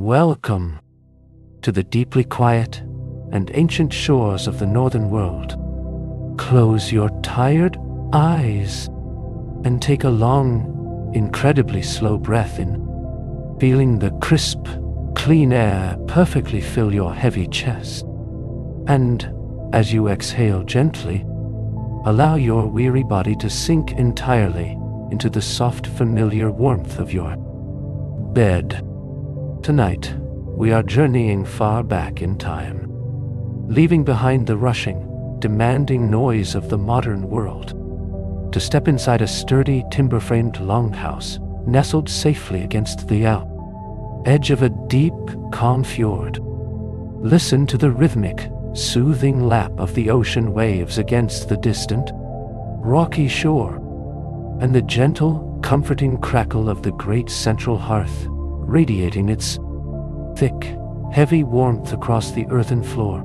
Welcome to the deeply quiet and ancient shores of the northern world. Close your tired eyes and take a long, incredibly slow breath in, feeling the crisp, clean air perfectly fill your heavy chest. And as you exhale gently, allow your weary body to sink entirely into the soft, familiar warmth of your bed. Tonight, we are journeying far back in time, leaving behind the rushing, demanding noise of the modern world, to step inside a sturdy, timber-framed longhouse nestled safely against the edge of a deep, calm fjord. Listen to the rhythmic, soothing lap of the ocean waves against the distant, rocky shore, and the gentle, comforting crackle of the great central hearth, radiating its thick, heavy warmth across the earthen floor.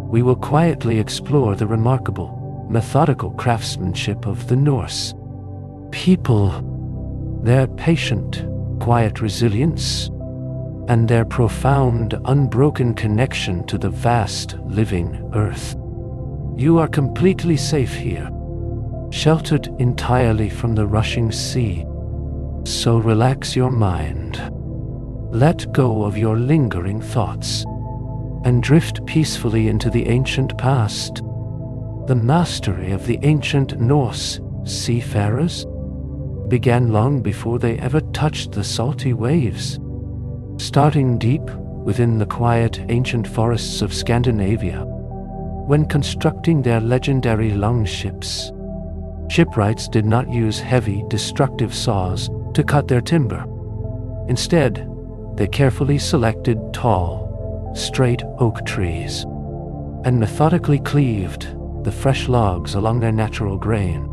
We will quietly explore the remarkable, methodical craftsmanship of the Norse people, their patient, quiet resilience, and their profound, unbroken connection to the vast, living earth. You are completely safe here, sheltered entirely from the rushing sea. So relax your mind, let go of your lingering thoughts, and drift peacefully into the ancient past. The mastery of the ancient Norse seafarers began long before they ever touched the salty waves. Starting deep within the quiet ancient forests of Scandinavia, when constructing their legendary longships, shipwrights did not use heavy, destructive saws to cut their timber. Instead, they carefully selected tall, straight oak trees and methodically cleaved the fresh logs along their natural grain.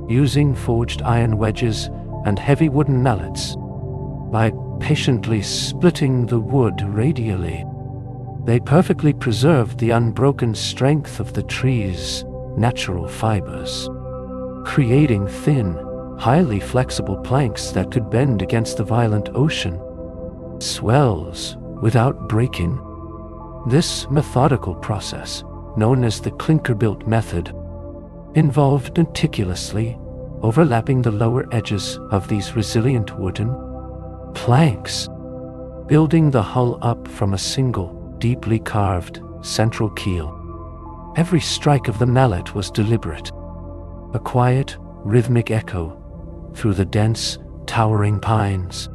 Using forged iron wedges and heavy wooden mallets, by patiently splitting the wood radially, they perfectly preserved the unbroken strength of the tree's natural fibers, creating thin, highly flexible planks that could bend against the violent ocean swells without breaking. This methodical process, known as the clinker-built method, involved meticulously overlapping the lower edges of these resilient wooden planks, building the hull up from a single, deeply carved central keel. Every strike of the mallet was deliberate, a quiet, rhythmic echo through the dense, towering pines,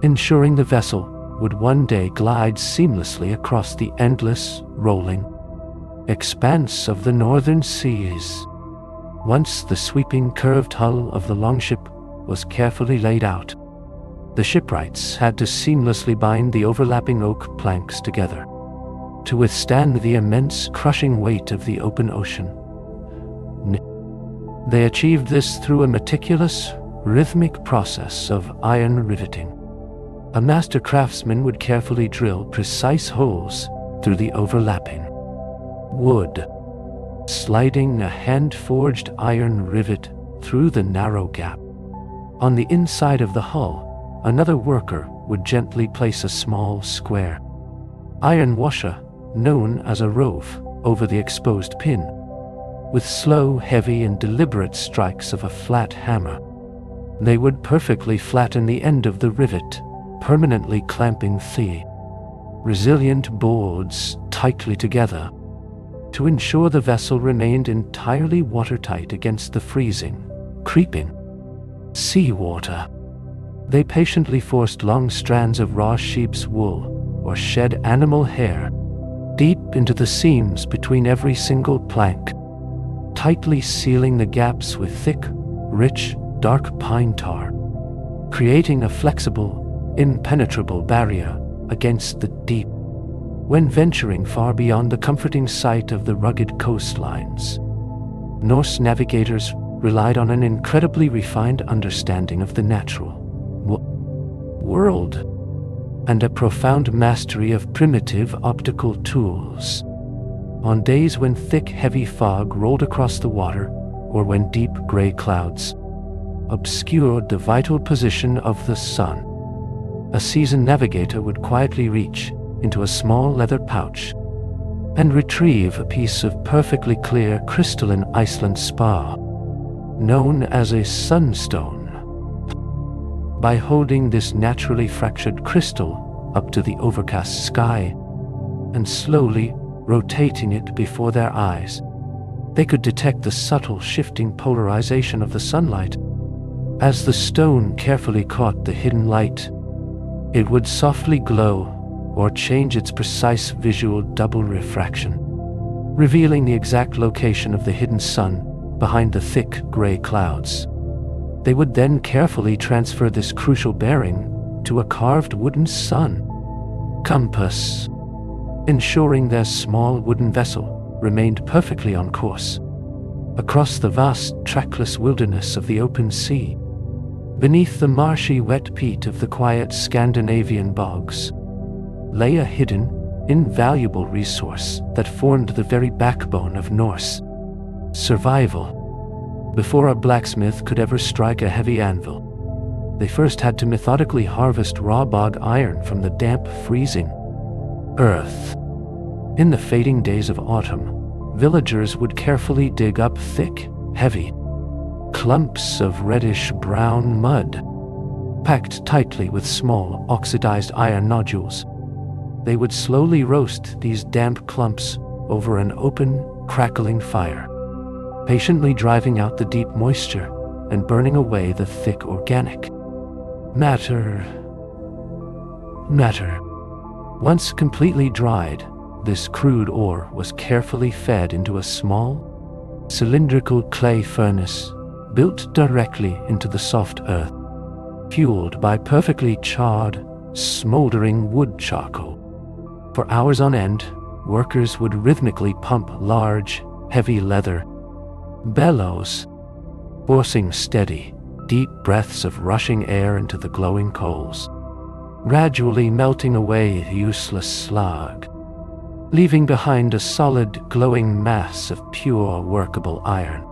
ensuring the vessel would one day glide seamlessly across the endless, rolling expanse of the northern seas. Once the sweeping, curved hull of the longship was carefully laid out, the shipwrights had to seamlessly bind the overlapping oak planks together to withstand the immense, crushing weight of the open ocean. They achieved this through a meticulous, rhythmic process of iron riveting. A master craftsman would carefully drill precise holes through the overlapping wood, sliding a hand-forged iron rivet through the narrow gap. On the inside of the hull, another worker would gently place a small, square iron washer, known as a rove, over the exposed pin. With slow, heavy, and deliberate strikes of a flat hammer, they would perfectly flatten the end of the rivet, permanently clamping the resilient boards tightly together to ensure the vessel remained entirely watertight against the freezing, creeping seawater. They patiently forced long strands of raw sheep's wool or shed animal hair deep into the seams between every single plank, tightly sealing the gaps with thick, rich, dark pine tar, creating a flexible, impenetrable barrier against the deep. When venturing far beyond the comforting sight of the rugged coastlines, Norse navigators relied on an incredibly refined understanding of the natural world and a profound mastery of primitive optical tools. On days when thick, heavy fog rolled across the water, or when deep gray clouds obscured the vital position of the sun, A seasoned navigator would quietly reach into a small leather pouch and retrieve a piece of perfectly clear crystalline Iceland spar, known as a sunstone. By holding this naturally fractured crystal up to the overcast sky and slowly rotating it before their eyes, they could detect the subtle shifting polarization of the sunlight. As the stone carefully caught the hidden light, it would softly glow or change its precise visual double refraction, revealing the exact location of the hidden sun behind the thick gray clouds. They would then carefully transfer this crucial bearing to a carved wooden sun compass, ensuring their small wooden vessel remained perfectly on course across the vast trackless wilderness of the open sea. Beneath the marshy wet peat of the quiet Scandinavian bogs lay a hidden, invaluable resource that formed the very backbone of Norse survival. Before a blacksmith could ever strike a heavy anvil, they first had to methodically harvest raw bog iron from the damp, freezing earth. In the fading days of autumn, villagers would carefully dig up thick, heavy clumps of reddish-brown mud, packed tightly with small, oxidized iron nodules. They would slowly roast these damp clumps over an open, crackling fire, patiently driving out the deep moisture and burning away the thick organic matter. Once completely dried, this crude ore was carefully fed into a small, cylindrical clay furnace built directly into the soft earth, fueled by perfectly charred, smoldering wood charcoal. For hours on end, workers would rhythmically pump large, heavy leather bellows, forcing steady, deep breaths of rushing air into the glowing coals, gradually melting away the useless slag, leaving behind a solid, glowing mass of pure, workable iron,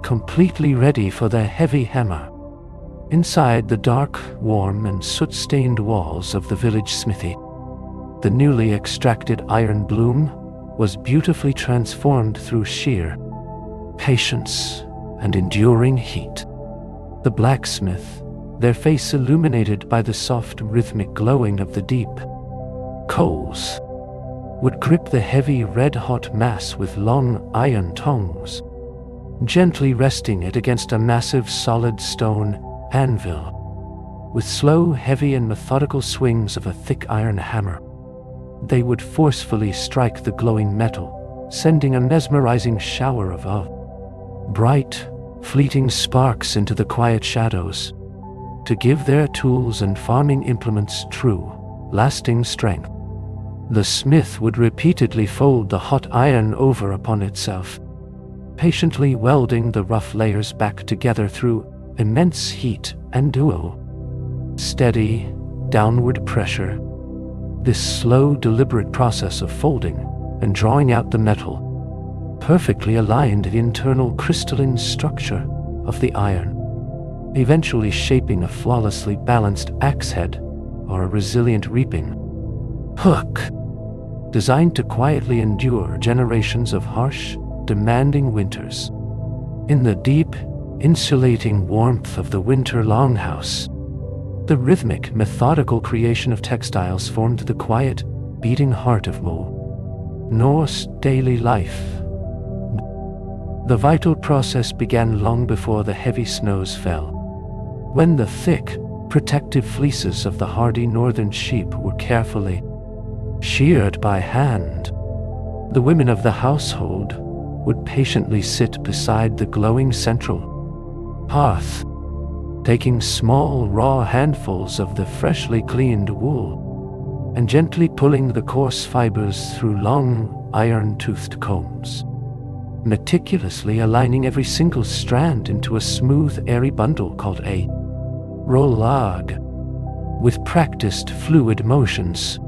completely ready for their heavy hammer. Inside the dark, warm, and soot-stained walls of the village smithy, the newly extracted iron bloom was beautifully transformed through sheer patience and enduring heat. The blacksmith, their face illuminated by the soft, rhythmic glowing of the deep coals, would grip the heavy, red-hot mass with long iron tongs, gently resting it against a massive solid stone anvil. With slow, heavy, and methodical swings of a thick iron hammer, they would forcefully strike the glowing metal, sending a mesmerizing shower of bright, fleeting sparks into the quiet shadows, to give their tools and farming implements true, lasting strength. The smith would repeatedly fold the hot iron over upon itself, patiently welding the rough layers back together through immense heat and dual, steady, downward pressure. This slow, deliberate process of folding and drawing out the metal perfectly aligned the internal crystalline structure of the iron, eventually shaping a flawlessly balanced axe head or a resilient reaping hook, designed to quietly endure generations of harsh, demanding winters. In the deep, insulating warmth of the winter longhouse, the rhythmic, methodical creation of textiles formed the quiet, beating heart of Norse daily life. The vital process began long before the heavy snows fell, when the thick, protective fleeces of the hardy northern sheep were carefully sheared by hand. The women of the household would patiently sit beside the glowing central hearth, taking small raw handfuls of the freshly cleaned wool and gently pulling the coarse fibers through long, iron-toothed combs, meticulously aligning every single strand into a smooth, airy bundle called a rollag. With practiced, fluid motions,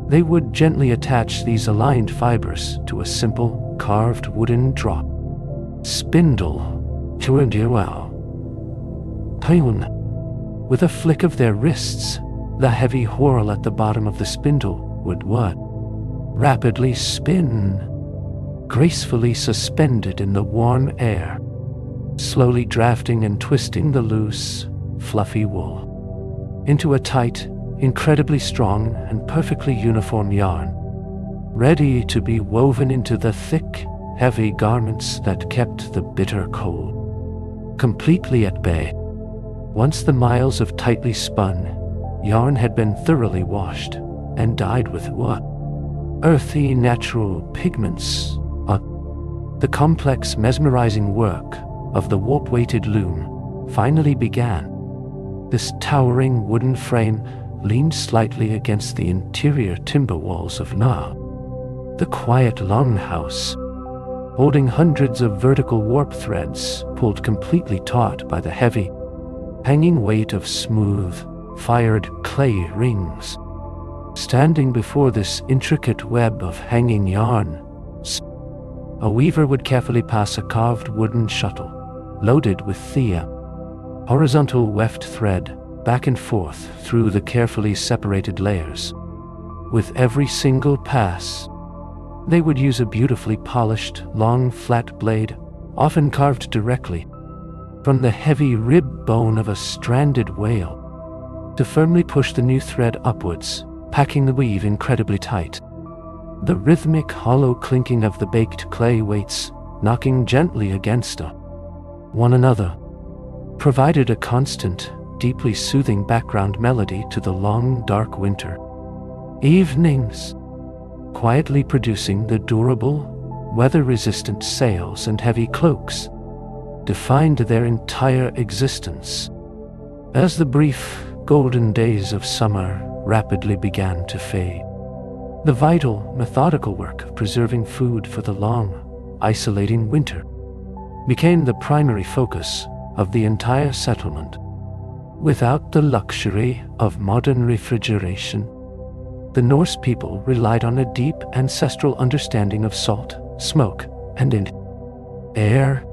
they would gently attach these aligned fibers to a simple, carved wooden drop spindle. With a flick of their wrists, The heavy whorl at the bottom of the spindle would what? Rapidly spin, gracefully suspended in the warm air, slowly drafting and twisting the loose, fluffy wool into a tight, incredibly strong and perfectly uniform yarn, ready to be woven into the thick, heavy garments that kept the bitter cold completely at bay. Once the miles of tightly spun yarn had been thoroughly washed and dyed with what? Earthy natural pigments, the complex, mesmerizing work of the warp-weighted loom finally began. This towering wooden frame leaned slightly against the interior timber walls of the quiet longhouse, holding hundreds of vertical warp threads pulled completely taut by the heavy, hanging weight of smooth, fired clay rings. Standing before this intricate web of hanging yarn, a weaver would carefully pass a carved wooden shuttle, loaded with horizontal weft thread, back and forth through the carefully separated layers. With every single pass, they would use a beautifully polished, long, flat blade, often carved directly from the heavy rib bone of a stranded whale, to firmly push the new thread upwards, packing the weave incredibly tight. The rhythmic, hollow clinking of the baked clay weights, knocking gently against one another, provided a constant, deeply soothing background melody to the long, dark winter evenings, quietly producing the durable, weather-resistant sails and heavy cloaks defined their entire existence. As the brief, golden days of summer rapidly began to fade, the vital, methodical work of preserving food for the long, isolating winter became the primary focus of the entire settlement. Without the luxury of modern refrigeration, the Norse people relied on a deep ancestral understanding of salt, smoke, and air.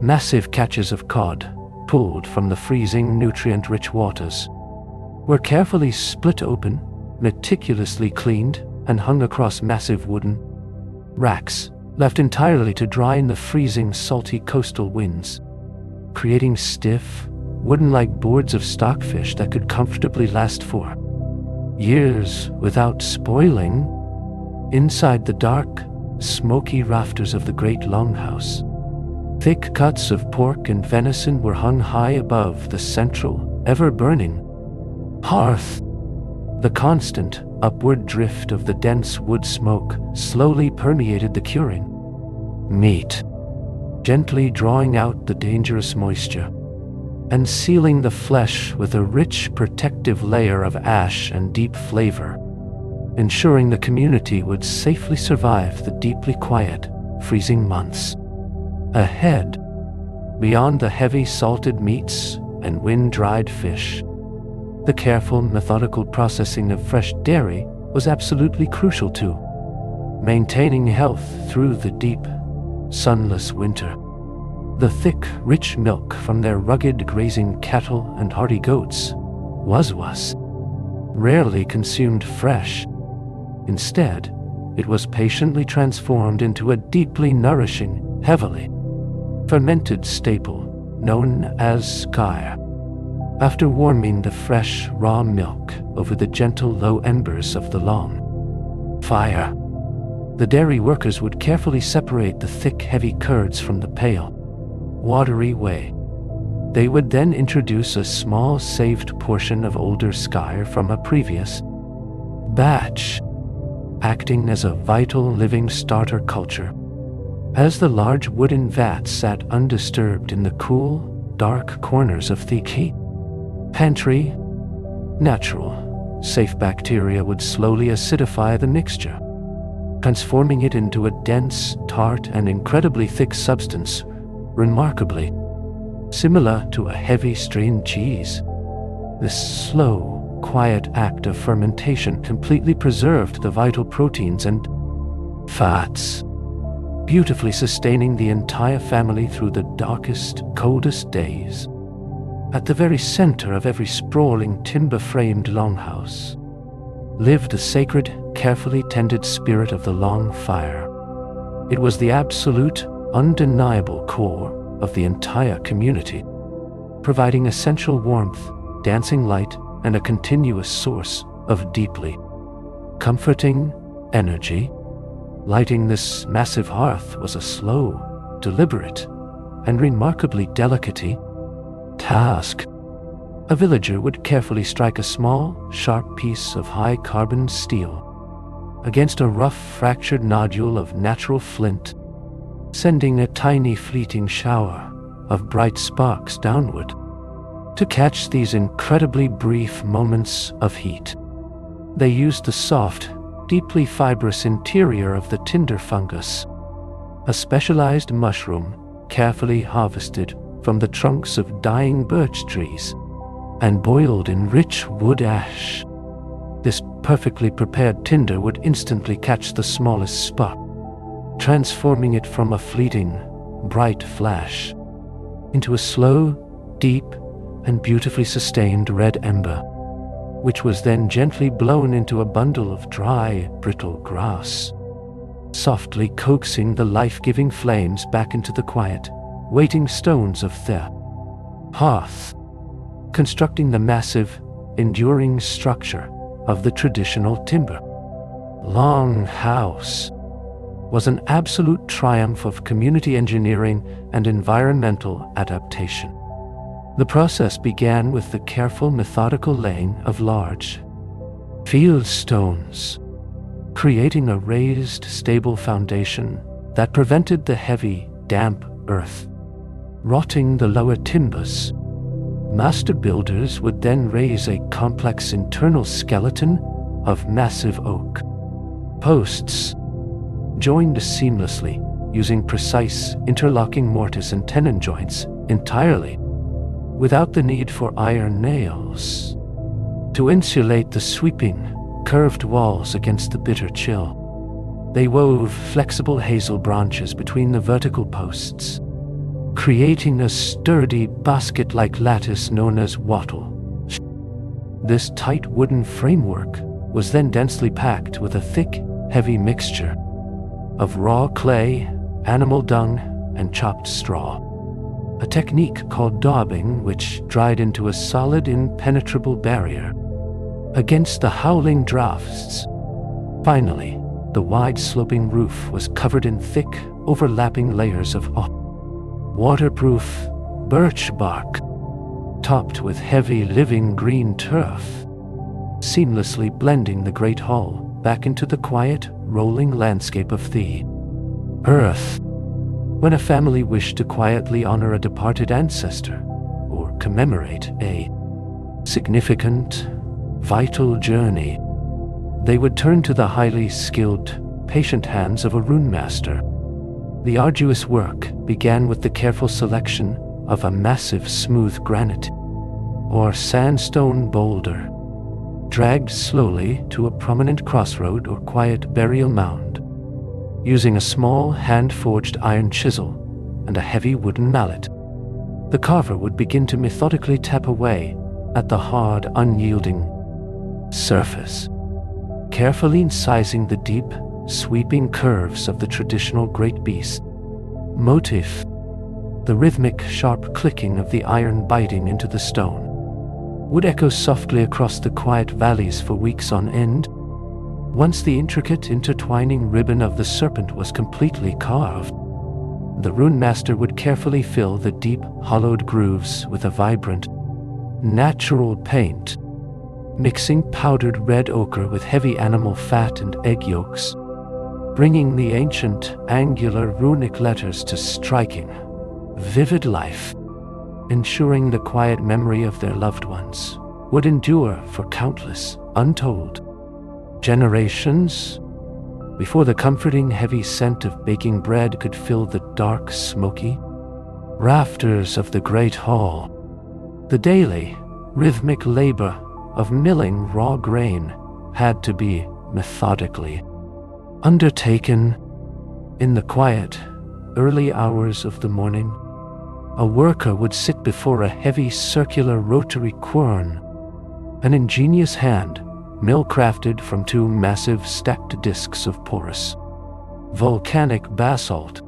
Massive catches of cod, pulled from the freezing, nutrient-rich waters, were carefully split open, meticulously cleaned, and hung across massive wooden racks, left entirely to dry in the freezing, salty coastal winds, creating stiff, wooden-like boards of stockfish that could comfortably last for years without spoiling. Inside the dark, smoky rafters of the great longhouse, thick cuts of pork and venison were hung high above the central, ever-burning hearth. The constant, upward drift of the dense wood smoke slowly permeated the curing meat, gently drawing out the dangerous moisture and sealing the flesh with a rich, protective layer of ash and deep flavor, ensuring the community would safely survive the deeply quiet, freezing months ahead. Beyond the heavy salted meats and wind-dried fish, the careful, methodical processing of fresh dairy was absolutely crucial to maintaining health through the deep, sunless winter. The thick, rich milk from their rugged grazing cattle and hardy goats was rarely consumed fresh. Instead, it was patiently transformed into a deeply nourishing, heavily fermented staple known as skyr. After warming the fresh, raw milk over the gentle, low embers of the long fire, the dairy workers would carefully separate the thick, heavy curds from the pale, watery whey. They would then introduce a small, saved portion of older skyr from a previous batch, acting as a vital, living starter culture. As the large wooden vats sat undisturbed in the cool, dark corners of the pantry, natural, safe bacteria would slowly acidify the mixture, transforming it into a dense, tart, and incredibly thick substance, remarkably similar to a heavy strained cheese. This slow, quiet act of fermentation completely preserved the vital proteins and fats, beautifully sustaining the entire family through the darkest, coldest days. At the very center of every sprawling timber-framed longhouse lived the sacred, carefully tended spirit of the long fire. It was the absolute, undeniable core of the entire community, providing essential warmth, dancing light, and a continuous source of deeply comforting energy. Lighting this massive hearth was a slow, deliberate, and remarkably delicate task. A villager would carefully strike a small, sharp piece of high-carbon steel against a rough, fractured nodule of natural flint, sending a tiny fleeting shower of bright sparks downward. To catch these incredibly brief moments of heat, they used the soft, deeply fibrous interior of the tinder fungus, a specialized mushroom carefully harvested from the trunks of dying birch trees and boiled in rich wood ash. This perfectly prepared tinder would instantly catch the smallest spark, transforming it from a fleeting, bright flash into a slow, deep, and beautifully sustained red ember, which was then gently blown into a bundle of dry, brittle grass, softly coaxing the life-giving flames back into the quiet, waiting stones of the hearth, constructing the massive, enduring structure of the traditional timber longhouse was an absolute triumph of community engineering and environmental adaptation. The process began with the careful, methodical laying of large field stones, creating a raised, stable foundation that prevented the heavy, damp earth rotting the lower timbers. Master builders would then raise a complex internal skeleton of massive oak posts, joined seamlessly using precise interlocking mortise and tenon joints entirely, without the need for iron nails, to insulate the sweeping, curved walls against the bitter chill. They wove flexible hazel branches between the vertical posts, creating a sturdy basket-like lattice known as wattle. This tight wooden framework was then densely packed with a thick, heavy mixture of raw clay, animal dung, and chopped straw, a technique called daubing, which dried into a solid, impenetrable barrier against the howling drafts. Finally, the wide sloping roof was covered in thick, overlapping layers of waterproof birch bark, topped with heavy living green turf, seamlessly blending the great hall back into the quiet, rolling landscape of the earth. When a family wished to quietly honor a departed ancestor or commemorate a significant, vital journey, they would turn to the highly skilled, patient hands of a rune master. The arduous work began with the careful selection of a massive smooth granite or sandstone boulder, dragged slowly to a prominent crossroad or quiet burial mound. Using a small hand-forged iron chisel and a heavy wooden mallet, the carver would begin to methodically tap away at the hard, unyielding surface, carefully incising the deep, sweeping curves of the traditional great beast motif. The rhythmic, sharp clicking of the iron biting into the stone would echo softly across the quiet valleys for weeks on end. Once the intricate, intertwining ribbon of the serpent was completely carved, the rune master would carefully fill the deep, hollowed grooves with a vibrant, natural paint, mixing powdered red ochre with heavy animal fat and egg yolks, bringing the ancient, angular runic letters to striking, vivid life, ensuring the quiet memory of their loved ones would endure for countless, untold generations. Before the comforting, heavy scent of baking bread could fill the dark, smoky rafters of the great hall, the daily, rhythmic labor of milling raw grain had to be methodically undertaken. In the quiet, early hours of the morning, A worker would sit before a heavy circular rotary quern, an ingenious hand, mill-crafted from two massive stacked discs of porous, volcanic basalt.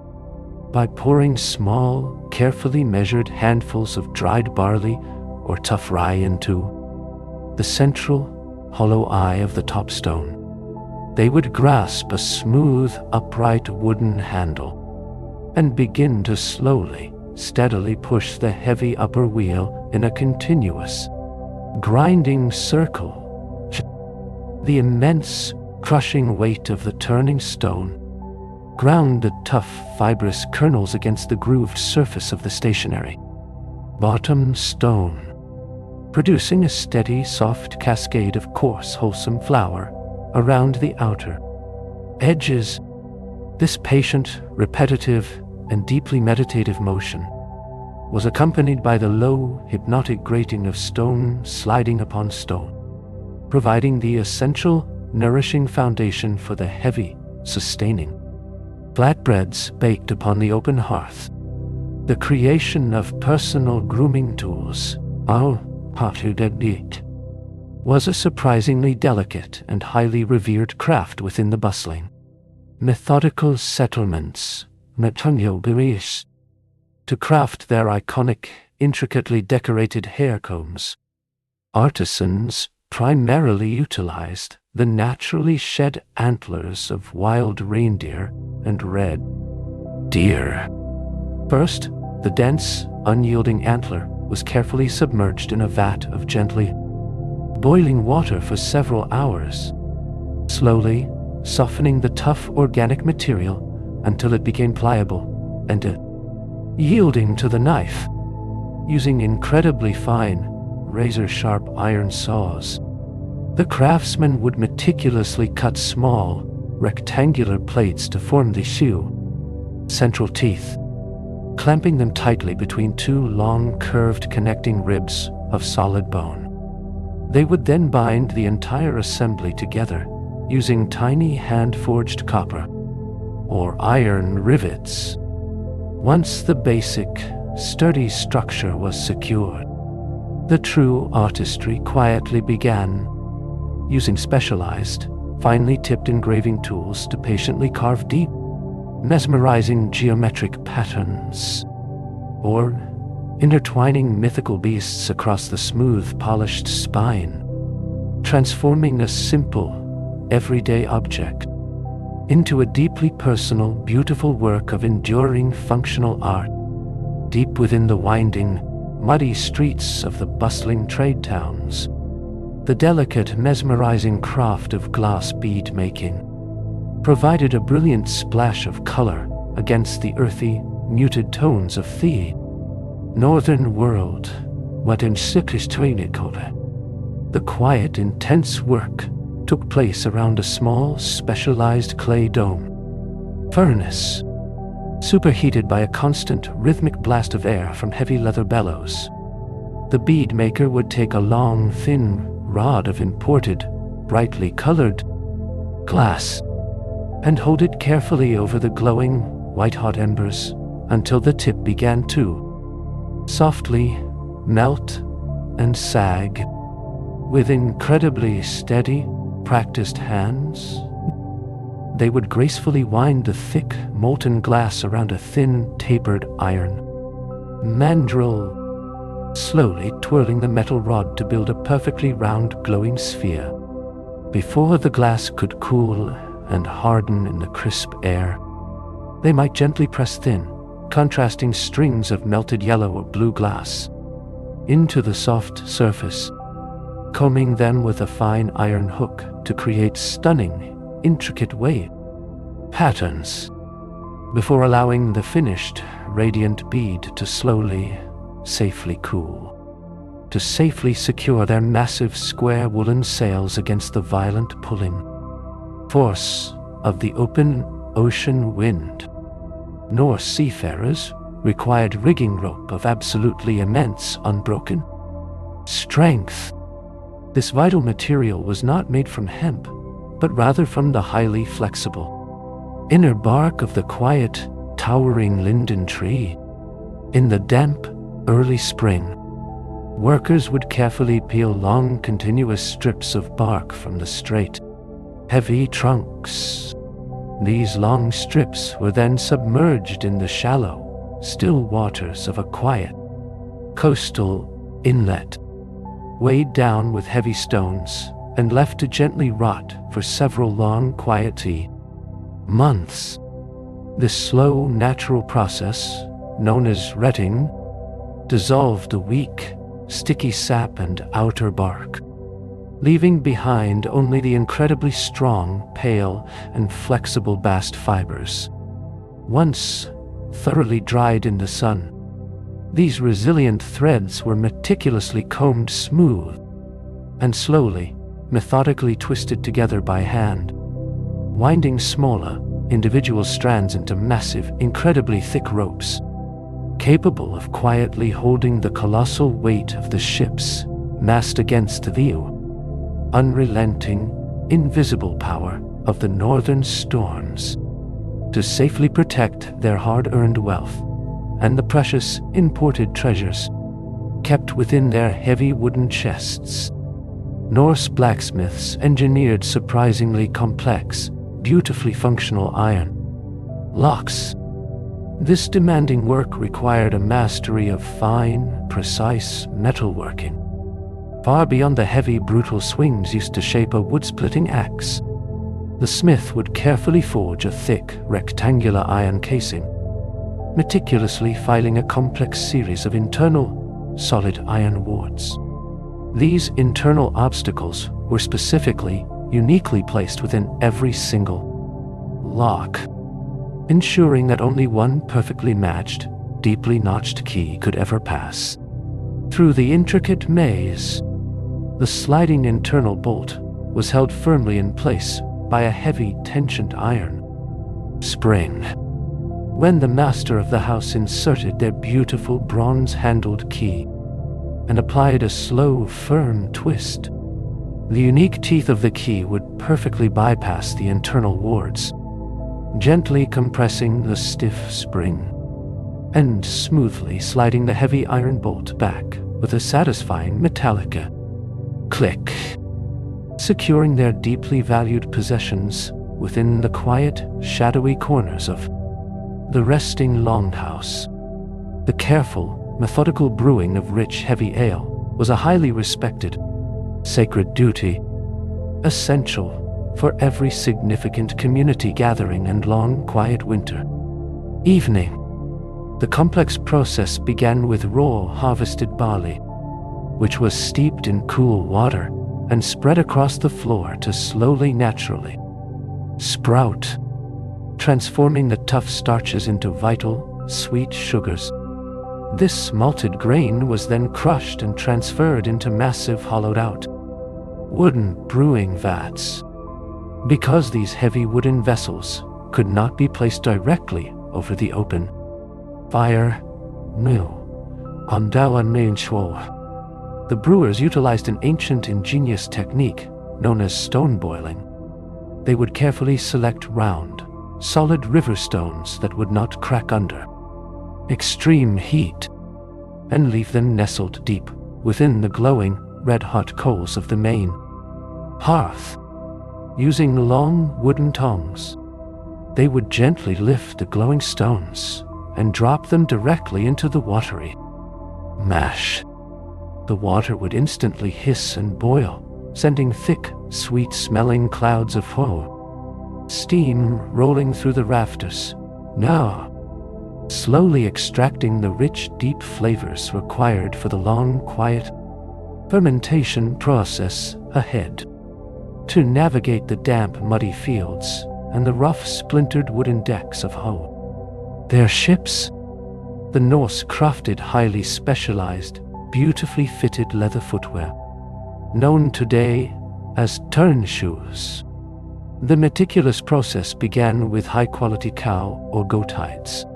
By pouring small, carefully measured handfuls of dried barley or tough rye into the central, hollow eye of the top stone, they would grasp a smooth, upright wooden handle and begin to slowly, steadily push the heavy upper wheel in a continuous, grinding circle. The immense, crushing weight of the turning stone ground the tough, fibrous kernels against the grooved surface of the stationary bottom stone, producing a steady, soft cascade of coarse, wholesome flour around the outer edges. This patient, repetitive, and deeply meditative motion was accompanied by the low, hypnotic grating of stone sliding upon stone, providing the essential, nourishing foundation for the heavy, sustaining flatbreads baked upon the open hearth. The creation of personal grooming tools, was a surprisingly delicate and highly revered craft within the bustling, methodical settlements, to craft their iconic, intricately decorated hair combs. Artisans primarily utilized the naturally shed antlers of wild reindeer and red deer. First, the dense, unyielding antler was carefully submerged in a vat of gently boiling water for several hours, slowly softening the tough organic material until it became pliable and yielding to the knife. Using incredibly fine, razor-sharp iron saws, the craftsman would meticulously cut small, rectangular plates to form the central teeth, clamping them tightly between two long, curved connecting ribs of solid bone. They would then bind the entire assembly together using tiny hand-forged copper or iron rivets. Once the basic, sturdy structure was secured, the true artistry quietly began, using specialized, finely tipped engraving tools to patiently carve deep, mesmerizing geometric patterns, or intertwining mythical beasts across the smooth, polished spine, transforming a simple, everyday object into a deeply personal, beautiful work of enduring functional art. Deep within the winding, muddy streets of the bustling trade towns, the delicate, mesmerizing craft of glass bead making provided a brilliant splash of color against the earthy, muted tones of the northern world. The quiet, intense work took place around a small, specialized clay dome furnace, superheated by a constant, rhythmic blast of air from heavy leather bellows. The bead maker would take a long, thin rod of imported, brightly colored glass and hold it carefully over the glowing, white-hot embers until the tip began to softly melt and sag. With incredibly steady, practiced hands, they would gracefully wind the thick, molten glass around a thin, tapered iron mandrel, slowly twirling the metal rod to build a perfectly round, glowing sphere. Before the glass could cool and harden in the crisp air, they might gently press thin, contrasting strings of melted yellow or blue glass into the soft surface, combing them with a fine iron hook to create stunning, intricate wave patterns, before allowing the finished, radiant bead to slowly, safely cool, to safely secure their massive square woolen sails against the violent pulling force of the open ocean wind. Norse seafarers required rigging rope of absolutely immense, unbroken strength. This vital material was not made from hemp, but rather from the highly flexible inner bark of the quiet, towering linden tree. In the damp, early spring, workers would carefully peel long, continuous strips of bark from the straight, heavy trunks. These long strips were then submerged in the shallow, still waters of a quiet, coastal inlet, weighed down with heavy stones and left to gently rot for several long, quiet months. This slow, natural process, known as retting, dissolved the weak, sticky sap and outer bark, leaving behind only the incredibly strong, pale, and flexible bast fibers. Once thoroughly dried in the sun, these resilient threads were meticulously combed smooth and slowly, methodically twisted together by hand, winding smaller, individual strands into massive, incredibly thick ropes, capable of quietly holding the colossal weight of the ships massed against the unrelenting, invisible power of the northern storms, to safely protect their hard-earned wealth and the precious imported treasures kept within their heavy wooden chests. Norse blacksmiths engineered surprisingly complex, beautifully functional iron locks. This demanding work required a mastery of fine, precise metalworking, far beyond the heavy, brutal swings used to shape a wood-splitting axe. The smith would carefully forge a thick, rectangular iron casing, meticulously filing a complex series of internal, solid iron wards. These internal obstacles were specifically, uniquely placed within every single lock, ensuring that only one perfectly matched, deeply notched key could ever pass through the intricate maze. The sliding internal bolt was held firmly in place by a heavy tensioned iron spring. When the master of the house inserted their beautiful bronze-handled key and applied a slow, firm twist, the unique teeth of the key would perfectly bypass the internal wards, gently compressing the stiff spring and smoothly sliding the heavy iron bolt back with a satisfying metallic click, securing their deeply valued possessions within the quiet, shadowy corners of the resting longhouse. The careful, methodical brewing of rich, heavy ale was a highly respected, sacred duty, essential for every significant community gathering and long, quiet winter evening. The complex process began with raw, harvested barley, which was steeped in cool water and spread across the floor to slowly, naturally sprout, transforming the tough starches into vital, sweet sugars. This malted grain was then crushed and transferred into massive, hollowed-out wooden brewing vats. Because these heavy wooden vessels could not be placed directly over the open fire on the brewers utilized an ancient ingenious technique known as stone boiling. They would carefully select round, solid river stones that would not crack under extreme heat and leave them nestled deep within the glowing, red-hot coals of the main hearth. Using long wooden tongs, they would gently lift the glowing stones and drop them directly into the watery mash. The water would instantly hiss and boil, sending thick, sweet-smelling clouds of steam rolling through the rafters, now slowly extracting the rich, deep flavors required for the long, quiet fermentation process ahead. To navigate the damp, muddy fields and the rough, splintered wooden decks of their ships, the Norse crafted highly specialized, beautifully fitted leather footwear, known today as turnshoes. The meticulous process began with high-quality cow or goat hides,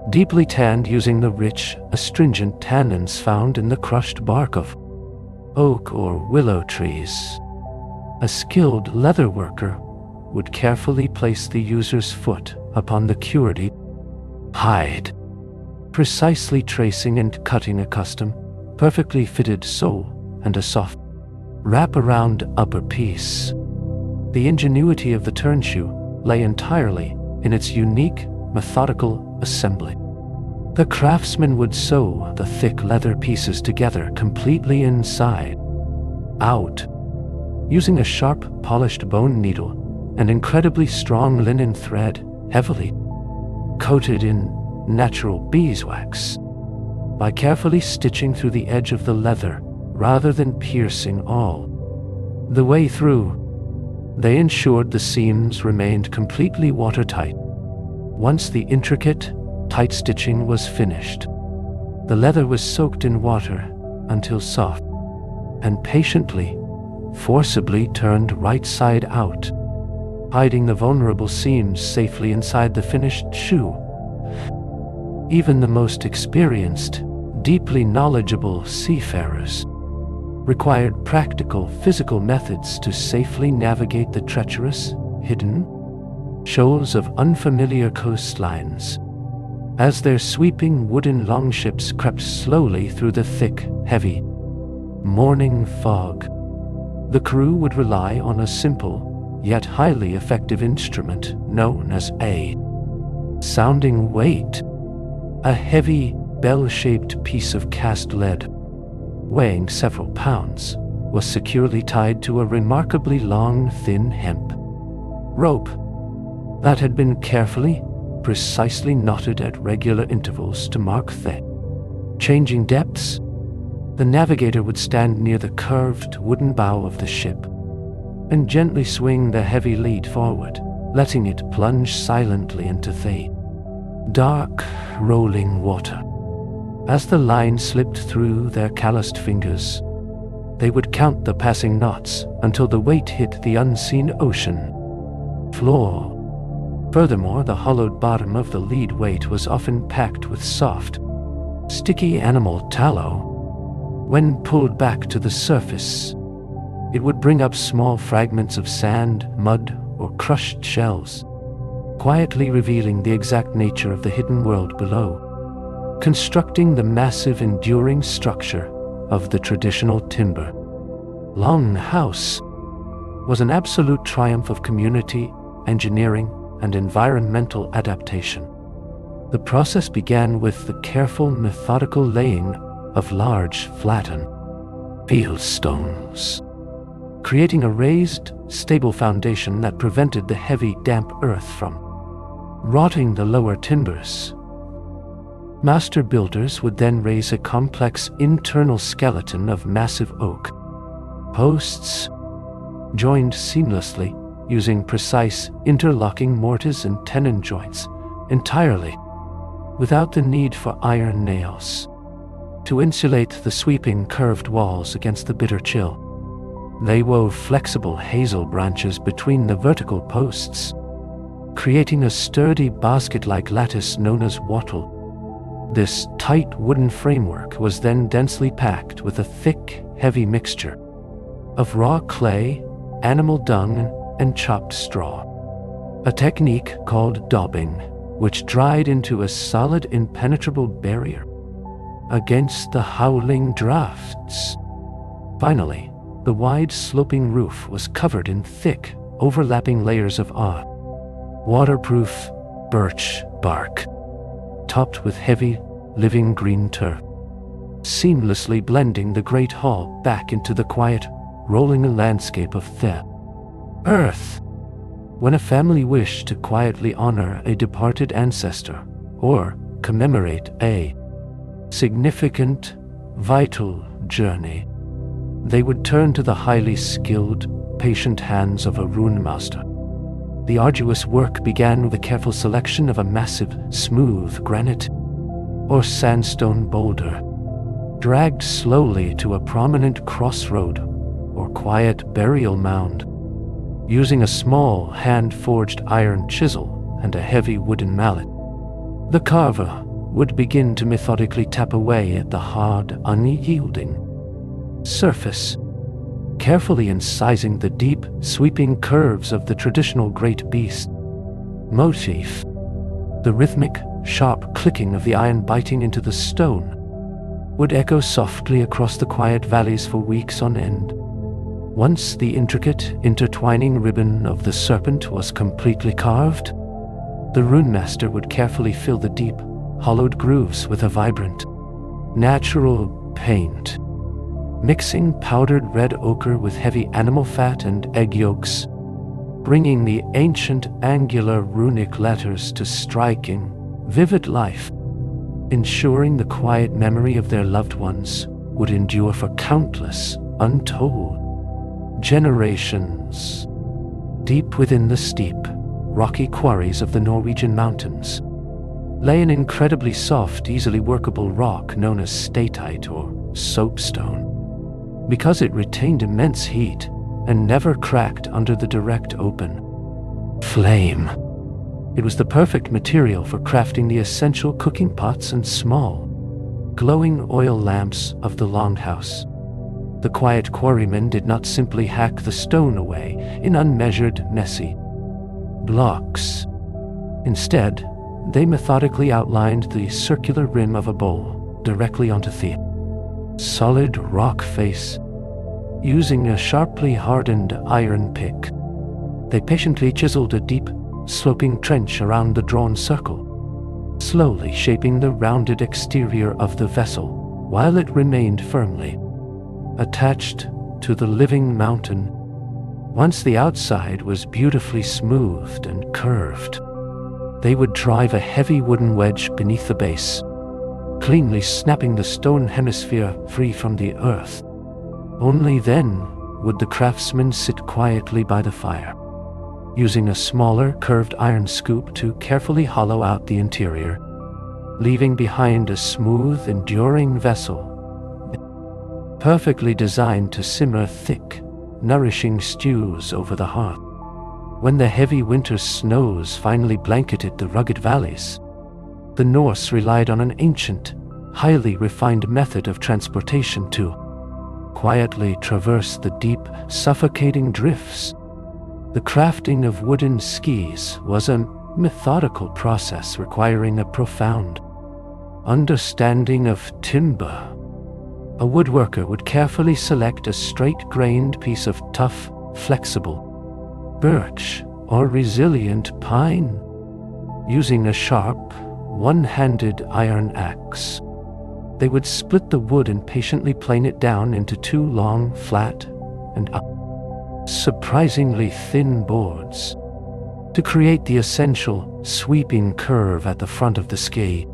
deeply tanned using the rich, astringent tannins found in the crushed bark of oak or willow trees. A skilled leather worker would carefully place the user's foot upon the cured hide, precisely tracing and cutting a custom, perfectly fitted sole and a soft wrap-around upper piece. The ingenuity of the turnshoe lay entirely in its unique, methodical assembly. The craftsman would sew the thick leather pieces together completely inside out, using a sharp, polished bone needle and incredibly strong linen thread, heavily coated in natural beeswax. By carefully stitching through the edge of the leather rather than piercing all the way through, they ensured the seams remained completely watertight. Once the intricate, tight stitching was finished, the leather was soaked in water until soft and patiently, forcibly turned right side out, hiding the vulnerable seams safely inside the finished shoe. Even the most experienced, deeply knowledgeable seafarers required practical physical methods to safely navigate the treacherous, hidden shoals of unfamiliar coastlines. As their sweeping wooden longships crept slowly through the thick, heavy morning fog, the crew would rely on a simple, yet highly effective instrument known as a sounding weight. A heavy, bell-shaped piece of cast lead, weighing several pounds, was securely tied to a remarkably long, thin hemp rope that had been carefully, precisely knotted at regular intervals to mark the changing depths. The navigator would stand near the curved wooden bow of the ship and gently swing the heavy lead forward, letting it plunge silently into the dark, rolling water. As the line slipped through their calloused fingers, they would count the passing knots until the weight hit the unseen ocean floor. Furthermore, the hollowed bottom of the lead weight was often packed with soft, sticky animal tallow. When pulled back to the surface, it would bring up small fragments of sand, mud, or crushed shells, quietly revealing the exact nature of the hidden world below, constructing the massive, enduring structure of the traditional timber longhouse was an absolute triumph of community, engineering, and environmental adaptation. The process began with the careful, methodical laying of large, flattened field stones, creating a raised, stable foundation that prevented the heavy, damp earth from rotting the lower timbers. Master builders would then raise a complex internal skeleton of massive oak posts, joined seamlessly using precise interlocking mortise and tenon joints, entirely without the need for iron nails to insulate the sweeping curved walls against the bitter chill. They wove flexible hazel branches between the vertical posts, creating a sturdy basket-like lattice known as wattle. This tight wooden framework was then densely packed with a thick, heavy mixture of raw clay, animal dung, and chopped straw, a technique called daubing, which dried into a solid, impenetrable barrier against the howling drafts. Finally, the wide sloping roof was covered in thick, overlapping layers of waterproof birch bark, topped with heavy, living green turf, seamlessly blending the great hall back into the quiet, rolling landscape of the earth. When a family wished to quietly honor a departed ancestor or commemorate a significant, vital journey, they would turn to the highly skilled, patient hands of a rune master. The arduous work began with a careful selection of a massive, smooth granite or sandstone boulder, dragged slowly to a prominent crossroad or quiet burial mound. Using a small, hand-forged iron chisel and a heavy wooden mallet, the carver would begin to methodically tap away at the hard, unyielding surface, carefully incising the deep, sweeping curves of the traditional great beast motif. The rhythmic, sharp clicking of the iron biting into the stone would echo softly across the quiet valleys for weeks on end. Once the intricate, intertwining ribbon of the serpent was completely carved, the runemaster would carefully fill the deep, hollowed grooves with a vibrant, natural paint, mixing powdered red ochre with heavy animal fat and egg yolks, bringing the ancient angular runic letters to striking, vivid life, ensuring the quiet memory of their loved ones would endure for countless, untold generations. Deep within the steep, rocky quarries of the Norwegian mountains lay an incredibly soft, easily workable rock known as statite or soapstone, because it retained immense heat and never cracked under the direct open flame. It was the perfect material for crafting the essential cooking pots and small, glowing oil lamps of the longhouse. The quiet quarrymen did not simply hack the stone away in unmeasured, messy blocks. Instead, they methodically outlined the circular rim of a bowl directly onto the solid rock face. Using a sharply hardened iron pick, they patiently chiseled a deep, sloping trench around the drawn circle, slowly shaping the rounded exterior of the vessel while it remained firmly attached to the living mountain. Once the outside was beautifully smoothed and curved, they would drive a heavy wooden wedge beneath the base, cleanly snapping the stone hemisphere free from the earth. Only then would the craftsman sit quietly by the fire, using a smaller, curved iron scoop to carefully hollow out the interior, leaving behind a smooth, enduring vessel, perfectly designed to simmer thick, nourishing stews over the hearth. When the heavy winter snows finally blanketed the rugged valleys, the Norse relied on an ancient, highly refined method of transportation to quietly traverse the deep, suffocating drifts. The crafting of wooden skis was a methodical process requiring a profound understanding of timber. A woodworker would carefully select a straight-grained piece of tough, flexible birch or resilient pine, using a sharp, one-handed iron axe. They would split the wood and patiently plane it down into two long, flat, and surprisingly thin boards to create the essential sweeping curve at the front of the ski.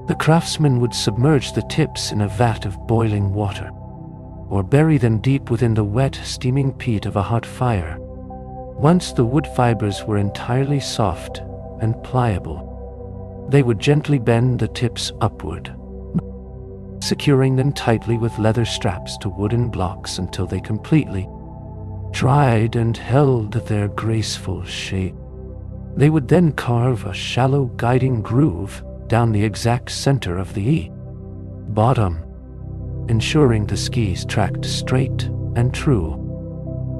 The craftsman would submerge the tips in a vat of boiling water, or bury them deep within the wet, steaming peat of a hot fire. Once the wood fibers were entirely soft and pliable, they would gently bend the tips upward, securing them tightly with leather straps to wooden blocks until they completely dried and held their graceful shape. They would then carve a shallow guiding groove down the exact center of the bottom, ensuring the skis tracked straight and true,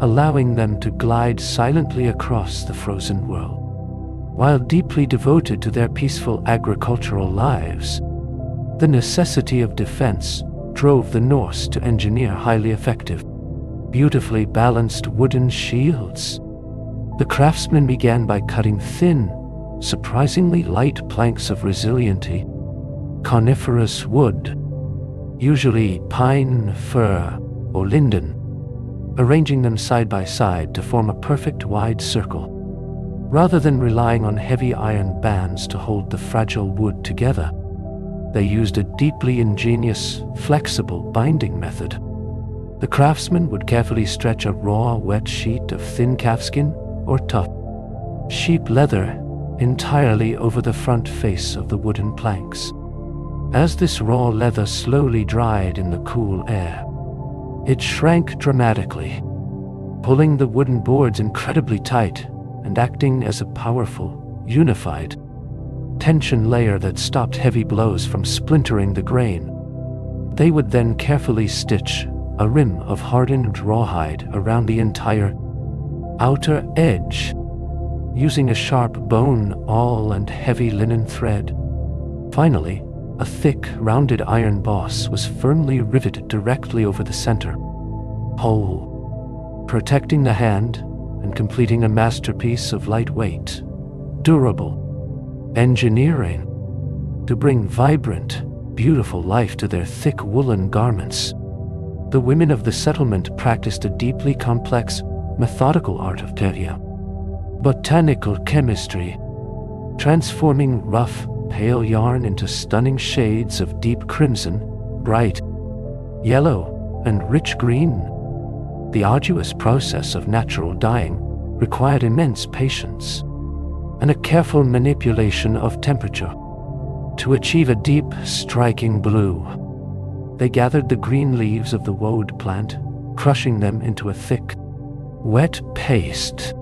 allowing them to glide silently across the frozen world. While deeply devoted to their peaceful agricultural lives, the necessity of defense drove the Norse to engineer highly effective, beautifully balanced wooden shields. The craftsmen began by cutting thin, surprisingly light planks of resilient, coniferous wood, usually pine, fir, or linden, arranging them side by side to form a perfect wide circle. Rather than relying on heavy iron bands to hold the fragile wood together, they used a deeply ingenious, flexible binding method. The craftsman would carefully stretch a raw, wet sheet of thin calfskin or tough sheep leather entirely over the front face of the wooden planks. As this raw leather slowly dried in the cool air, it shrank dramatically, pulling the wooden boards incredibly tight and acting as a powerful, unified tension layer that stopped heavy blows from splintering the grain. They would then carefully stitch a rim of hardened rawhide around the entire outer edge, using a sharp bone awl and heavy linen thread. Finally, a thick, rounded iron boss was firmly riveted directly over the center hole, protecting the hand and completing a masterpiece of lightweight, durable engineering to bring vibrant, beautiful life to their thick woolen garments. The women of the settlement practiced a deeply complex, methodical art of botanical chemistry, transforming rough, pale yarn into stunning shades of deep crimson, bright yellow, and rich green. The arduous process of natural dyeing required immense patience and a careful manipulation of temperature to achieve a deep, striking blue. They gathered the green leaves of the woad plant, crushing them into a thick, wet paste.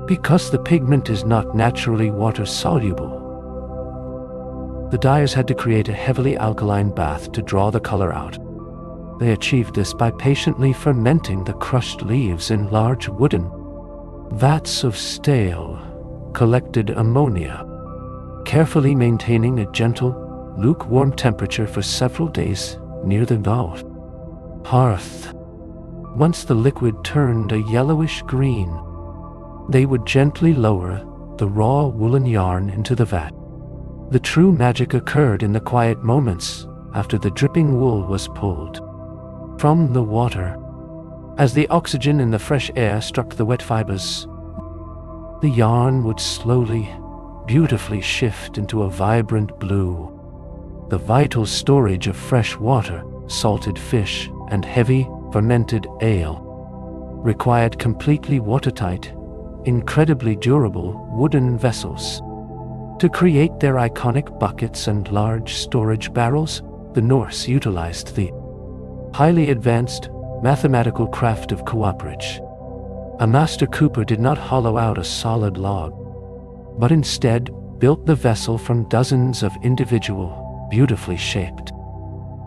Because the pigment is not naturally water-soluble, the dyers had to create a heavily alkaline bath to draw the color out. They achieved this by patiently fermenting the crushed leaves in large wooden vats of stale, collected ammonia, carefully maintaining a gentle, lukewarm temperature for several days near the hearth. Once the liquid turned a yellowish green, they would gently lower the raw woolen yarn into the vat. The true magic occurred in the quiet moments after the dripping wool was pulled from the water. As the oxygen in the fresh air struck the wet fibers, the yarn would slowly, beautifully shift into a vibrant blue. The vital storage of fresh water, salted fish, and heavy, fermented ale required completely watertight, incredibly durable wooden vessels. To create their iconic buckets and large storage barrels, the Norse utilized the highly advanced mathematical craft of cooperage. A master cooper did not hollow out a solid log, but instead built the vessel from dozens of individual, beautifully shaped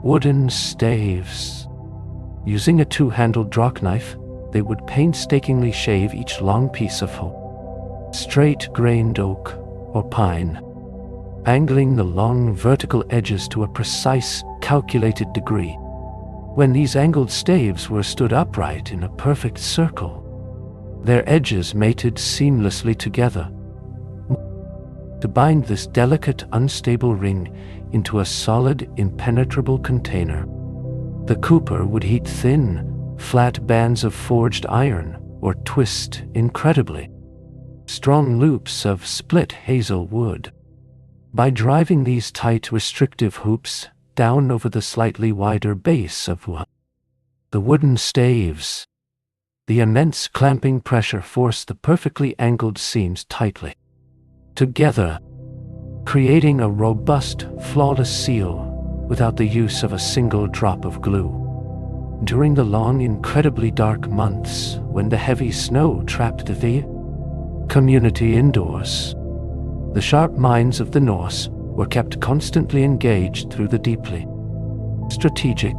wooden staves. Using a two-handled draw knife, they would painstakingly shave each long piece of straight-grained oak or pine, angling the long vertical edges to a precise, calculated degree. When these angled staves were stood upright in a perfect circle, their edges mated seamlessly together to bind this delicate, unstable ring into a solid, impenetrable container. The cooper would heat thin, flat bands of forged iron or twist incredibly strong loops of split hazel wood. By driving these tight, restrictive hoops down over the slightly wider base of the wooden staves, the immense clamping pressure forced the perfectly angled seams tightly together, creating a robust, flawless seal without the use of a single drop of glue. During the long, incredibly dark months when the heavy snow trapped the community indoors, the sharp minds of the Norse were kept constantly engaged through the deeply strategic,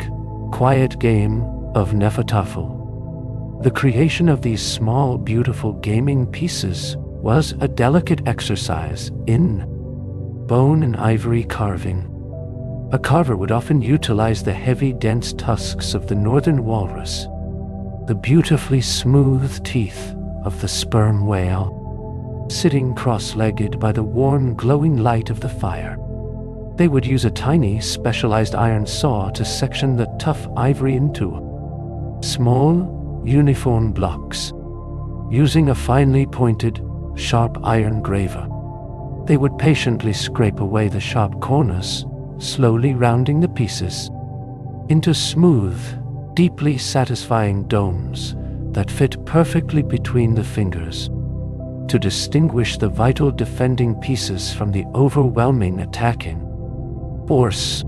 quiet game of methodical. The creation of these small, beautiful gaming pieces was a delicate exercise in bone and ivory carving. A carver would often utilize the heavy, dense tusks of the northern walrus, the beautifully smooth teeth of the sperm whale, sitting cross-legged by the warm, glowing light of the fire. They would use a tiny, specialized iron saw to section the tough ivory into small, uniform blocks. Using a finely pointed, sharp iron graver, they would patiently scrape away the sharp corners, slowly rounding the pieces into smooth, deeply satisfying domes that fit perfectly between the fingers. To distinguish the vital defending pieces from the overwhelming attacking force,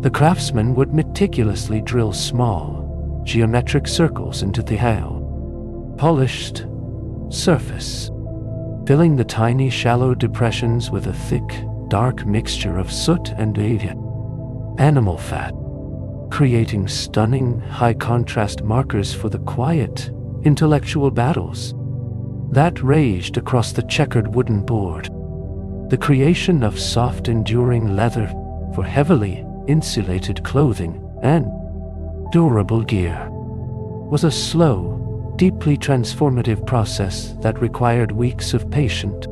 the craftsman would meticulously drill small, geometric circles into the polished surface, filling the tiny, shallow depressions with a thick, dark mixture of soot and animal fat, creating stunning, high-contrast markers for the quiet, intellectual battles that raged across the checkered wooden board. The creation of soft, enduring leather for heavily insulated clothing and durable gear was a slow, deeply transformative process that required weeks of patient,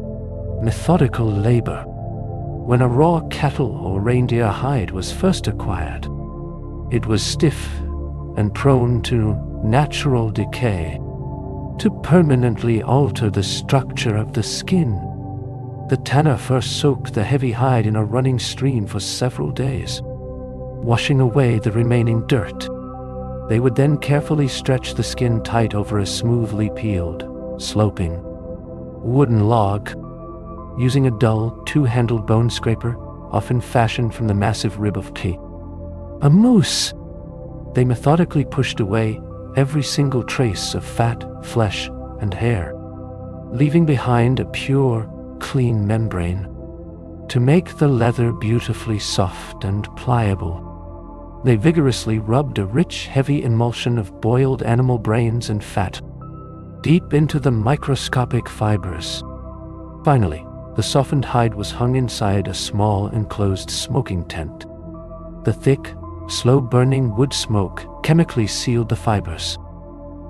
methodical labor. When a raw cattle or reindeer hide was first acquired, it was stiff and prone to natural decay. To permanently alter the structure of the skin, the tanner first soaked the heavy hide in a running stream for several days, washing away the remaining dirt. They would then carefully stretch the skin tight over a smoothly peeled, sloping wooden log, using a dull, two-handled bone scraper, often fashioned from the massive rib of a moose. They methodically pushed away every single trace of fat, flesh, and hair, leaving behind a pure, clean membrane to make the leather beautifully soft and pliable. They vigorously rubbed a rich, heavy emulsion of boiled animal brains and fat deep into the microscopic fibers. Finally, the softened hide was hung inside a small enclosed smoking tent. The thick, slow-burning wood smoke chemically sealed the fibers,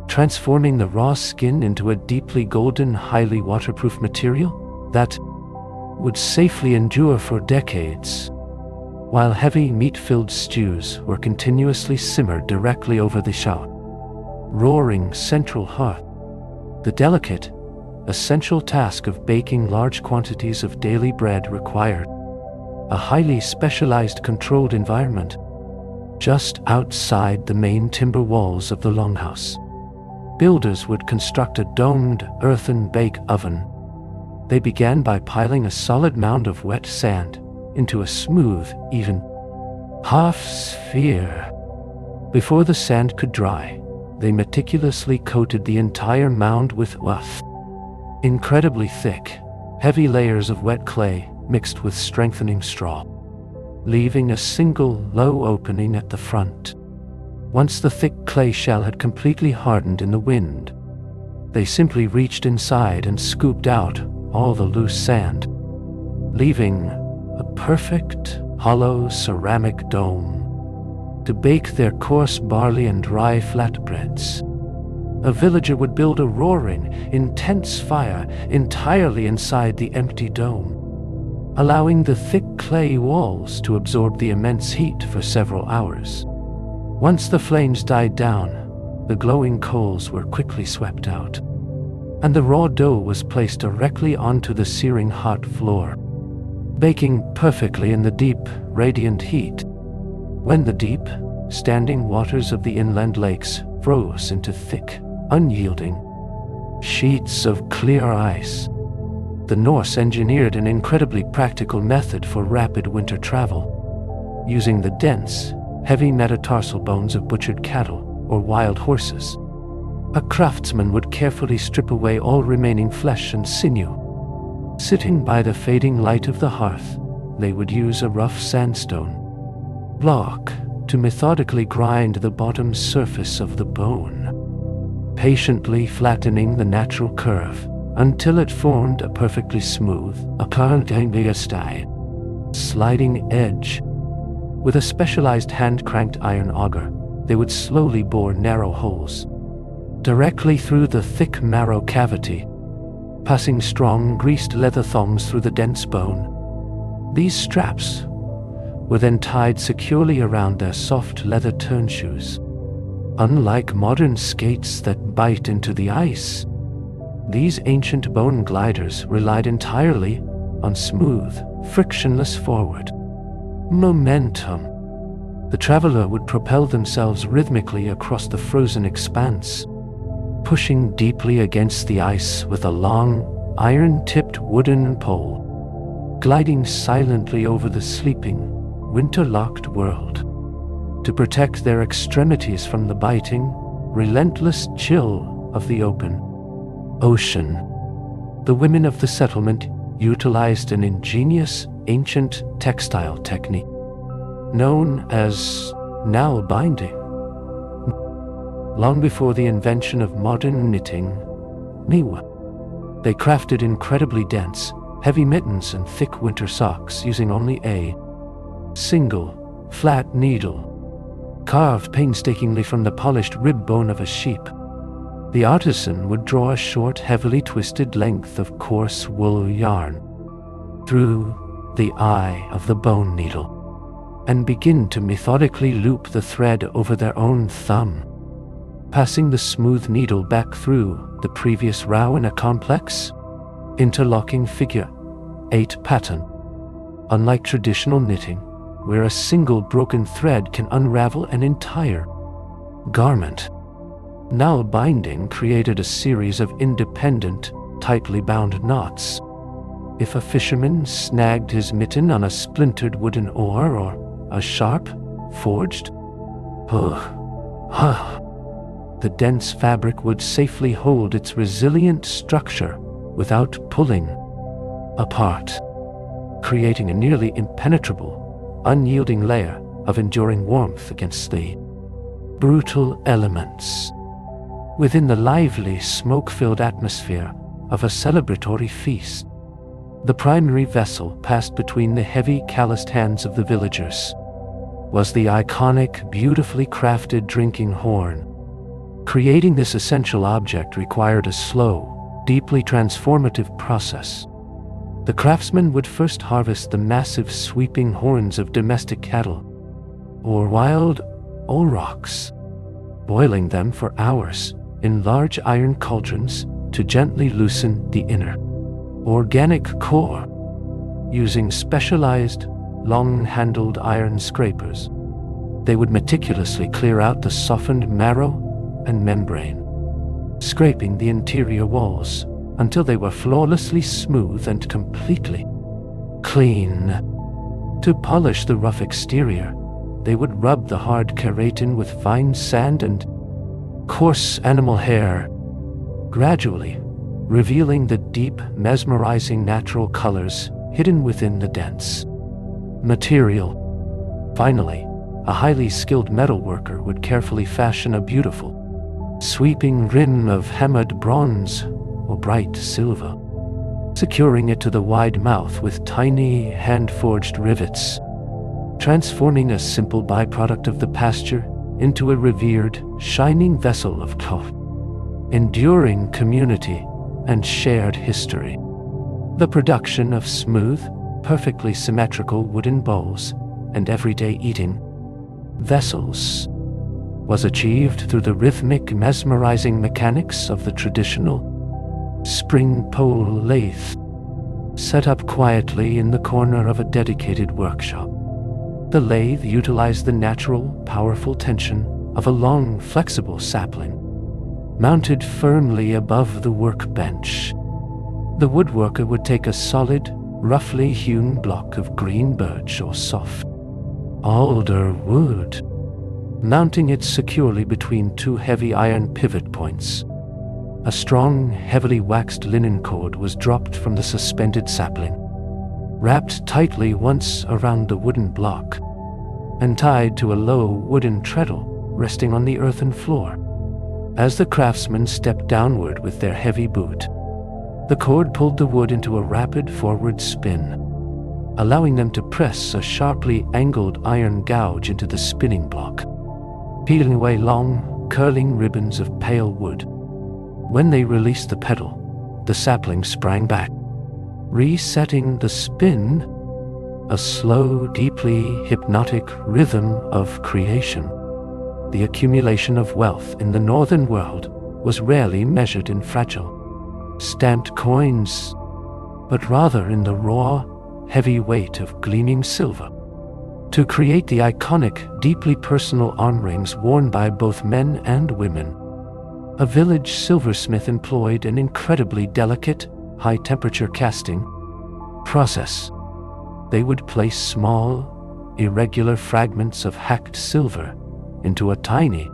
transforming the raw skin into a deeply golden, highly waterproof material that would safely endure for decades. While heavy meat-filled stews were continuously simmered directly over the roaring central hearth, the delicate, essential task of baking large quantities of daily bread required a highly specialized controlled environment just outside the main timber walls of the longhouse. Builders would construct a domed earthen bake oven. They began by piling a solid mound of wet sand into a smooth, even half-sphere. Before the sand could dry, they meticulously coated the entire mound with incredibly thick, heavy layers of wet clay mixed with strengthening straw, leaving a single low opening at the front. Once the thick clay shell had completely hardened in the wind, they simply reached inside and scooped out all the loose sand, leaving a perfect, hollow ceramic dome to bake their coarse barley and rye flatbreads. A villager would build a roaring, intense fire entirely inside the empty dome, allowing the thick clay walls to absorb the immense heat for several hours. Once the flames died down, the glowing coals were quickly swept out, and the raw dough was placed directly onto the searing hot floor, baking perfectly in the deep, radiant heat. When the deep, standing waters of the inland lakes froze into thick, unyielding sheets of clear ice, the Norse engineered an incredibly practical method for rapid winter travel. Using the dense, heavy metatarsal bones of butchered cattle or wild horses, a craftsman would carefully strip away all remaining flesh and sinew. Sitting by the fading light of the hearth, they would use a rough sandstone block to methodically grind the bottom surface of the bone, patiently flattening the natural curve until it formed a perfectly smooth, sliding edge. With a specialized hand-cranked iron auger, they would slowly bore narrow holes directly through the thick marrow cavity, passing strong, greased leather thongs through the dense bone. These straps were then tied securely around their soft leather turnshoes. Unlike modern skates that bite into the ice, these ancient bone gliders relied entirely on smooth, frictionless forward momentum. The traveler would propel themselves rhythmically across the frozen expanse, pushing deeply against the ice with a long, iron-tipped wooden pole, gliding silently over the sleeping, winter-locked world to protect their extremities from the biting, relentless chill of the open ocean. The women of the settlement utilized an ingenious, ancient textile technique known as nail binding. Long before the invention of modern knitting, they crafted incredibly dense, heavy mittens and thick winter socks using only a single, flat needle, carved painstakingly from the polished rib bone of a sheep. The artisan would draw a short, heavily twisted length of coarse wool yarn through the eye of the bone needle and begin to methodically loop the thread over their own thumb, passing the smooth needle back through the previous row in a complex, interlocking figure 8 pattern. Unlike traditional knitting, where a single broken thread can unravel an entire garment, now binding created a series of independent, tightly bound knots. If a fisherman snagged his mitten on a splintered wooden oar or a sharp, forged the dense fabric would safely hold its resilient structure without pulling apart, creating a nearly impenetrable, unyielding layer of enduring warmth against the brutal elements. Within the lively, smoke-filled atmosphere of a celebratory feast, the primary vessel passed between the heavy, calloused hands of the villagers was the iconic, beautifully crafted drinking horn. Creating this essential object required a slow, deeply transformative process. The craftsman would first harvest the massive, sweeping horns of domestic cattle or wild aurochs, boiling them for hours in large iron cauldrons to gently loosen the inner, organic core. Using specialized, long-handled iron scrapers, they would meticulously clear out the softened marrow and membrane, scraping the interior walls until they were flawlessly smooth and completely clean. To polish the rough exterior, they would rub the hard keratin with fine sand and coarse animal hair, gradually revealing the deep, mesmerizing natural colors hidden within the dense material. Finally, a highly skilled metalworker would carefully fashion a beautiful, sweeping rim of hammered bronze or bright silver, securing it to the wide mouth with tiny, hand-forged rivets, transforming a simple byproduct of the pasture into a revered, shining vessel of enduring community and shared history. The production of smooth, perfectly symmetrical wooden bowls and everyday eating vessels was achieved through the rhythmic, mesmerizing mechanics of the traditional spring pole lathe, set up quietly in the corner of a dedicated workshop. The lathe utilized the natural, powerful tension of a long, flexible sapling, mounted firmly above the workbench. The woodworker would take a solid, roughly hewn block of green birch or soft alder wood, mounting it securely between 2 heavy iron pivot points. A strong, heavily waxed linen cord was dropped from the suspended sapling, wrapped tightly once around the wooden block, and tied to a low wooden treadle resting on the earthen floor. As the craftsmen stepped downward with their heavy boot, the cord pulled the wood into a rapid forward spin, allowing them to press a sharply angled iron gouge into the spinning block, peeling away long, curling ribbons of pale wood. When they released the pedal, the sapling sprang back, resetting the spin, a slow, deeply hypnotic rhythm of creation. The accumulation of wealth in the northern world was rarely measured in fragile, stamped coins, but rather in the raw, heavy weight of gleaming silver. To create the iconic, deeply personal arm rings worn by both men and women, a village silversmith employed an incredibly delicate, high-temperature casting process. They would place small, irregular fragments of hacked silver into a tiny,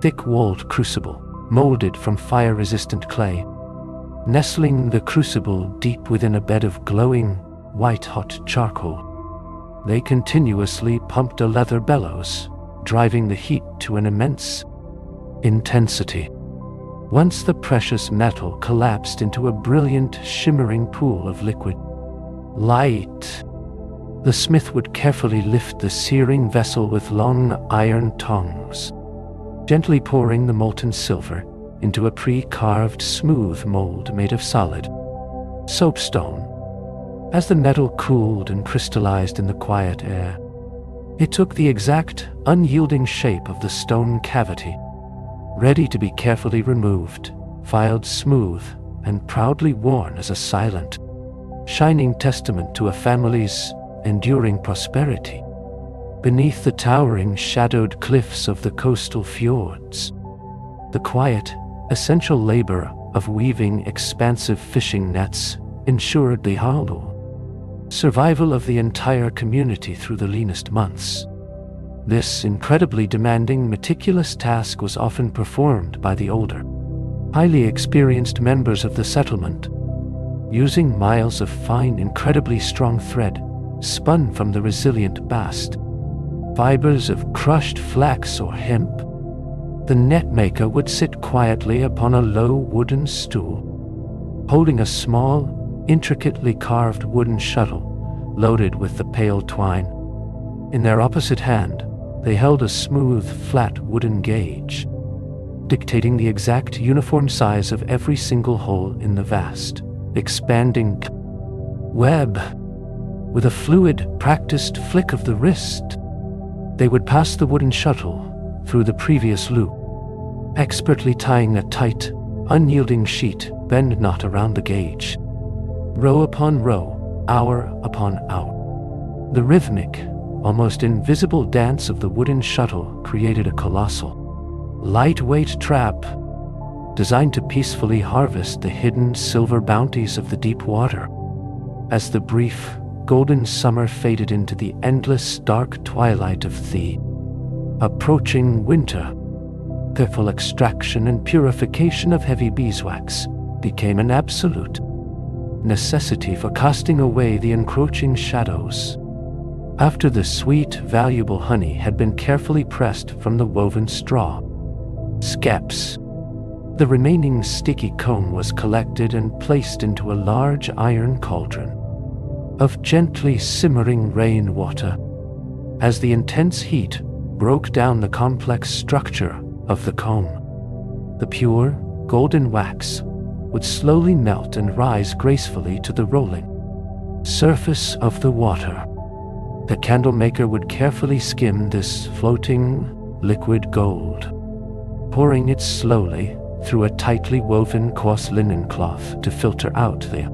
thick-walled crucible molded from fire-resistant clay. Nestling the crucible deep within a bed of glowing, white-hot charcoal, they continuously pumped a leather bellows, driving the heat to an immense intensity. Once the precious metal collapsed into a brilliant, shimmering pool of liquid light. The smith would carefully lift the searing vessel with long iron tongs, gently pouring the molten silver into a pre-carved smooth mold made of solid soapstone. As the metal cooled and crystallized in the quiet air, it took the exact, unyielding shape of the stone cavity, ready to be carefully removed, filed smooth, and proudly worn as a silent, shining testament to a family's enduring prosperity. Beneath the towering, shadowed cliffs of the coastal fjords, the quiet, essential labor of weaving expansive fishing nets ensured the hollow survival of the entire community through the leanest months. This incredibly demanding, meticulous task was often performed by the older, highly experienced members of the settlement, using miles of fine, incredibly strong thread spun from the resilient bast fibers of crushed flax or hemp. The net maker would sit quietly upon a low wooden stool, holding a small, intricately carved wooden shuttle loaded with the pale twine. In their opposite hand, they held a smooth, flat wooden gauge, dictating the exact uniform size of every single hole in the vast, expanding web. With a fluid, practiced flick of the wrist, they would pass the wooden shuttle through the previous loop, expertly tying a tight, unyielding sheet bend knot around the gauge. Row upon row, hour upon hour, the rhythmic, almost invisible dance of the wooden shuttle created a colossal, lightweight trap designed to peacefully harvest the hidden silver bounties of the deep water. As the brief, golden summer faded into the endless, dark twilight of the approaching winter, careful extraction and purification of heavy beeswax became an absolute necessity for casting away the encroaching shadows. After the sweet, valuable honey had been carefully pressed from the woven straw skeps, the remaining sticky comb was collected and placed into a large iron cauldron of gently simmering rainwater. As the intense heat broke down the complex structure of the comb, the pure, golden wax would slowly melt and rise gracefully to the rolling surface of the water. The candle maker would carefully skim this floating, liquid gold, pouring it slowly through a tightly woven coarse linen cloth to filter out the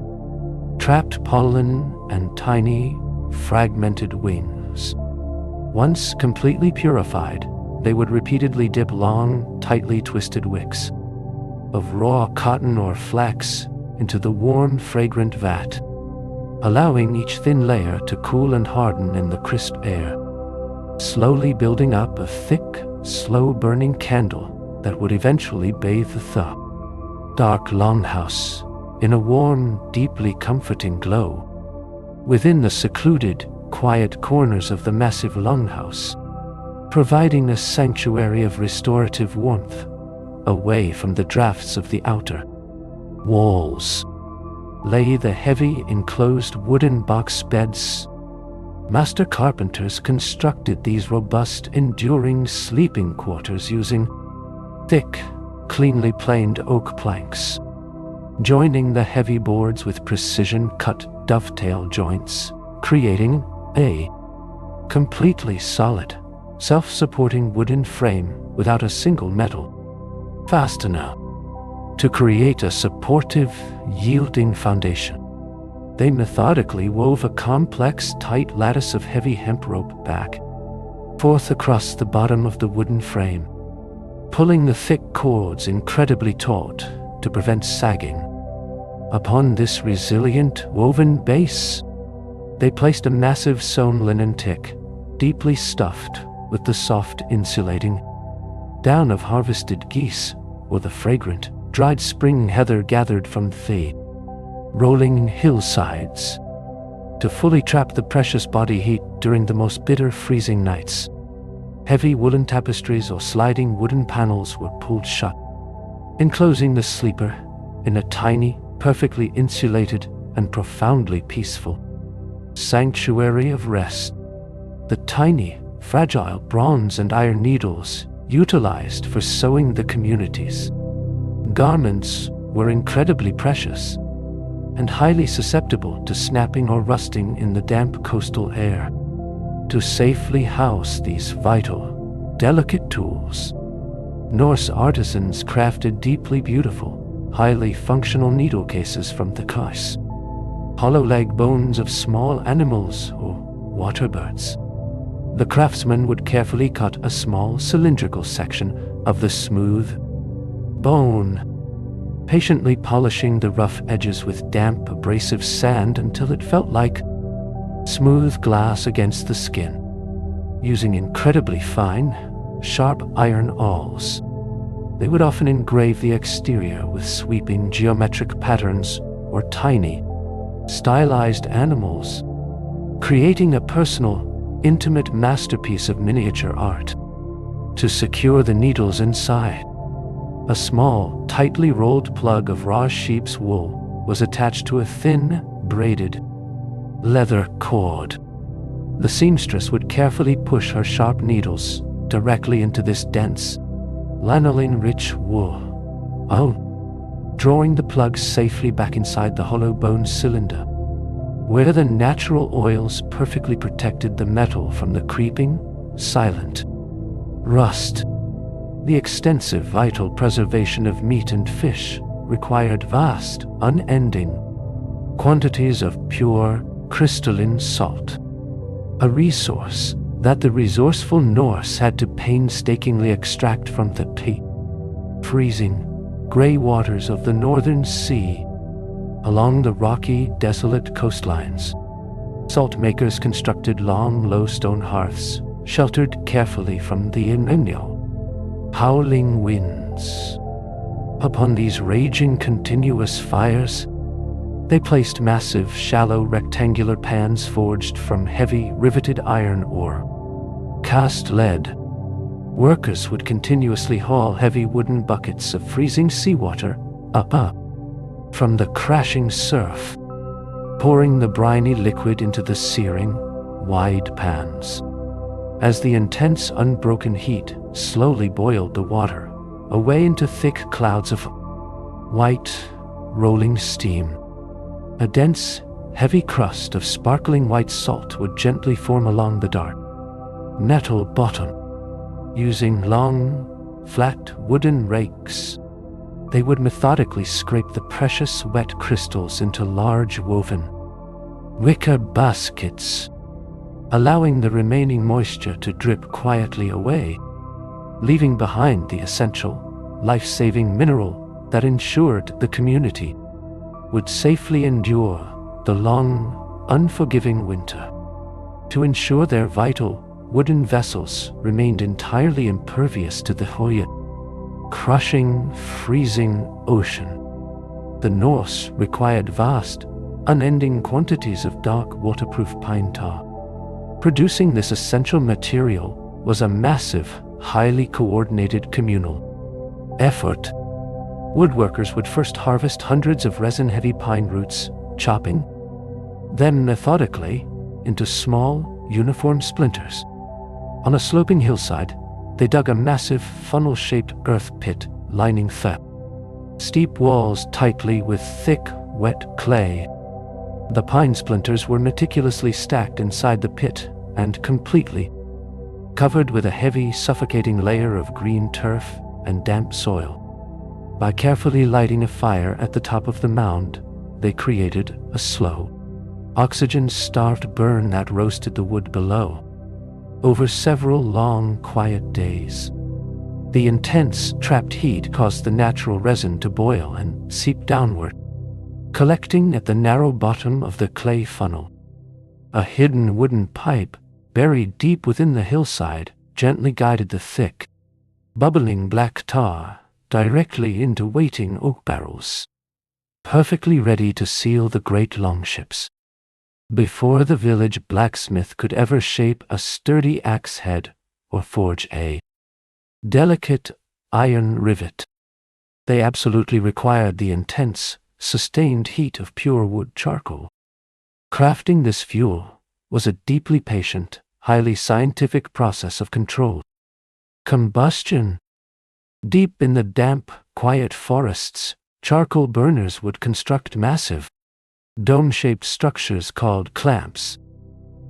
trapped pollen and tiny, fragmented wings. Once completely purified, they would repeatedly dip long, tightly twisted wicks of raw cotton or flax into the warm, fragrant vat, allowing each thin layer to cool and harden in the crisp air, slowly building up a thick, slow-burning candle that would eventually bathe the dark longhouse in a warm, deeply comforting glow. Within the secluded, quiet corners of the massive longhouse, providing a sanctuary of restorative warmth, away from the drafts of the outer walls, lay the heavy enclosed wooden box beds. Master carpenters constructed these robust, enduring sleeping quarters using thick, cleanly planed oak planks, joining the heavy boards with precision-cut dovetail joints, creating a completely solid, self-supporting wooden frame without a single metal fastener to create a supportive, yielding foundation. They methodically wove a complex, tight lattice of heavy hemp rope back forth across the bottom of the wooden frame, pulling the thick cords incredibly taut to prevent sagging. Upon this resilient, woven base, they placed a massive sewn linen tick, deeply stuffed with the soft, insulating down of harvested geese or the fragrant, dried spring heather gathered from the rolling hillsides to fully trap the precious body heat during the most bitter, freezing nights. Heavy woolen tapestries or sliding wooden panels were pulled shut, enclosing the sleeper in a tiny, perfectly insulated and profoundly peaceful sanctuary of rest. The tiny, fragile bronze and iron needles utilized for sewing the community's garments were incredibly precious and highly susceptible to snapping or rusting in the damp coastal air. To safely house these vital, delicate tools, Norse artisans crafted deeply beautiful, highly functional needle cases from the cuss, hollow leg bones of small animals or water birds. The craftsman would carefully cut a small cylindrical section of the smooth bone, patiently polishing the rough edges with damp, abrasive sand until it felt like smooth glass against the skin. Using incredibly fine, sharp iron awls, they would often engrave the exterior with sweeping geometric patterns or tiny, stylized animals, creating a personal, intimate masterpiece of miniature art. To secure the needles inside, a small, tightly rolled plug of raw sheep's wool was attached to a thin, braided leather cord. The seamstress would carefully push her sharp needles directly into this dense, lanolin-rich wool, drawing the plug safely back inside the hollow bone cylinder, where the natural oils perfectly protected the metal from the creeping, silent rust. The extensive vital preservation of meat and fish required vast, unending quantities of pure, crystalline salt, a resource that the resourceful Norse had to painstakingly extract from the freezing, gray waters of the northern sea. Along the rocky, desolate coastlines, salt makers constructed long, low stone hearths, sheltered carefully from the howling winds. Upon these raging continuous fires, they placed massive, shallow, rectangular pans forged from heavy, riveted iron or cast lead. Workers would continuously haul heavy wooden buckets of freezing seawater up from the crashing surf, pouring the briny liquid into the searing, wide pans. As the intense, unbroken heat slowly boiled the water away into thick clouds of white, rolling steam, a dense, heavy crust of sparkling white salt would gently form along the dark metal bottom. Using long, flat wooden rakes, they would methodically scrape the precious wet crystals into large woven wicker baskets, allowing the remaining moisture to drip quietly away, leaving behind the essential, life-saving mineral that ensured the community would safely endure the long, unforgiving winter. To ensure their vital, wooden vessels remained entirely impervious to the crushing, freezing ocean, the Norse required vast, unending quantities of dark, waterproof pine tar. Producing this essential material was a massive, highly coordinated communal effort. Woodworkers would first harvest hundreds of resin-heavy pine roots, chopping them methodically into small, uniform splinters. On a sloping hillside, they dug a massive, funnel-shaped earth pit lining the steep walls tightly with thick, wet clay. The pine splinters were meticulously stacked inside the pit and completely covered with a heavy, suffocating layer of green turf and damp soil. By carefully lighting a fire at the top of the mound, they created a slow, oxygen-starved burn that roasted the wood below. Over several long, quiet days, the intense, trapped heat caused the natural resin to boil and seep downward, collecting at the narrow bottom of the clay funnel. A hidden wooden pipe, buried deep within the hillside, gently guided the thick, bubbling black tar directly into waiting oak barrels, perfectly ready to seal the great longships. Before the village blacksmith could ever shape a sturdy axe head or forge a delicate iron rivet, they absolutely required the intense, sustained heat of pure wood charcoal. Crafting this fuel was a deeply patient, highly scientific process of controlled combustion. Deep in the damp, quiet forests, charcoal burners would construct massive, dome-shaped structures called clamps.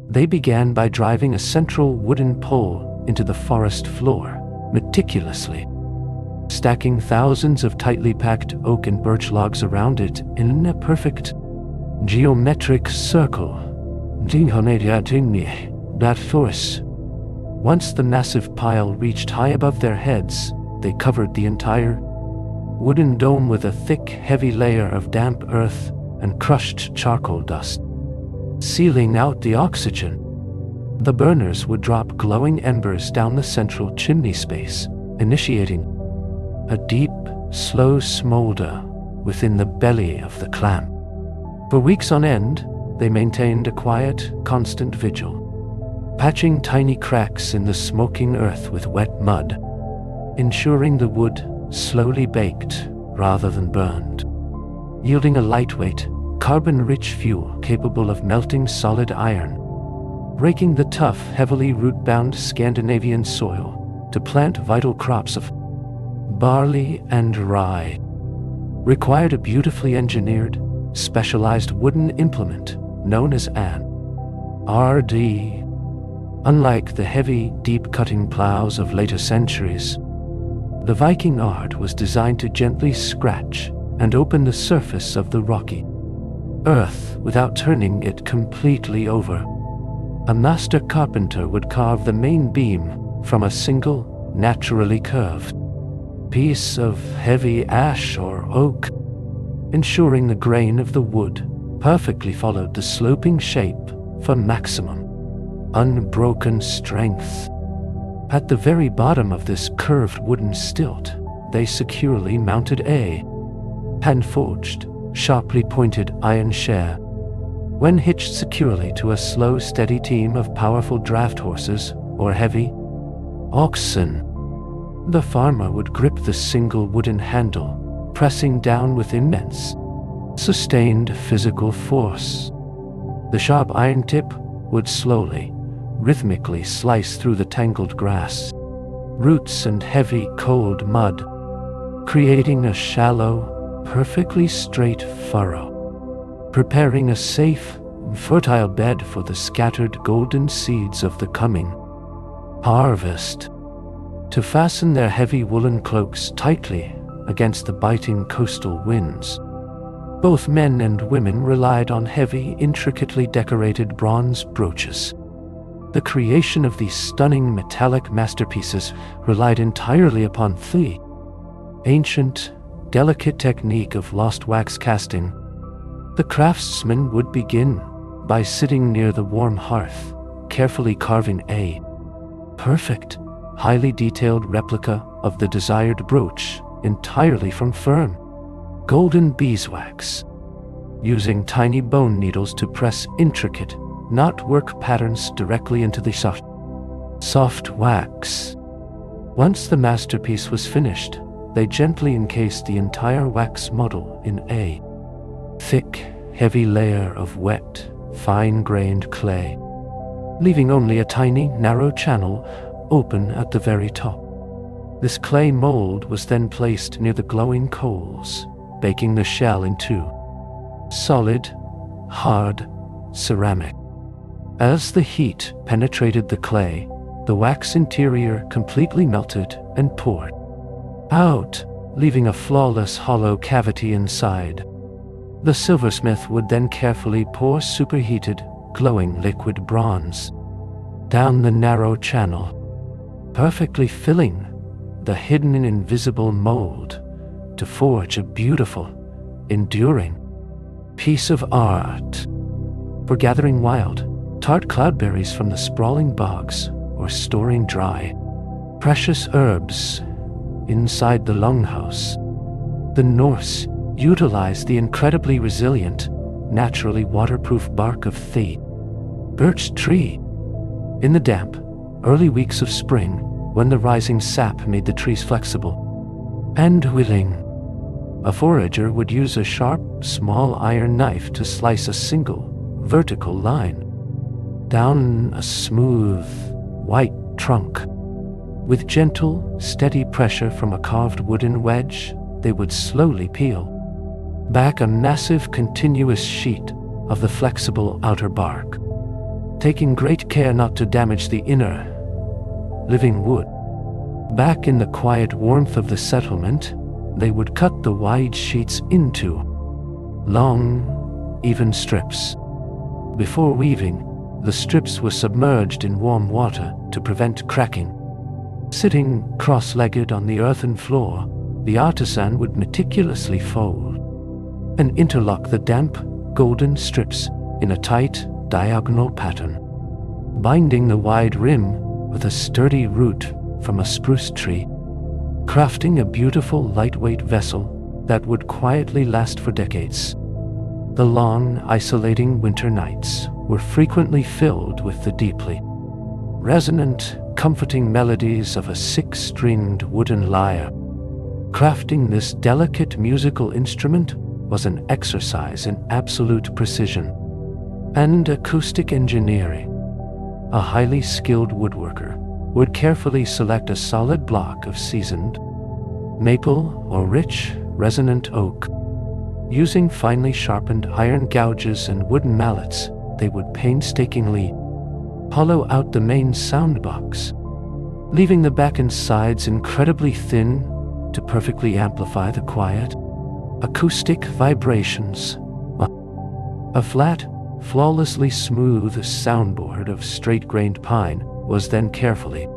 They began by driving a central wooden pole into the forest floor, meticulously stacking thousands of tightly packed oak and birch logs around it in a perfect geometric circle. Once the massive pile reached high above their heads, they covered the entire wooden dome with a thick, heavy layer of damp earth and crushed charcoal dust, sealing out the oxygen. The burners would drop glowing embers down the central chimney space, initiating a deep, slow smolder within the belly of the clamp. For weeks on end, they maintained a quiet, constant vigil, patching tiny cracks in the smoking earth with wet mud, ensuring the wood slowly baked rather than burned, yielding a lightweight, carbon-rich fuel capable of melting solid iron, raking the tough, heavily root-bound Scandinavian soil to plant vital crops of barley and rye. Required a beautifully engineered, specialized wooden implement known as an RD. Unlike the heavy, deep-cutting plows of later centuries, the Viking art was designed to gently scratch and open the surface of the rocky earth without turning it completely over. A master carpenter would carve the main beam from a single, naturally curved piece of heavy ash or oak, ensuring the grain of the wood perfectly followed the sloping shape for maximum, unbroken strength. At the very bottom of this curved wooden stilt, they securely mounted a hand-forged, sharply pointed iron share. When hitched securely to a slow, steady team of powerful draft horses or heavy oxen, the farmer would grip the single wooden handle, pressing down with immense, sustained physical force. The sharp iron tip would slowly, rhythmically slice through the tangled grass, roots and heavy, cold mud, creating a shallow, perfectly straight furrow, preparing a safe, fertile bed for the scattered golden seeds of the coming harvest. To fasten their heavy woolen cloaks tightly against the biting coastal winds, both men and women relied on heavy, intricately decorated bronze brooches. The creation of these stunning metallic masterpieces relied entirely upon the ancient, delicate technique of lost wax casting. The craftsman would begin by sitting near the warm hearth, carefully carving a perfect, highly detailed replica of the desired brooch entirely from firm, golden beeswax, using tiny bone needles to press intricate, knotwork patterns directly into the soft wax. Once the masterpiece was finished, they gently encased the entire wax model in a thick, heavy layer of wet, fine-grained clay, leaving only a tiny, narrow channel open at the very top. This clay mold was then placed near the glowing coals, baking the shell into solid, hard ceramic. As the heat penetrated the clay, the wax interior completely melted and poured out, leaving a flawless hollow cavity inside. The silversmith would then carefully pour superheated, glowing liquid bronze down the narrow channel, perfectly filling the hidden and invisible mold to forge a beautiful, enduring piece of art. For gathering wild, tart cloudberries from the sprawling bogs or storing dry, precious herbs inside the longhouse, the Norse utilized the incredibly resilient, naturally waterproof bark of the birch tree. In the damp, early weeks of spring, when the rising sap made the trees flexible and willing, a forager would use a sharp, small iron knife to slice a single, vertical line, down a smooth, white trunk. With gentle, steady pressure from a carved wooden wedge, they would slowly peel back a massive continuous sheet of the flexible outer bark, taking great care not to damage the inner, living wood. Back in the quiet warmth of the settlement, they would cut the wide sheets into long, even strips. Before weaving, the strips were submerged in warm water to prevent cracking. Sitting cross-legged on the earthen floor, the artisan would meticulously fold and interlock the damp, golden strips in a tight, diagonal pattern, binding the wide rim with a sturdy root from a spruce tree, crafting a beautiful, lightweight vessel that would quietly last for decades. The long, isolating winter nights were frequently filled with the deeply resonant, comforting melodies of a six-stringed wooden lyre. Crafting this delicate musical instrument was an exercise in absolute precision and acoustic engineering. A highly skilled woodworker would carefully select a solid block of seasoned maple or rich, resonant oak. Using finely sharpened iron gouges and wooden mallets, they would painstakingly hollow out the main sound box, leaving the back and sides incredibly thin to perfectly amplify the quiet, acoustic vibrations. A flat, flawlessly smooth soundboard of straight-grained pine was then carefully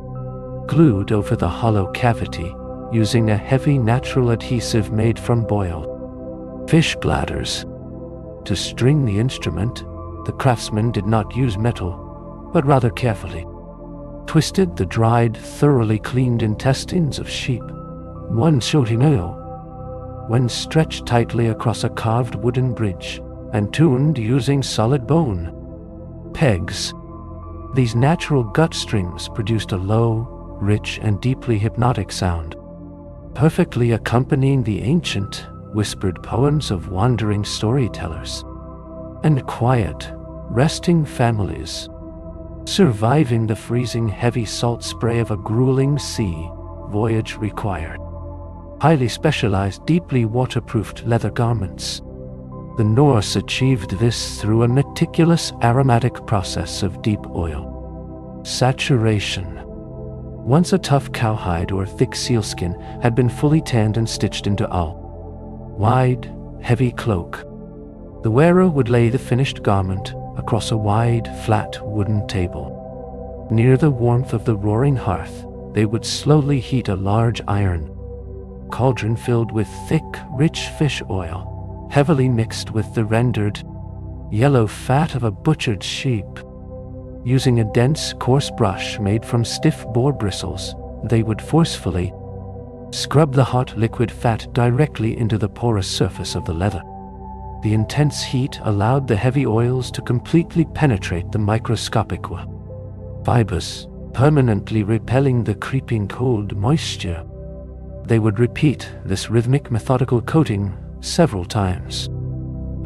glued over the hollow cavity using a heavy natural adhesive made from boiled fish bladders. To string the instrument, the craftsman did not use metal, but rather carefully twisted the dried, thoroughly cleaned intestines of sheep, one shooting oil, when stretched tightly across a carved wooden bridge and tuned using solid bone pegs. These natural gut strings produced a low, rich, and deeply hypnotic sound, perfectly accompanying the ancient, whispered poems of wandering storytellers and quiet, resting families surviving the freezing heavy salt spray of a grueling sea voyage required highly specialized, deeply waterproofed leather garments. The Norse achieved this through a meticulous aromatic process of deep oil saturation. Once a tough cowhide or thick sealskin had been fully tanned and stitched into a wide, heavy cloak, the wearer would lay the finished garment across a wide, flat wooden table. Near the warmth of the roaring hearth, they would slowly heat a large iron cauldron filled with thick, rich fish oil, heavily mixed with the rendered yellow fat of a butchered sheep. Using a dense, coarse brush made from stiff boar bristles, they would forcefully scrub the hot liquid fat directly into the porous surface of the leather. The intense heat allowed the heavy oils to completely penetrate the microscopic fibers, permanently repelling the creeping cold moisture. They would repeat this rhythmic, methodical coating several times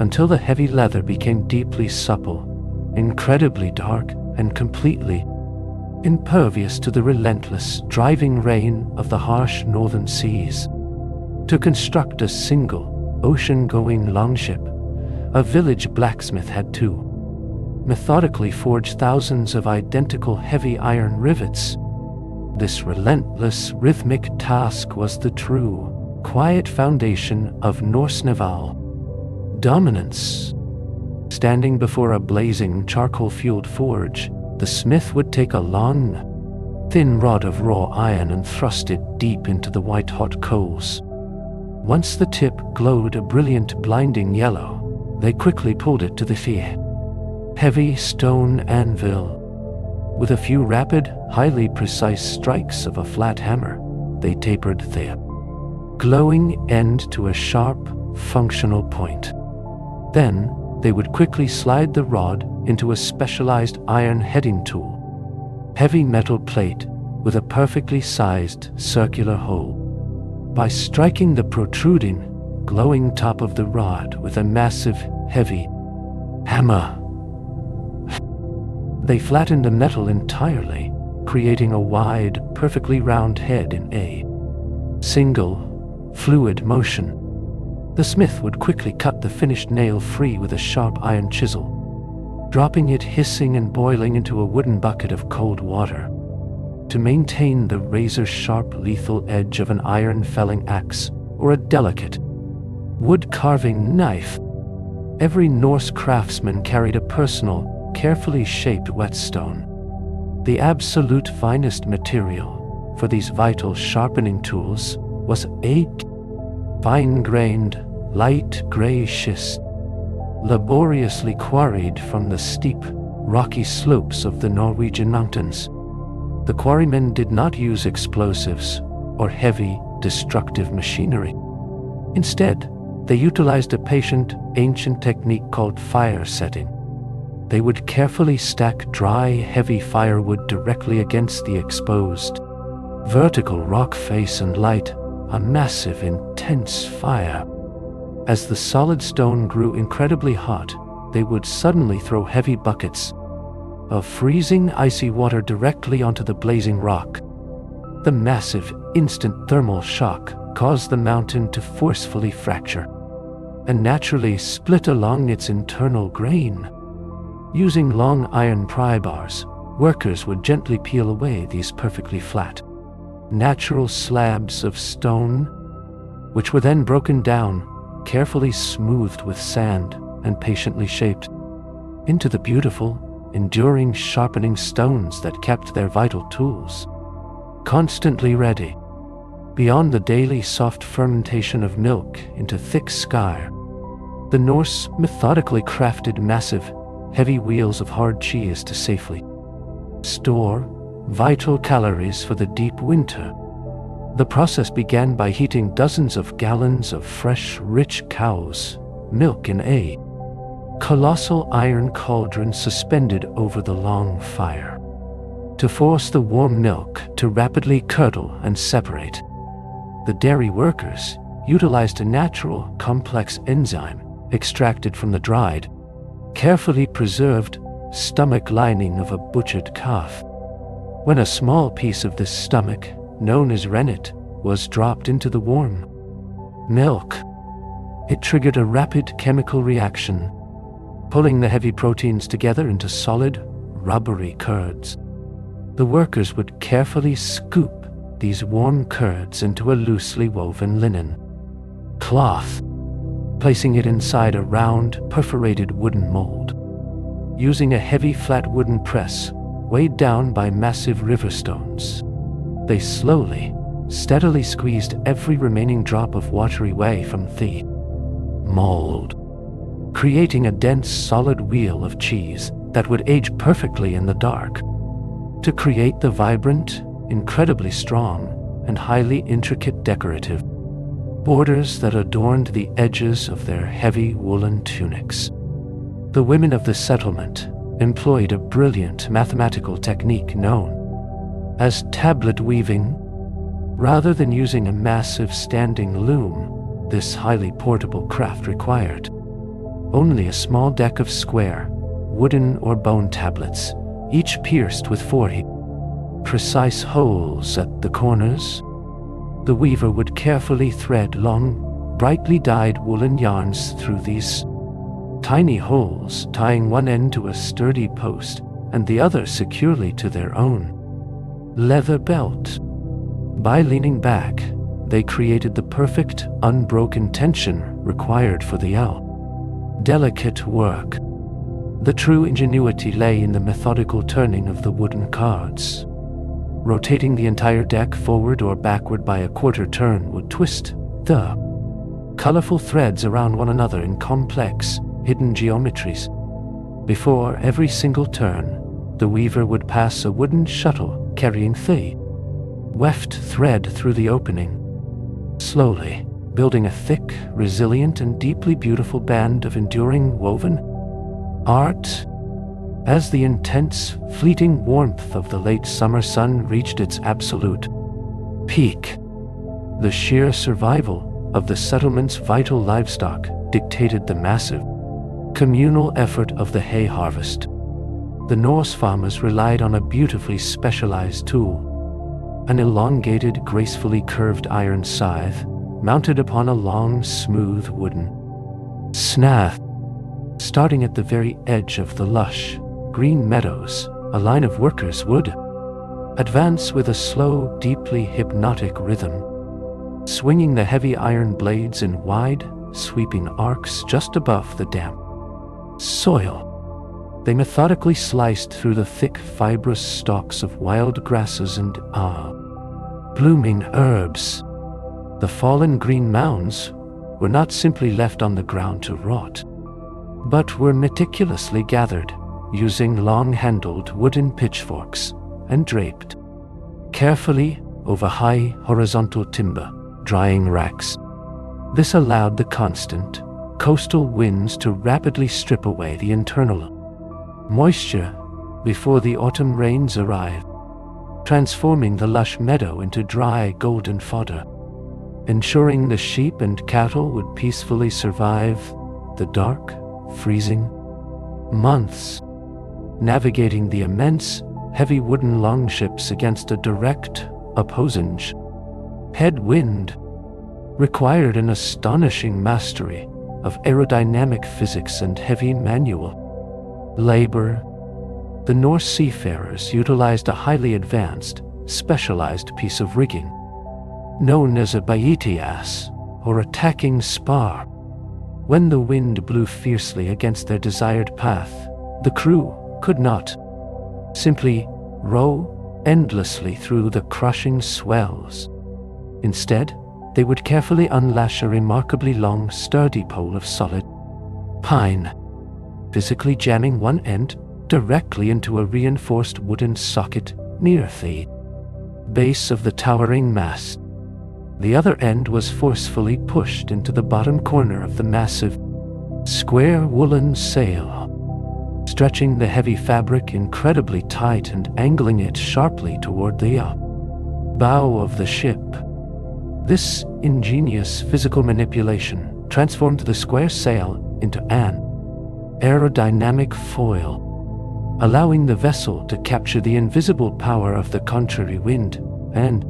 until the heavy leather became deeply supple, incredibly dark, and completely impervious to the relentless, driving rain of the harsh northern seas. To construct a single, ocean-going longship, a village blacksmith had to methodically forge thousands of identical heavy iron rivets. This relentless, rhythmic task was the true, quiet foundation of Norse naval dominance. Standing before a blazing charcoal-fueled forge, the smith would take a long, thin rod of raw iron and thrust it deep into the white-hot coals. Once the tip glowed a brilliant, blinding yellow, they quickly pulled it to the heavy stone anvil. With a few rapid, highly precise strikes of a flat hammer, they tapered the glowing end to a sharp, functional point. Then, they would quickly slide the rod into a specialized iron heading tool, heavy metal plate with a perfectly sized circular hole. By striking the protruding, glowing top of the rod with a massive, heavy hammer, They flattened the metal entirely, creating a wide, perfectly round head in a single, fluid motion. The smith would quickly cut the finished nail free with a sharp iron chisel, dropping it hissing and boiling into a wooden bucket of cold water. To maintain the razor-sharp, lethal edge of an iron felling axe or a delicate wood-carving knife, every Norse craftsman carried a personal, carefully shaped whetstone. The absolute finest material for these vital sharpening tools was a fine-grained, light gray schist, laboriously quarried from the steep, rocky slopes of the Norwegian mountains. The quarrymen did not use explosives or heavy, destructive machinery. Instead, they utilized a patient, ancient technique called fire setting. They would carefully stack dry, heavy firewood directly against the exposed, vertical rock face and light a massive, intense fire. As the solid stone grew incredibly hot, they would suddenly throw heavy buckets of freezing, icy water directly onto the blazing rock. The massive, instant thermal shock caused the mountain to forcefully fracture and naturally split along its internal grain. Using long iron pry bars, workers would gently peel away these perfectly flat, natural slabs of stone, which were then broken down, carefully smoothed with sand, and patiently shaped into the beautiful, enduring sharpening stones that kept their vital tools constantly ready. Beyond the daily soft fermentation of milk into thick skyr, the Norse methodically crafted massive, heavy wheels of hard cheese to safely store vital calories for the deep winter. The process began by heating dozens of gallons of fresh, rich cow's milk in a colossal iron cauldron suspended over the long fire. To force the warm milk to rapidly curdle and separate, the dairy workers utilized a natural, complex enzyme extracted from the dried, carefully preserved stomach lining of a butchered calf. When a small piece of this stomach, known as rennet, was dropped into the warm milk, it triggered a rapid chemical reaction, pulling the heavy proteins together into solid, rubbery curds. The workers would carefully scoop these warm curds into a loosely woven linen cloth, placing it inside a round, perforated wooden mold. Using a heavy, flat wooden press, weighed down by massive river stones, they slowly, steadily squeezed every remaining drop of watery whey from the mold, creating a dense, solid wheel of cheese that would age perfectly in the dark. To create the vibrant, incredibly strong, and highly intricate decorative borders that adorned the edges of their heavy woolen tunics, the women of the settlement employed a brilliant mathematical technique known as tablet weaving. Rather than using a massive standing loom, this highly portable craft required only a small deck of square, wooden or bone tablets, each pierced with 40 precise holes at the corners. The weaver would carefully thread long, brightly dyed woolen yarns through these tiny holes, tying one end to a sturdy post and the other securely to their own leather belt. By leaning back, they created the perfect, unbroken tension required for the delicate work. The true ingenuity lay in the methodical turning of the wooden cards. Rotating the entire deck forward or backward by a quarter turn would twist the colorful threads around one another in complex, hidden geometries. Before every single turn, the weaver would pass a wooden shuttle carrying the weft thread through the opening, slowly building a thick, resilient, and deeply beautiful band of enduring woven art. As the intense, fleeting warmth of the late summer sun reached its absolute peak, the sheer survival of the settlement's vital livestock dictated the massive, communal effort of the hay harvest. The Norse farmers relied on a beautifully specialized tool, an elongated, gracefully curved iron scythe mounted upon a long, smooth wooden snath. Starting at the very edge of the lush, green meadows, a line of workers would advance with a slow, deeply hypnotic rhythm, swinging the heavy iron blades in wide, sweeping arcs just above the damp soil. They methodically sliced through the thick, fibrous stalks of wild grasses and blooming herbs. The fallen green mounds were not simply left on the ground to rot, but were meticulously gathered using long-handled wooden pitchforks and draped carefully over high horizontal timber drying racks. This allowed the constant coastal winds to rapidly strip away the internal moisture before the autumn rains arrived, transforming the lush meadow into dry, golden fodder, ensuring the sheep and cattle would peacefully survive the dark, freezing months, navigating the immense, heavy wooden longships against a direct, opposing headwind required an astonishing mastery of aerodynamic physics and heavy manual labor. The Norse seafarers utilized a highly advanced, specialized piece of rigging known as a baitias, or a tacking spar. When the wind blew fiercely against their desired path, the crew could not simply row endlessly through the crushing swells. Instead, they would carefully unlash a remarkably long, sturdy pole of solid pine, physically jamming one end directly into a reinforced wooden socket near the base of the towering mast. The other end was forcefully pushed into the bottom corner of the massive, square woolen sail, stretching the heavy fabric incredibly tight and angling it sharply toward the bow of the ship. This ingenious physical manipulation transformed the square sail into an aerodynamic foil, allowing the vessel to capture the invisible power of the contrary wind and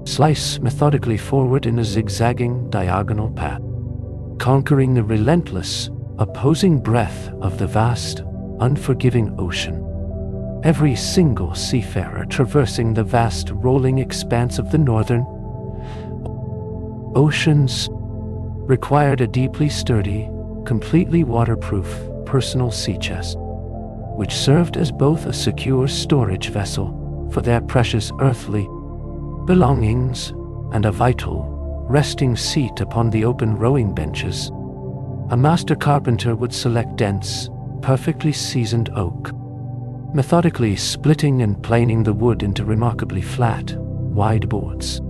slice methodically forward in a zigzagging diagonal path, conquering the relentless, opposing breath of the vast, unforgiving ocean. Every single seafarer traversing the vast rolling expanse of the northern oceans required a deeply sturdy, completely waterproof personal sea chest, which served as both a secure storage vessel for their precious earthly belongings and a vital resting seat upon the open rowing benches. A master carpenter would select dense, perfectly seasoned oak, methodically splitting and planing the wood into remarkably flat, wide boards.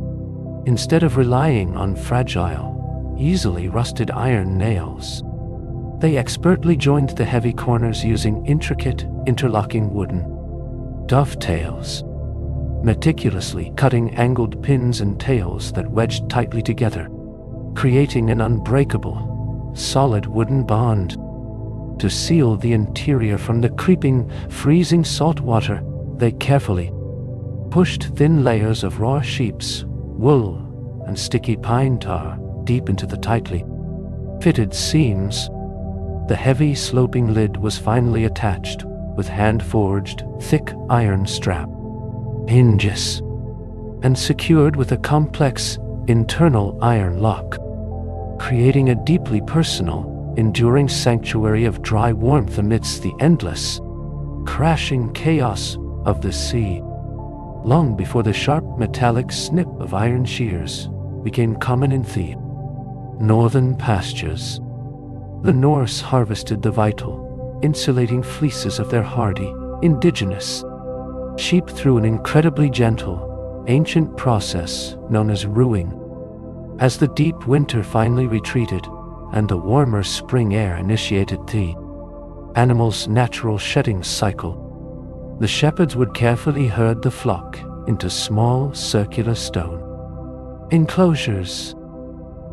Instead of relying on fragile, easily rusted iron nails, they expertly joined the heavy corners using intricate, interlocking wooden dovetails, meticulously cutting angled pins and tails that wedged tightly together, creating an unbreakable, solid wooden bond. To seal the interior from the creeping, freezing salt water, they carefully pushed thin layers of raw sheep's wool and sticky pine tar deep into the tightly fitted seams. The heavy, sloping lid was finally attached with hand-forged, thick iron strap hinges and secured with a complex internal iron lock, creating a deeply personal, enduring sanctuary of dry warmth amidst the endless, crashing chaos of the sea. Long before the sharp metallic snip of iron shears became common in the northern pastures, the Norse harvested the vital, insulating fleeces of their hardy, indigenous sheep through an incredibly gentle, ancient process known as ruing. As the deep winter finally retreated and the warmer spring air initiated the animal's natural shedding cycle, the shepherds would carefully herd the flock into small circular stone enclosures.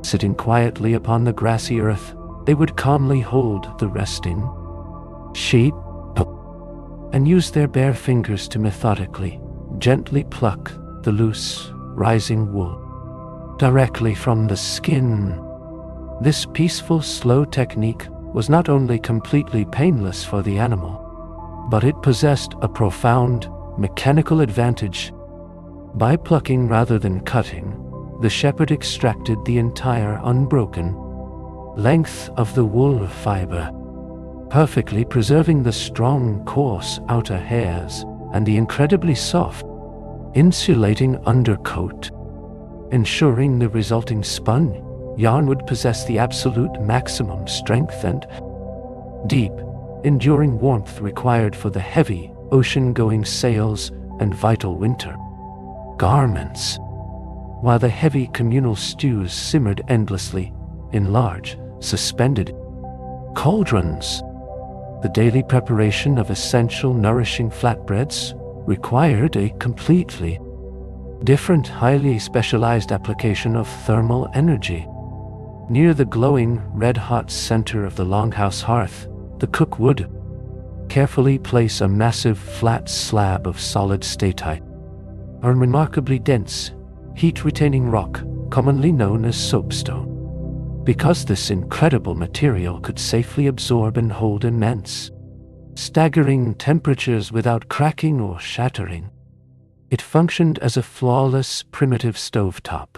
Sitting quietly upon the grassy earth, they would calmly hold the resting sheep, and use their bare fingers to methodically, gently pluck the loose, rising wool directly from the skin. This peaceful, slow technique was not only completely painless for the animal, but it possessed a profound mechanical advantage. By plucking rather than cutting, the shepherd extracted the entire unbroken length of the wool fiber, perfectly preserving the strong, coarse outer hairs and the incredibly soft, insulating undercoat, ensuring the resulting spun yarn would possess the absolute maximum strength and deep, enduring warmth required for the heavy, ocean-going sails and vital winter garments. While the heavy communal stews simmered endlessly in large, suspended cauldrons, the daily preparation of essential nourishing flatbreads required a completely different, highly specialized application of thermal energy. Near the glowing, red-hot center of the longhouse hearth, the cook would carefully place a massive flat slab of solid statite, a remarkably dense, heat-retaining rock commonly known as soapstone. Because this incredible material could safely absorb and hold immense, staggering temperatures without cracking or shattering, it functioned as a flawless, primitive stovetop.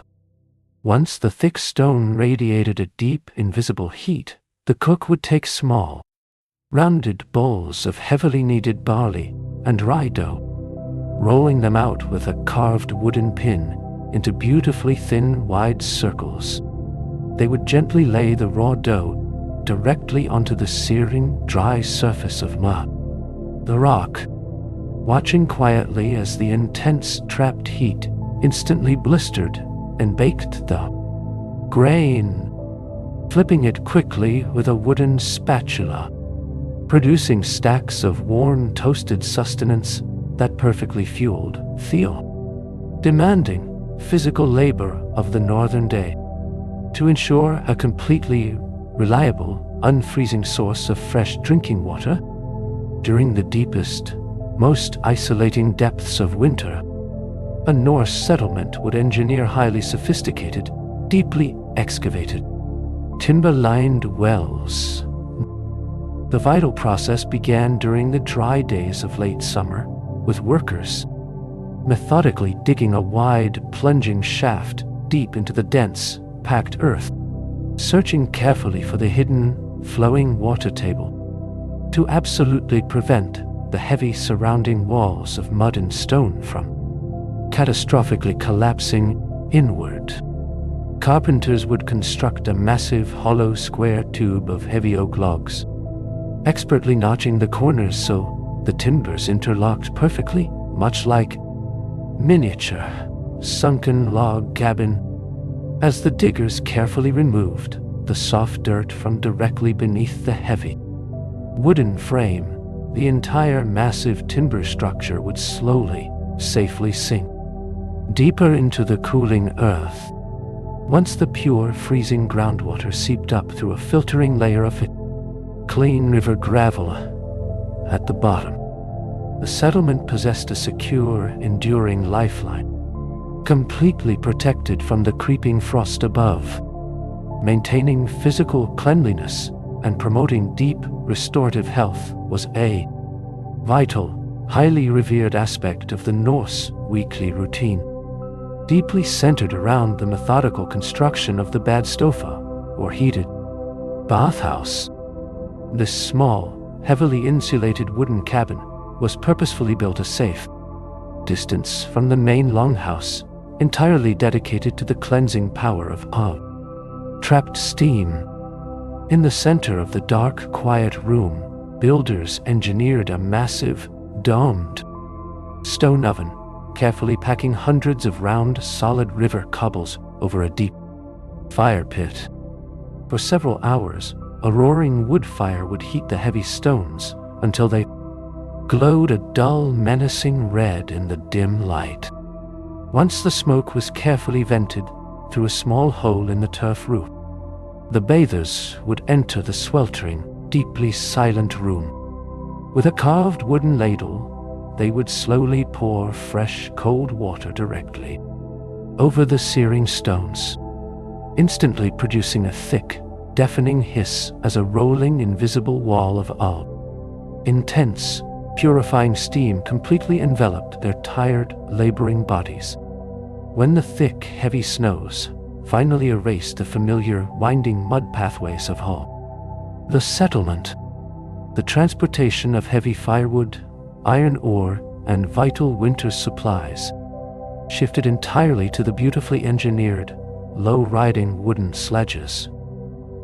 Once the thick stone radiated a deep, invisible heat, the cook would take small, rounded bowls of heavily kneaded barley and rye dough, rolling them out with a carved wooden pin into beautifully thin, wide circles. They would gently lay the raw dough directly onto the searing, dry surface of the rock, watching quietly as the intense trapped heat instantly blistered and baked the grain, flipping it quickly with a wooden spatula, producing stacks of worn, toasted sustenance that perfectly fueled the demanding physical labor of the northern day. To ensure a completely reliable, unfreezing source of fresh drinking water during the deepest, most isolating depths of winter, a Norse settlement would engineer highly sophisticated, deeply excavated, timber-lined wells. The vital process began during the dry days of late summer, with workers methodically digging a wide, plunging shaft deep into the dense, packed earth, searching carefully for the hidden, flowing water table to absolutely prevent the heavy surrounding walls of mud and stone from catastrophically collapsing inward. Carpenters would construct a massive, hollow, square tube of heavy oak logs, expertly notching the corners so the timbers interlocked perfectly, much like miniature, sunken log cabin. As the diggers carefully removed the soft dirt from directly beneath the heavy wooden frame, the entire massive timber structure would slowly, safely sink deeper into the cooling earth. Once the pure, freezing groundwater seeped up through a filtering layer of clean river gravel at the bottom, the settlement possessed a secure, enduring lifeline, completely protected from the creeping frost above. Maintaining physical cleanliness and promoting deep, restorative health was a vital, highly revered aspect of the Norse weekly routine, deeply centered around the methodical construction of the badstofa, or heated bathhouse. This small, heavily insulated wooden cabin was purposefully built a safe distance from the main longhouse, entirely dedicated to the cleansing power of trapped steam. In the center of the dark, quiet room, builders engineered a massive, domed stone oven, carefully packing hundreds of round, solid river cobbles over a deep fire pit. For several hours, a roaring wood fire would heat the heavy stones until they glowed a dull, menacing red in the dim light. Once the smoke was carefully vented through a small hole in the turf roof, the bathers would enter the sweltering, deeply silent room, With a carved wooden ladle, they would slowly pour fresh, cold water directly over the searing stones, instantly producing a thick, deafening hiss as a rolling, invisible wall of intense, purifying steam completely enveloped their tired, laboring bodies. When the thick, heavy snows finally erased the familiar, winding mud pathways of Hull, the settlement, the transportation of heavy firewood, iron ore, and vital winter supplies shifted entirely to the beautifully engineered, low-riding wooden sledges.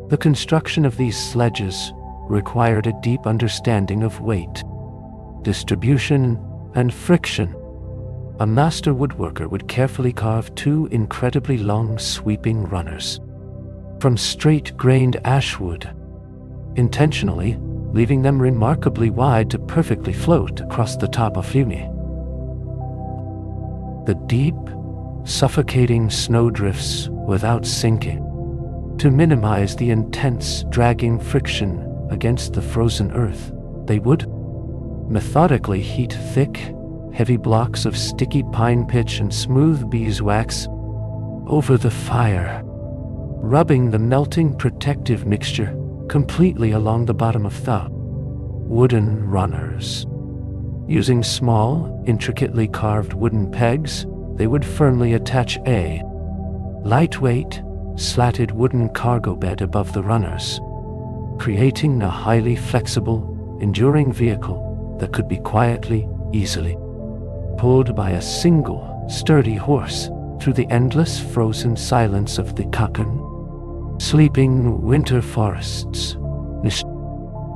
The construction of these sledges required a deep understanding of weight, distribution, and friction. A master woodworker would carefully carve two incredibly long sweeping runners from straight-grained ash wood, intentionally leaving them remarkably wide to perfectly float across the top of fjord. The deep, suffocating snowdrifts without sinking. To minimize the intense, dragging friction against the frozen earth, they would methodically heat thick, heavy blocks of sticky pine pitch and smooth beeswax over the fire, rubbing the melting protective mixture completely along the bottom of the wooden runners. Using small, intricately carved wooden pegs, they would firmly attach a lightweight, slatted wooden cargo bed above the runners, creating a highly flexible, enduring vehicle that could be quietly, easily pulled by a single, sturdy horse through the endless frozen silence of the sleeping winter forests.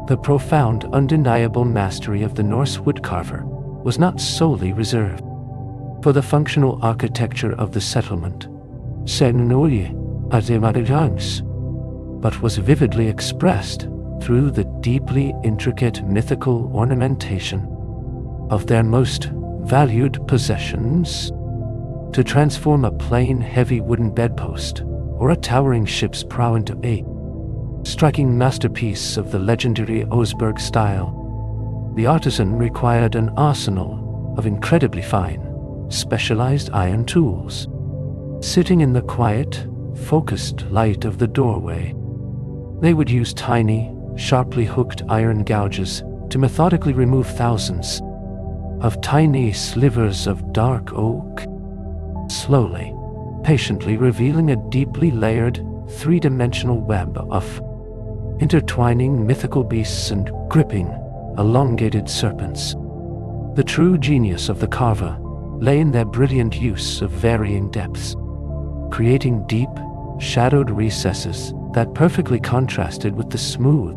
The profound, undeniable mastery of the Norse woodcarver was not solely reserved for the functional architecture of the settlement, but was vividly expressed through the deeply intricate mythical ornamentation of their most valued possessions. To transform a plain, heavy wooden bedpost or a towering ship's prow into a striking masterpiece of the legendary Osberg style, the artisan required an arsenal of incredibly fine, specialized iron tools. Sitting in the quiet, focused light of the doorway, they would use tiny, sharply hooked iron gouges to methodically remove thousands of tiny slivers of dark oak, slowly, patiently revealing a deeply layered, three-dimensional web of intertwining mythical beasts and gripping, elongated serpents. The true genius of the carver lay in their brilliant use of varying depths, creating deep, shadowed recesses that perfectly contrasted with the smooth,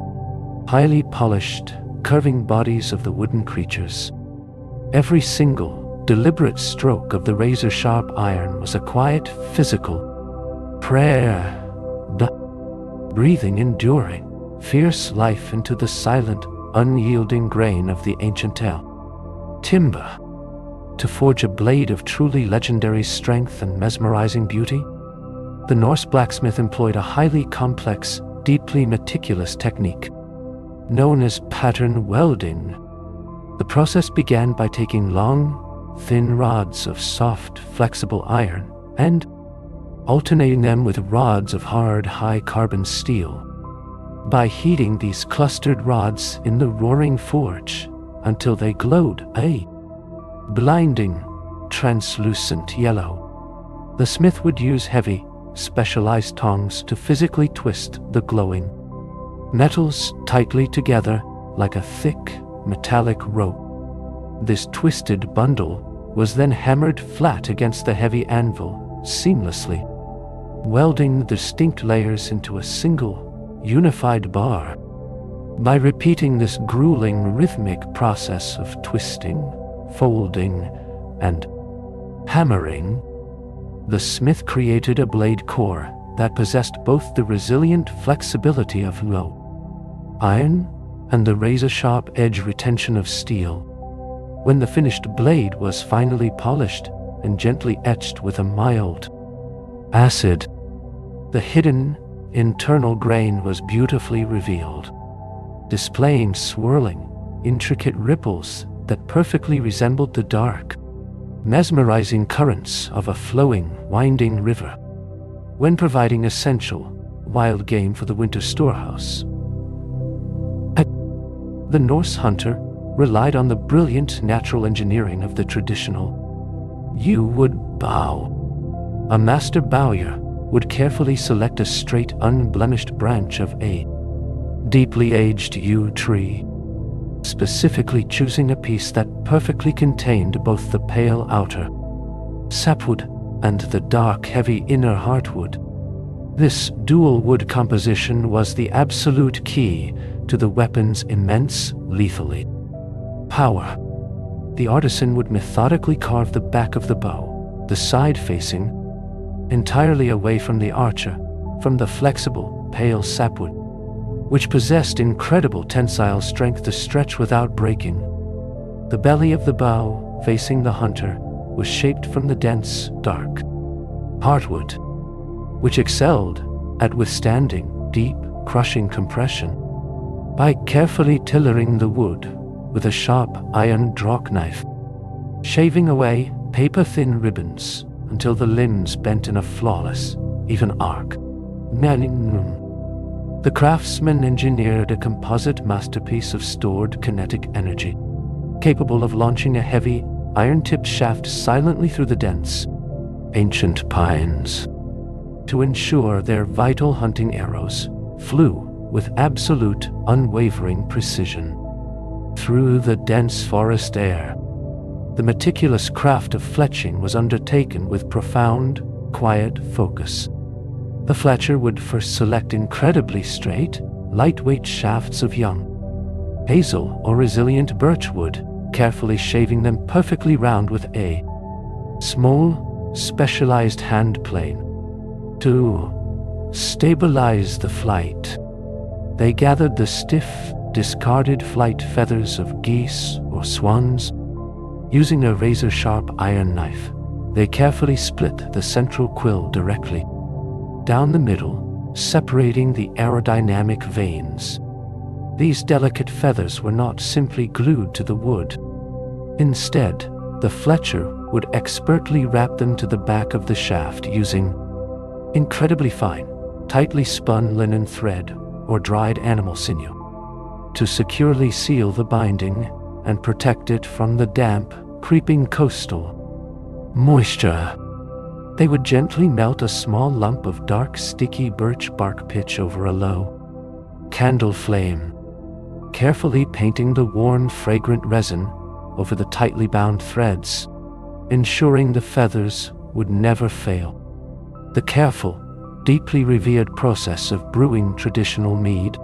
highly polished, curving bodies of the wooden creatures. Every single, deliberate stroke of the razor-sharp iron was a quiet, physical prayer, breathing enduring, fierce life into the silent, unyielding grain of the ancient timber. To forge a blade of truly legendary strength and mesmerizing beauty, the Norse blacksmith employed a highly complex, deeply meticulous technique known as pattern welding. The process began by taking long, thin rods of soft, flexible iron and alternating them with rods of hard, high-carbon steel. By heating these clustered rods in the roaring forge until they glowed a blinding, translucent yellow, the smith would use heavy, specialized tongs to physically twist the glowing metals tightly together like a thick, metallic rope. This twisted bundle was then hammered flat against the heavy anvil, seamlessly welding the distinct layers into a single, unified bar. By repeating this grueling, rhythmic process of twisting, folding, and hammering, the smith created a blade core that possessed both the resilient flexibility of low iron and the razor-sharp edge retention of steel. When the finished blade was finally polished and gently etched with a mild acid, the hidden, internal grain was beautifully revealed, displaying swirling, intricate ripples that perfectly resembled the dark, mesmerizing currents of a flowing, winding river, when providing essential wild game for the winter storehouse. The Norse hunter relied on the brilliant natural engineering of the traditional yew-wood bow. A master bowyer would carefully select a straight, unblemished branch of a deeply aged yew tree, specifically choosing a piece that perfectly contained both the pale outer sapwood and the dark, heavy inner heartwood. This dual wood composition was the absolute key to the weapon's immense lethally power. The artisan would methodically carve the back of the bow, the side facing entirely away from the archer, from the flexible, pale sapwood, which possessed incredible tensile strength to stretch without breaking. The belly of the bow, facing the hunter, was shaped from the dense, dark heartwood, which excelled at withstanding deep, crushing compression. By carefully tillering the wood with a sharp iron draw knife, shaving away paper-thin ribbons until the limbs bent in a flawless, even arc, the craftsman engineered a composite masterpiece of stored kinetic energy, capable of launching a heavy, iron-tipped shaft silently through the dense, ancient pines, to ensure their vital hunting arrows flew with absolute, unwavering precision through the dense forest air. The meticulous craft of fletching was undertaken with profound, quiet focus. The fletcher would first select incredibly straight, lightweight shafts of young hazel or resilient birch wood, carefully shaving them perfectly round with a small, specialized hand plane. To stabilize the flight, they gathered the stiff, discarded flight feathers of geese or swans. Using a razor-sharp iron knife, they carefully split the central quill directly down the middle, separating the aerodynamic veins. These delicate feathers were not simply glued to the wood. Instead, the fletcher would expertly wrap them to the back of the shaft using incredibly fine, tightly spun linen thread or dried animal sinew to securely seal the binding and protect it from the damp, creeping coastal moisture. They would gently melt a small lump of dark, sticky birch bark pitch over a low candle flame, carefully painting the worn, fragrant resin over the tightly bound threads, ensuring the feathers would never fail. The careful, deeply revered process of brewing traditional mead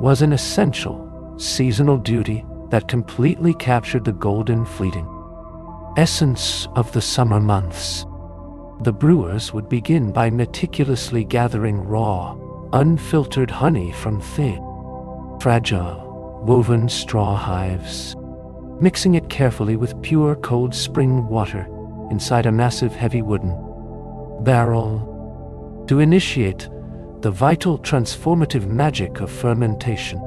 was an essential, seasonal duty that completely captured the golden, fleeting essence of the summer months. The brewers would begin by meticulously gathering raw, unfiltered honey from thin, fragile, woven straw hives, mixing it carefully with pure cold spring water inside a massive heavy wooden barrel to initiate the vital transformative magic of fermentation.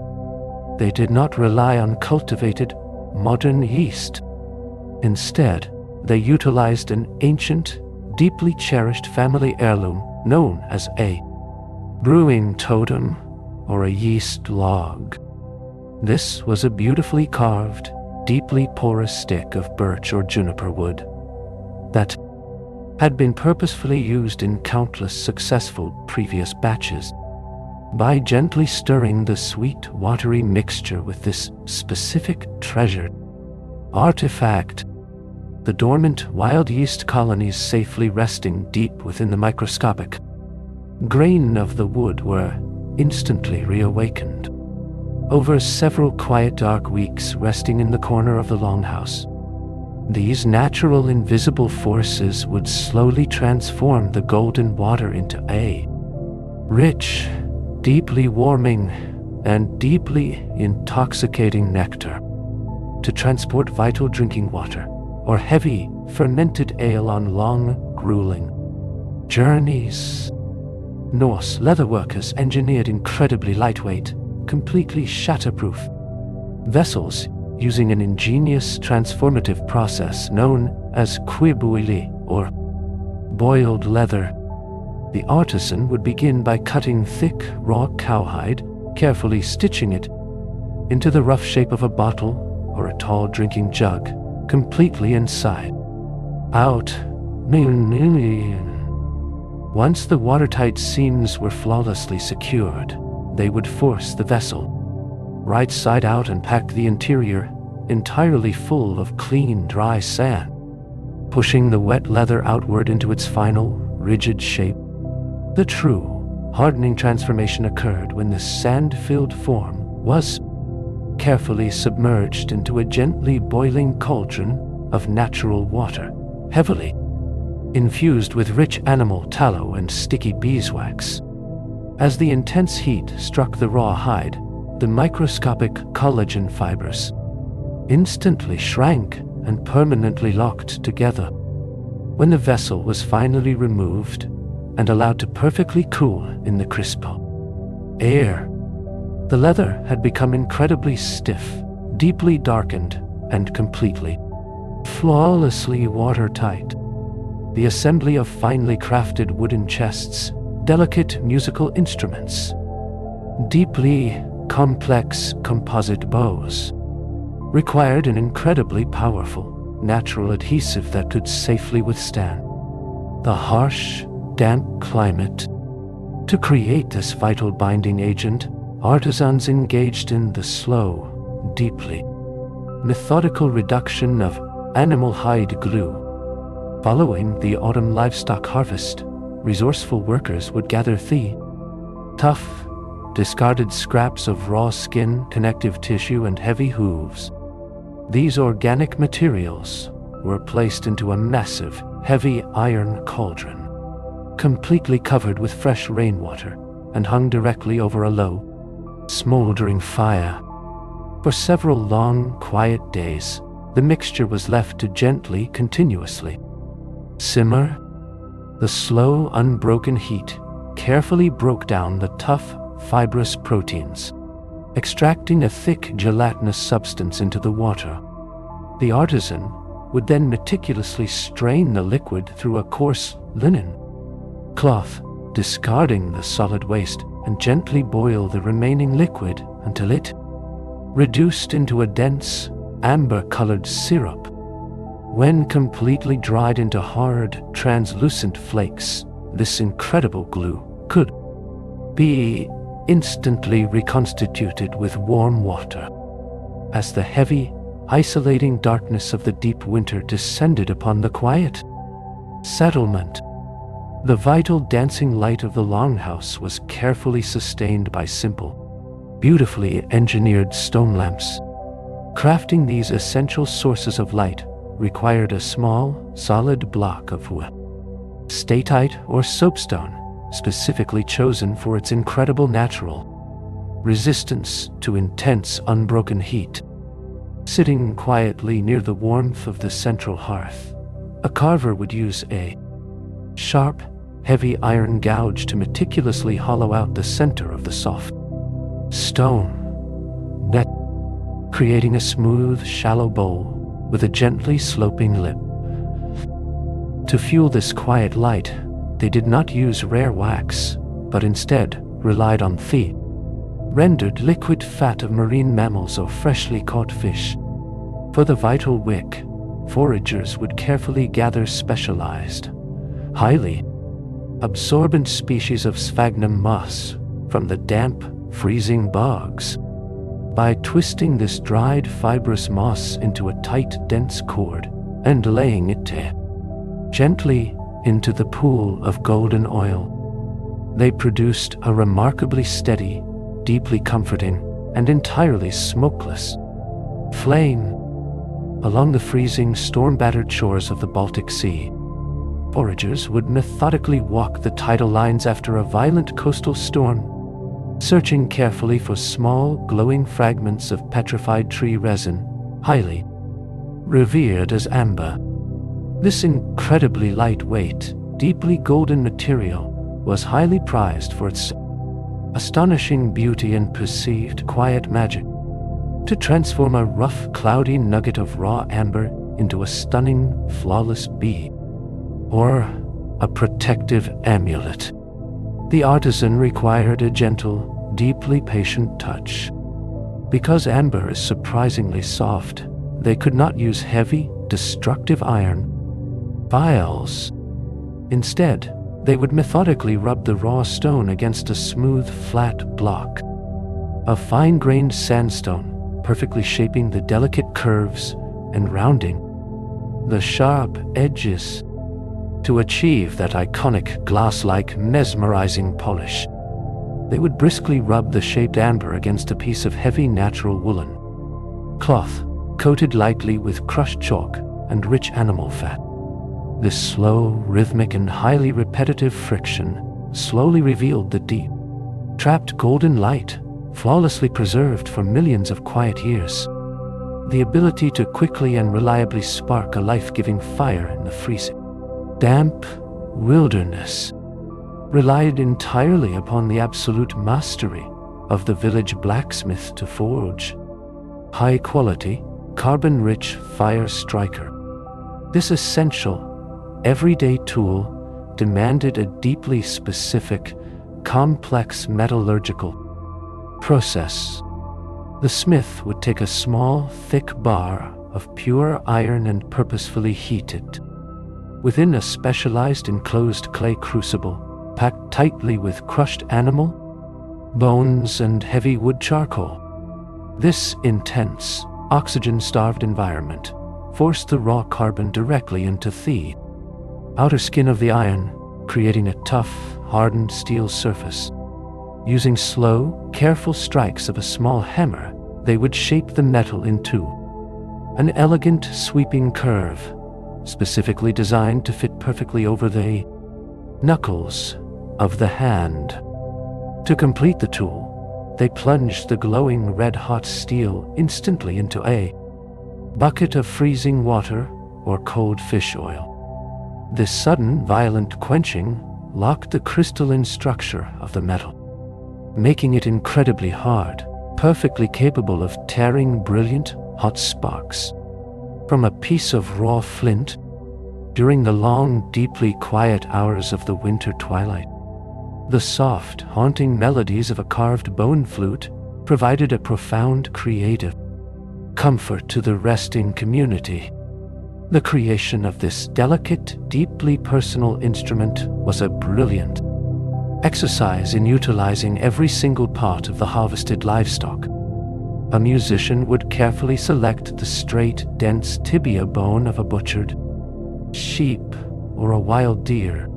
They did not rely on cultivated, modern yeast. Instead, they utilized an ancient, deeply cherished family heirloom known as a brewing totem or a yeast log. This was a beautifully carved, deeply porous stick of birch or juniper wood that had been purposefully used in countless successful previous batches. By gently stirring the sweet, watery mixture with this specific treasured artifact, the dormant wild yeast colonies safely resting deep within the microscopic grain of the wood were instantly reawakened. Over several quiet, dark weeks resting in the corner of the longhouse, these natural, invisible forces would slowly transform the golden water into a rich, deeply warming, and deeply intoxicating nectar to transport vital drinking water or heavy, fermented ale on long, grueling journeys. Norse leatherworkers engineered incredibly lightweight, completely shatterproof Vessels, using an ingenious transformative process known as quibuili, or boiled leather. The artisan would begin by cutting thick, raw cowhide, carefully stitching it into the rough shape of a bottle or a tall drinking jug, completely inside out. Once the watertight seams were flawlessly secured, they would force the vessel right side out and pack the interior entirely full of clean, dry sand, pushing the wet leather outward into its final, rigid shape. The true, hardening transformation occurred when this sand-filled form was carefully submerged into a gently boiling cauldron of natural water, heavily infused with rich animal tallow and sticky beeswax. As the intense heat struck the raw hide, the microscopic collagen fibers instantly shrank and permanently locked together. When the vessel was finally removed and allowed to perfectly cool in the crisp air, the leather had become incredibly stiff, deeply darkened, and completely, flawlessly watertight. The assembly of finely crafted wooden chests, delicate musical instruments, deeply complex composite bows, required an incredibly powerful, natural adhesive that could safely withstand the harsh, damp climate. To create this vital binding agent, artisans engaged in the slow, deeply methodical reduction of animal hide glue. Following the autumn livestock harvest, resourceful workers would gather the tough, discarded scraps of raw skin, connective tissue, and heavy hooves. These organic materials were placed into a massive, heavy iron cauldron, completely covered with fresh rainwater, and hung directly over a low, smoldering fire. For several long, quiet days, the mixture was left to gently, continuously simmer. The slow, unbroken heat carefully broke down the tough, fibrous proteins, extracting a thick, gelatinous substance into the water. The artisan would then meticulously strain the liquid through a coarse linen cloth, discarding the solid waste, and gently boil the remaining liquid until it reduced into a dense, amber-colored syrup. When completely dried into hard, translucent flakes, this incredible glue could be instantly reconstituted with warm water. As the heavy, isolating darkness of the deep winter descended upon the quiet settlement, the vital dancing light of the longhouse was carefully sustained by simple, beautifully engineered stone lamps. Crafting these essential sources of light required a small, solid block of statite or soapstone, specifically chosen for its incredible natural resistance to intense, unbroken heat. Sitting quietly near the warmth of the central hearth, a carver would use a sharp, heavy iron gouge to meticulously hollow out the center of the soft stone net, creating a smooth, shallow bowl with a gently sloping lip. To fuel this quiet light, they did not use rare wax, but instead relied on the rendered liquid fat of marine mammals or freshly caught fish. For the vital wick, foragers would carefully gather specialized, highly absorbent species of sphagnum moss from the damp, freezing bogs. By twisting this dried fibrous moss into a tight, dense cord and laying it gently into the pool of golden oil, they produced a remarkably steady, deeply comforting, and entirely smokeless flame. Along the freezing, storm-battered shores of the Baltic Sea, foragers would methodically walk the tidal lines after a violent coastal storm, searching carefully for small, glowing fragments of petrified tree resin, highly revered as amber. This incredibly lightweight, deeply golden material was highly prized for its astonishing beauty and perceived quiet magic. to transform a rough, cloudy nugget of raw amber into a stunning, flawless bead, or a protective amulet. The artisan required a gentle, deeply patient touch. Because amber is surprisingly soft, they could not use heavy, destructive iron files. Instead, they would methodically rub the raw stone against a smooth, flat block of fine-grained sandstone, perfectly shaping the delicate curves and rounding the sharp edges to achieve that iconic glass-like mesmerizing polish. They would briskly rub the shaped amber against a piece of heavy natural woolen cloth, coated lightly with crushed chalk and rich animal fat. This slow, rhythmic, and highly repetitive friction slowly revealed the deep, trapped golden light, flawlessly preserved for millions of quiet years. The ability to quickly and reliably spark a life-giving fire in the freezing, damp wilderness relied entirely upon the absolute mastery of the village blacksmith to forge high-quality, carbon-rich fire striker. This essential, everyday tool demanded a deeply specific, complex metallurgical process. The smith would take a small, thick bar of pure iron and purposefully heat it within a specialized enclosed clay crucible, packed tightly with crushed animal bones and heavy wood charcoal. This intense, oxygen-starved environment forced the raw carbon directly into the outer skin of the iron, creating a tough, hardened steel surface. Using slow, careful strikes of a small hammer, they would shape the metal into an elegant, sweeping curve, specifically designed to fit perfectly over the knuckles of the hand. To complete the tool, they plunged the glowing red-hot steel instantly into a bucket of freezing water or cold fish oil. This sudden, violent quenching locked the crystalline structure of the metal, making it incredibly hard, perfectly capable of tearing brilliant, hot sparks from a piece of raw flint. During the long, deeply quiet hours of the winter twilight, the soft, haunting melodies of a carved bone flute provided a profound creative comfort to the resting community. The creation of this delicate, deeply personal instrument was a brilliant exercise in utilizing every single part of the harvested livestock. A musician would carefully select the straight, dense tibia bone of a butchered sheep or a wild deer.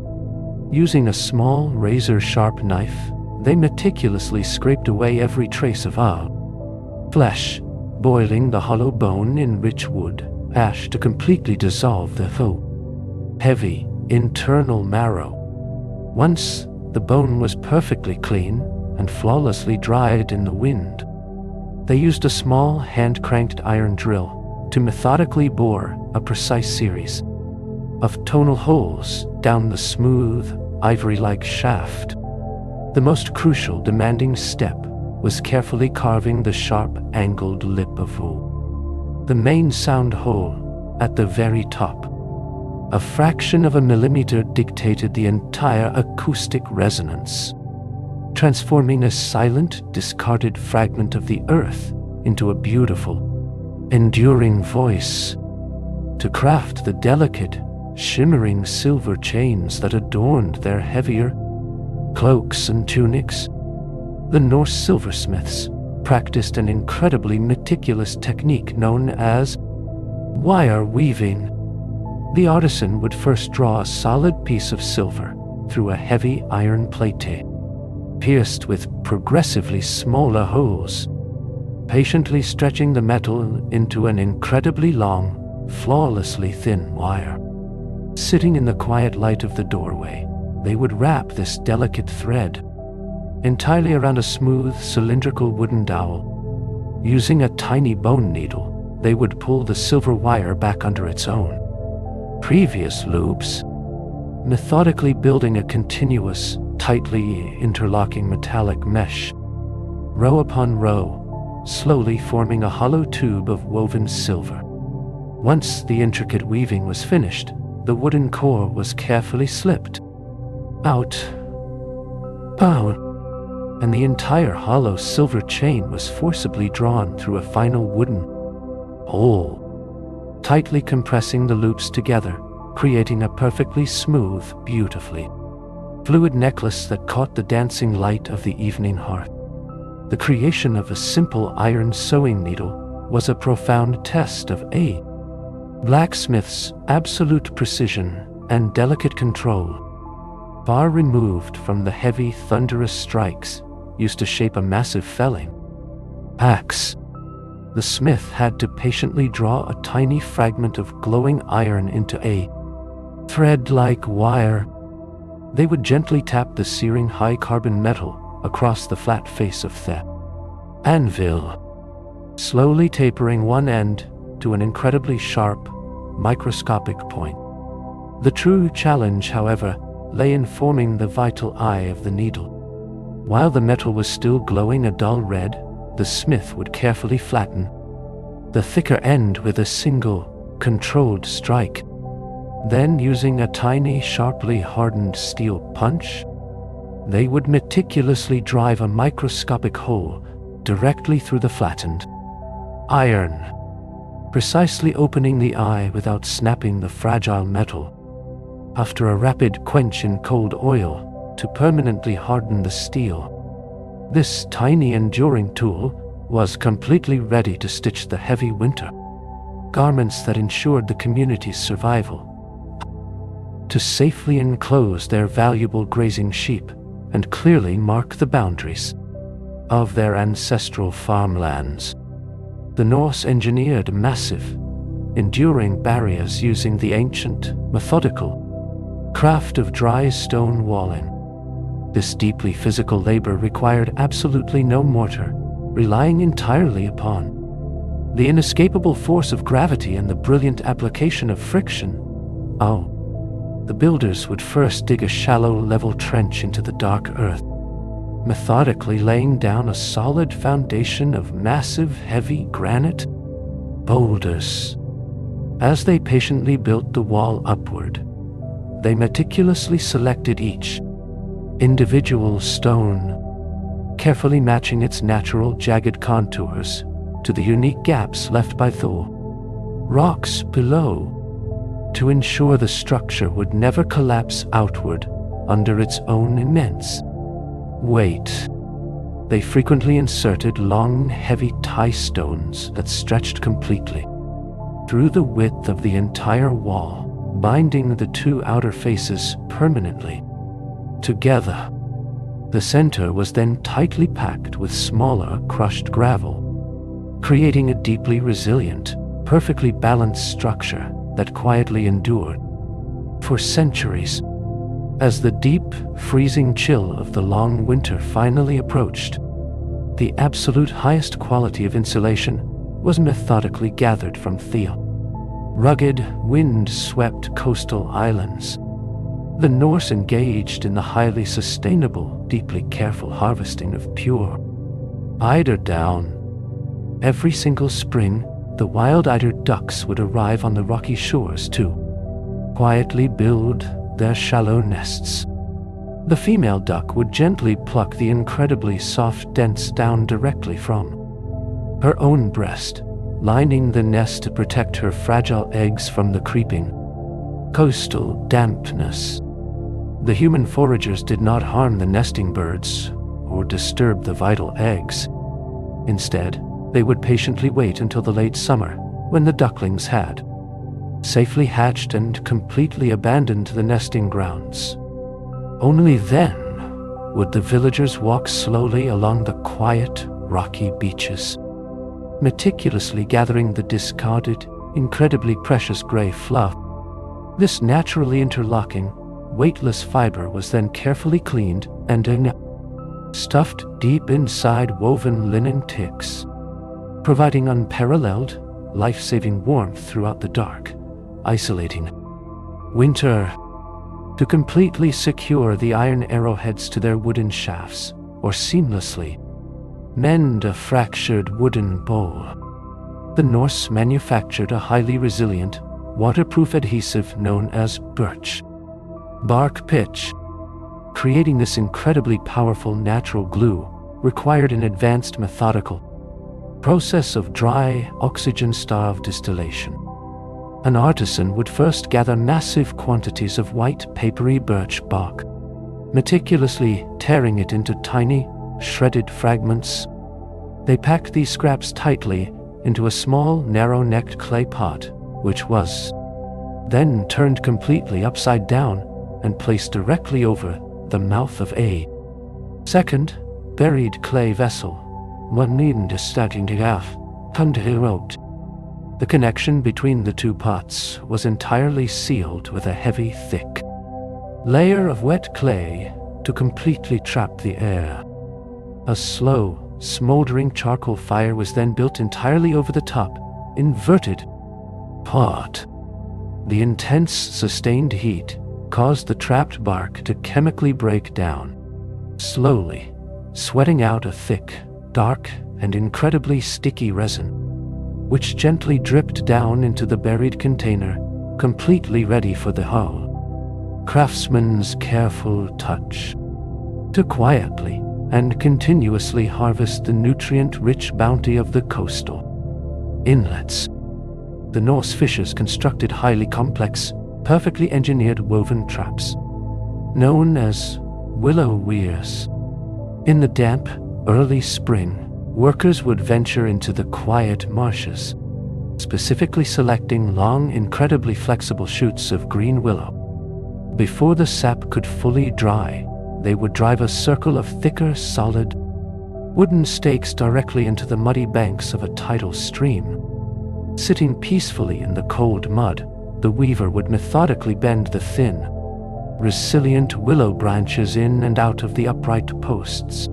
Using a small, razor-sharp knife, they meticulously scraped away every trace of flesh, boiling the hollow bone in rich wood ash to completely dissolve the heavy, internal marrow. Once the bone was perfectly clean and flawlessly dried in the wind, they used a small, hand-cranked iron drill to methodically bore a precise series of tonal holes down the smooth, ivory-like shaft. The most crucial, demanding step was carefully carving the sharp, angled lip of the main sound hole at the very top. A fraction of a millimeter dictated the entire acoustic resonance, transforming a silent, discarded fragment of the earth into a beautiful, enduring voice. To craft the delicate, shimmering silver chains that adorned their heavier cloaks and tunics, the Norse silversmiths practiced an incredibly meticulous technique known as wire weaving. The artisan would first draw a solid piece of silver through a heavy iron plate, pierced with progressively smaller holes, patiently stretching the metal into an incredibly long, flawlessly thin wire. Sitting in the quiet light of the doorway, they would wrap this delicate thread entirely around a smooth, cylindrical wooden dowel. Using a tiny bone needle, they would pull the silver wire back under its own previous loops, methodically building a continuous, tightly interlocking metallic mesh, row upon row, slowly forming a hollow tube of woven silver. Once the intricate weaving was finished, the wooden core was carefully slipped out, and the entire hollow silver chain was forcibly drawn through a final wooden hole, tightly compressing the loops together, creating a perfectly smooth, beautifully fluid necklace that caught the dancing light of the evening hearth. The creation of a simple iron sewing needle was a profound test of a blacksmith's absolute precision and delicate control, far removed from the heavy, thunderous strikes used to shape a massive felling axe. The smith had to patiently draw a tiny fragment of glowing iron into a thread-like wire. They would gently tap the searing high-carbon metal across the flat face of the anvil, slowly tapering one end to an incredibly sharp, microscopic point. The true challenge, however, lay in forming the vital eye of the needle. While the metal was still glowing a dull red, the smith would carefully flatten the thicker end with a single, controlled strike. Then, using a tiny, sharply hardened steel punch, they would meticulously drive a microscopic hole directly through the flattened iron, precisely opening the eye without snapping the fragile metal. After a rapid quench in cold oil to permanently harden the steel, this tiny, enduring tool was completely ready to stitch the heavy winter garments that ensured the community's survival. To safely enclose their valuable grazing sheep and clearly mark the boundaries of their ancestral farmlands, the Norse engineered massive, enduring barriers using the ancient, methodical craft of dry stone walling. This deeply physical labor required absolutely no mortar, relying entirely upon the inescapable force of gravity and the brilliant application of friction. The builders would first dig a shallow, level trench into the dark earth, methodically laying down a solid foundation of massive, heavy granite boulders. As they patiently built the wall upward, they meticulously selected each individual stone, carefully matching its natural jagged contours to the unique gaps left by the rocks below, to ensure the structure would never collapse outward under its own immense weight. They frequently inserted long, heavy tie stones that stretched completely through the width of the entire wall, binding the two outer faces permanently together. The center was then tightly packed with smaller, crushed gravel, creating a deeply resilient, perfectly balanced structure that quietly endured for centuries. As the deep, freezing chill of the long winter finally approached, the absolute highest quality of insulation was methodically gathered from the rugged, wind-swept coastal islands. The Norse engaged in the highly sustainable, deeply careful harvesting of pure eider down. Every single spring, the wild eider ducks would arrive on the rocky shores to quietly build their shallow nests. The female duck would gently pluck the incredibly soft, dense down directly from her own breast, lining the nest to protect her fragile eggs from the creeping coastal dampness. The human foragers did not harm the nesting birds or disturb the vital eggs. Instead, they would patiently wait until the late summer, when the ducklings had safely hatched and completely abandoned the nesting grounds. Only then would the villagers walk slowly along the quiet, rocky beaches, meticulously gathering the discarded, incredibly precious gray fluff. This naturally interlocking, weightless fiber was then carefully cleaned and stuffed deep inside woven linen ticks, providing unparalleled, life-saving warmth throughout the dark, isolating winter. To completely secure the iron arrowheads to their wooden shafts, or seamlessly mend a fractured wooden bowl. The Norse manufactured a highly resilient, waterproof adhesive known as birch bark pitch. Creating this incredibly powerful natural glue required an advanced methodical process of dry, oxygen-starved distillation. An artisan would first gather massive quantities of white, papery birch bark, meticulously tearing it into tiny, shredded fragments. They packed these scraps tightly into a small, narrow-necked clay pot, which was then turned completely upside down and placed directly over the mouth of a second, buried clay vessel. One needn't starting to have come to erode. The connection between the two pots was entirely sealed with a heavy, thick layer of wet clay to completely trap the air. A slow, smoldering charcoal fire was then built entirely over the top, inverted pot. The intense, sustained heat caused the trapped bark to chemically break down, slowly, sweating out a thick, dark, and incredibly sticky resin, which gently dripped down into the buried container, completely ready for the hull. Craftsman's careful touch to quietly and continuously harvest the nutrient-rich bounty of the coastal inlets. The Norse fishers constructed highly complex, perfectly engineered woven traps, known as willow weirs. In the damp, early spring, workers would venture into the quiet marshes, specifically selecting long, incredibly flexible shoots of green willow. Before the sap could fully dry, they would drive a circle of thicker, solid, wooden stakes directly into the muddy banks of a tidal stream. Sitting peacefully in the cold mud, the weaver would methodically bend the thin, resilient willow branches in and out of the upright posts,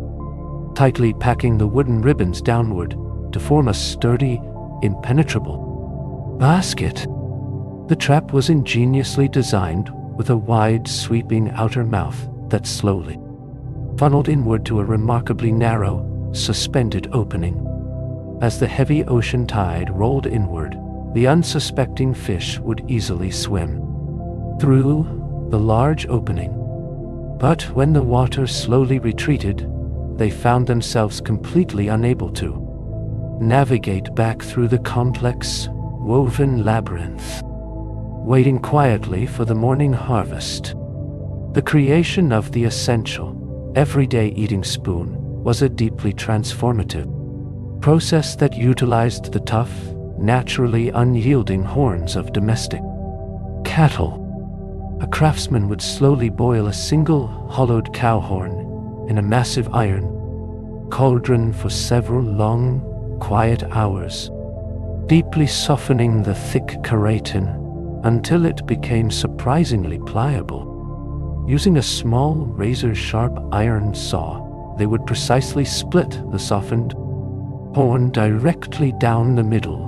tightly packing the wooden ribbons downward to form a sturdy, impenetrable basket. The trap was ingeniously designed with a wide, sweeping outer mouth that slowly funneled inward to a remarkably narrow, suspended opening. As the heavy ocean tide rolled inward, the unsuspecting fish would easily swim through the large opening. But when the water slowly retreated, they found themselves completely unable to navigate back through the complex, woven labyrinth, waiting quietly for the morning harvest. The creation of the essential, everyday eating spoon was a deeply transformative process that utilized the tough, naturally unyielding horns of domestic cattle. A craftsman would slowly boil a single hollowed cow horn in a massive iron cauldron for several long, quiet hours, deeply softening the thick keratin until it became surprisingly pliable. Using a small, razor-sharp iron saw, they would precisely split the softened horn directly down the middle.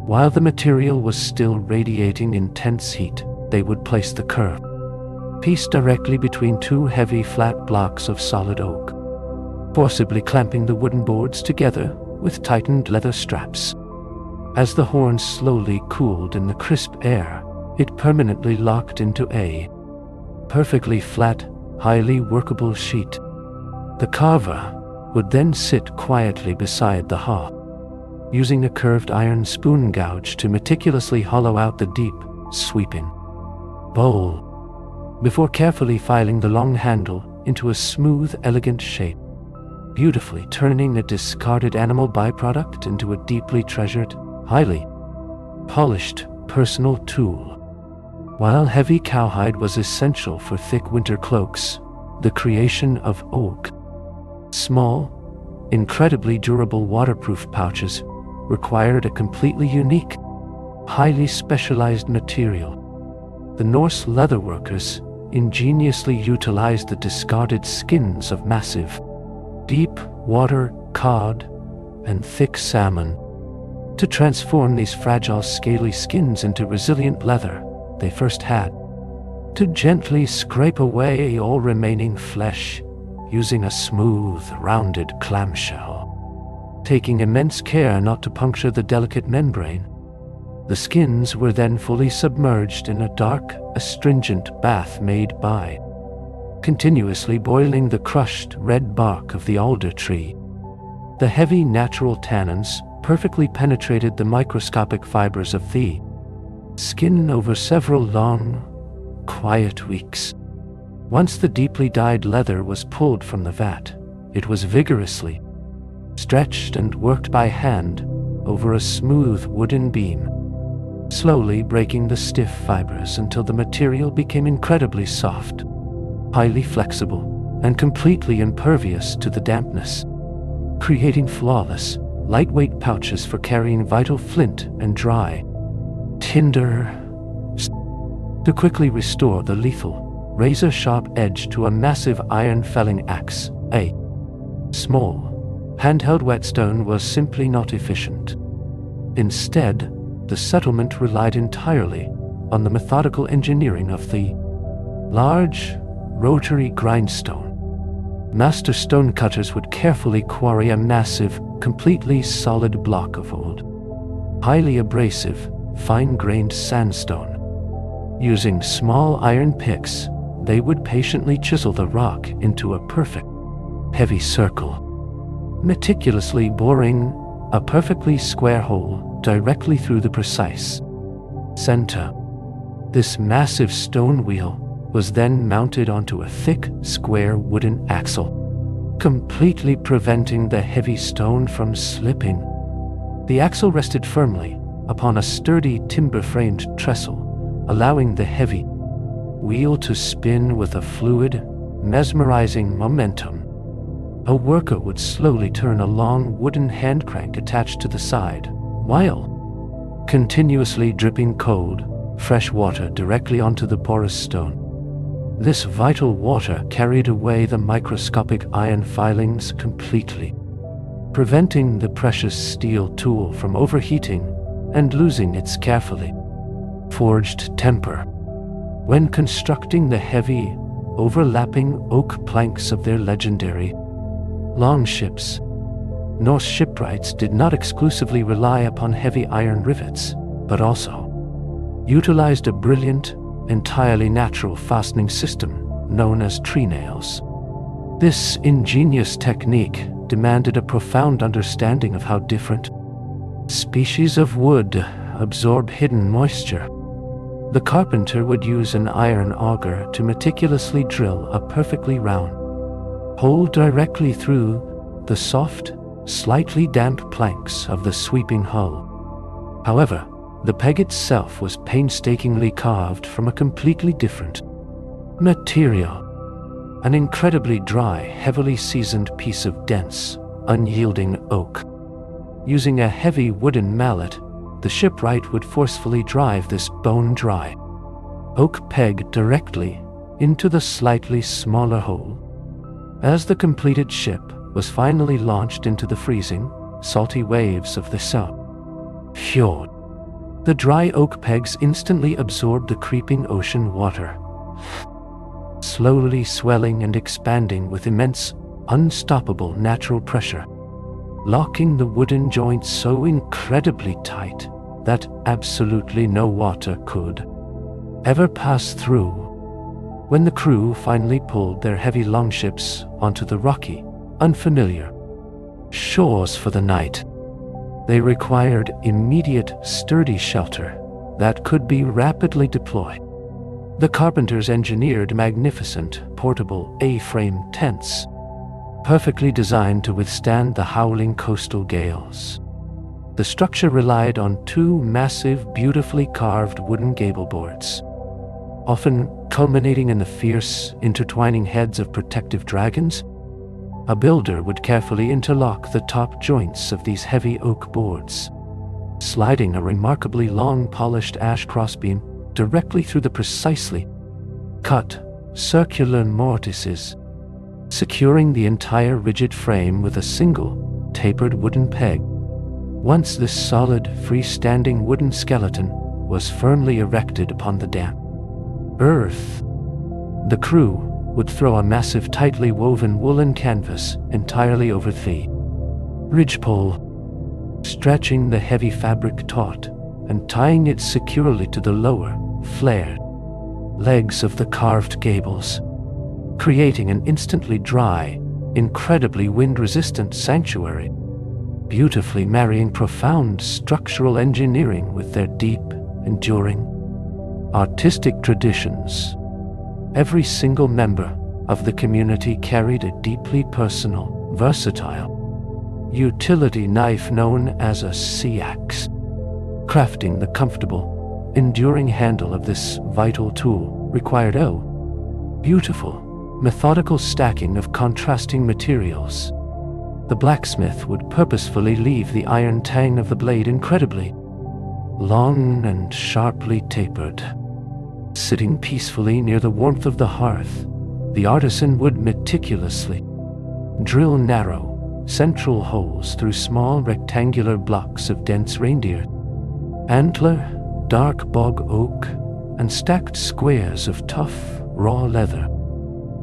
While the material was still radiating intense heat, they would place the curved piece directly between two heavy, flat blocks of solid oak, forcibly clamping the wooden boards together with tightened leather straps. As the horn slowly cooled in the crisp air, it permanently locked into a perfectly flat, highly workable sheet. The carver would then sit quietly beside the hearth, using a curved iron spoon gouge to meticulously hollow out the deep, sweeping bowl, before carefully filing the long handle into a smooth, elegant shape, beautifully turning a discarded animal byproduct into a deeply treasured, highly polished personal tool. While heavy cowhide was essential for thick winter cloaks, the creation of oak, small, incredibly durable waterproof pouches, required a completely unique, highly specialized material. The Norse leatherworkers ingeniously utilized the discarded skins of massive, deep water cod and thick salmon to transform these fragile, scaly skins into resilient leather. They first had to gently scrape away all remaining flesh using a smooth, rounded clamshell. taking immense care not to puncture the delicate membrane. The skins were then fully submerged in a dark, astringent bath made by continuously boiling the crushed red bark of the alder tree. The heavy natural tannins perfectly penetrated the microscopic fibers of the skin over several long, quiet weeks. Once the deeply dyed leather was pulled from the vat, it was vigorously stretched and worked by hand over a smooth wooden beam, slowly breaking the stiff fibers until the material became incredibly soft, highly flexible, and completely impervious to the dampness, creating flawless, lightweight pouches for carrying vital flint and dry tinder. To quickly restore the lethal, razor-sharp edge to a massive iron felling axe, a small, handheld whetstone was simply not efficient. Instead, the settlement relied entirely on the methodical engineering of the large, rotary grindstone. Master stonecutters would carefully quarry a massive, completely solid block of old, highly abrasive, fine-grained sandstone. Using small iron picks, they would patiently chisel the rock into a perfect, heavy circle, meticulously boring a perfectly square hole directly through the precise center. This massive stone wheel was then mounted onto a thick, square wooden axle, completely preventing the heavy stone from slipping. The axle rested firmly upon a sturdy timber-framed trestle, allowing the heavy wheel to spin with a fluid, mesmerizing momentum. A worker would slowly turn a long wooden hand crank attached to the side, while continuously dripping cold, fresh water directly onto the porous stone. This vital water carried away the microscopic iron filings completely, preventing the precious steel tool from overheating and losing its carefully forged temper. When constructing the heavy, overlapping oak planks of their legendary longships, Norse shipwrights did not exclusively rely upon heavy iron rivets, but also utilized a brilliant, entirely natural fastening system known as tree nails. This ingenious technique demanded a profound understanding of how different species of wood absorb hidden moisture. The carpenter would use an iron auger to meticulously drill a perfectly round hole directly through the soft, slightly damp planks of the sweeping hull. However, the peg itself was painstakingly carved from a completely different material, an incredibly dry, heavily seasoned piece of dense, unyielding oak. Using a heavy wooden mallet, the shipwright would forcefully drive this bone-dry oak peg directly into the slightly smaller hole. As the completed ship was finally launched into the freezing, salty waves of the fjord, the dry oak pegs instantly absorbed the creeping ocean water, slowly swelling and expanding with immense, unstoppable natural pressure, locking the wooden joints so incredibly tight that absolutely no water could ever pass through. When the crew finally pulled their heavy longships onto the rocky, unfamiliar shores for the night, they required immediate, sturdy shelter that could be rapidly deployed. The carpenters engineered magnificent, portable A-frame tents, perfectly designed to withstand the howling coastal gales. The structure relied on two massive, beautifully carved wooden gable boards, often culminating in the fierce, intertwining heads of protective dragons. A builder would carefully interlock the top joints of these heavy oak boards, sliding a remarkably long polished ash crossbeam directly through the precisely cut, circular mortises, securing the entire rigid frame with a single, tapered wooden peg. Once this solid, freestanding wooden skeleton was firmly erected upon the damp earth, the crew would throw a massive, tightly woven woolen canvas entirely over the ridgepole, stretching the heavy fabric taut and tying it securely to the lower, flared legs of the carved gables, creating an instantly dry, incredibly wind-resistant sanctuary, beautifully marrying profound structural engineering with their deep, enduring artistic traditions. Every single member of the community carried a deeply personal, versatile utility knife known as a sea axe. Crafting the comfortable, enduring handle of this vital tool required a beautiful, methodical stacking of contrasting materials. The blacksmith would purposefully leave the iron tang of the blade incredibly long and sharply tapered. Sitting peacefully near the warmth of the hearth, the artisan would meticulously drill narrow, central holes through small rectangular blocks of dense reindeer antler, dark bog oak, and stacked squares of tough, raw leather.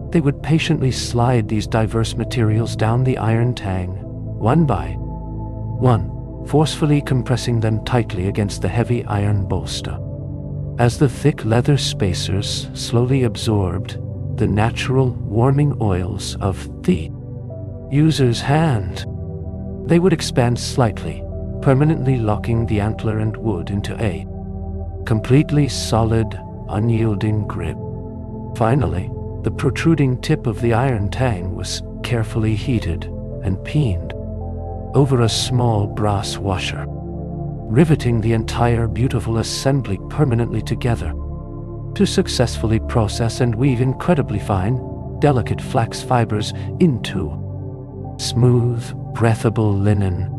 They would patiently slide these diverse materials down the iron tang, one by one, forcefully compressing them tightly against the heavy iron bolster. As the thick leather spacers slowly absorbed the natural warming oils of the user's hand, they would expand slightly, permanently locking the antler and wood into a completely solid, unyielding grip. Finally, the protruding tip of the iron tang was carefully heated and peened over a small brass washer, riveting the entire beautiful assembly permanently together. To successfully process and weave incredibly fine, delicate flax fibers into smooth, breathable linen,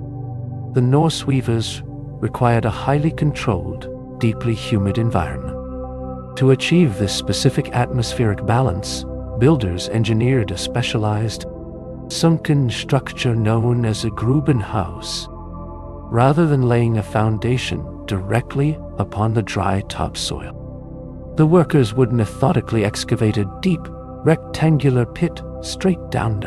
the Norse weavers required a highly controlled, deeply humid environment. To achieve this specific atmospheric balance, builders engineered a specialized, sunken structure known as a gruben house, rather than laying a foundation directly upon the dry topsoil. The workers would methodically excavate a deep, rectangular pit straight down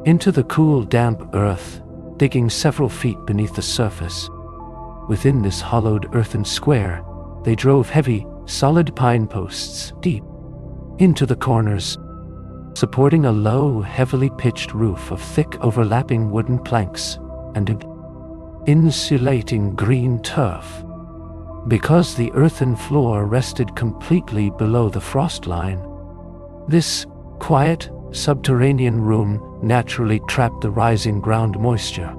into the cool, damp earth, digging several feet beneath the surface. Within this hollowed earthen square, they drove heavy, solid pine posts deep into the corners, supporting a low, heavily pitched roof of thick, overlapping wooden planks and insulating green turf. Because the earthen floor rested completely below the frost line, this quiet, subterranean room naturally trapped the rising ground moisture,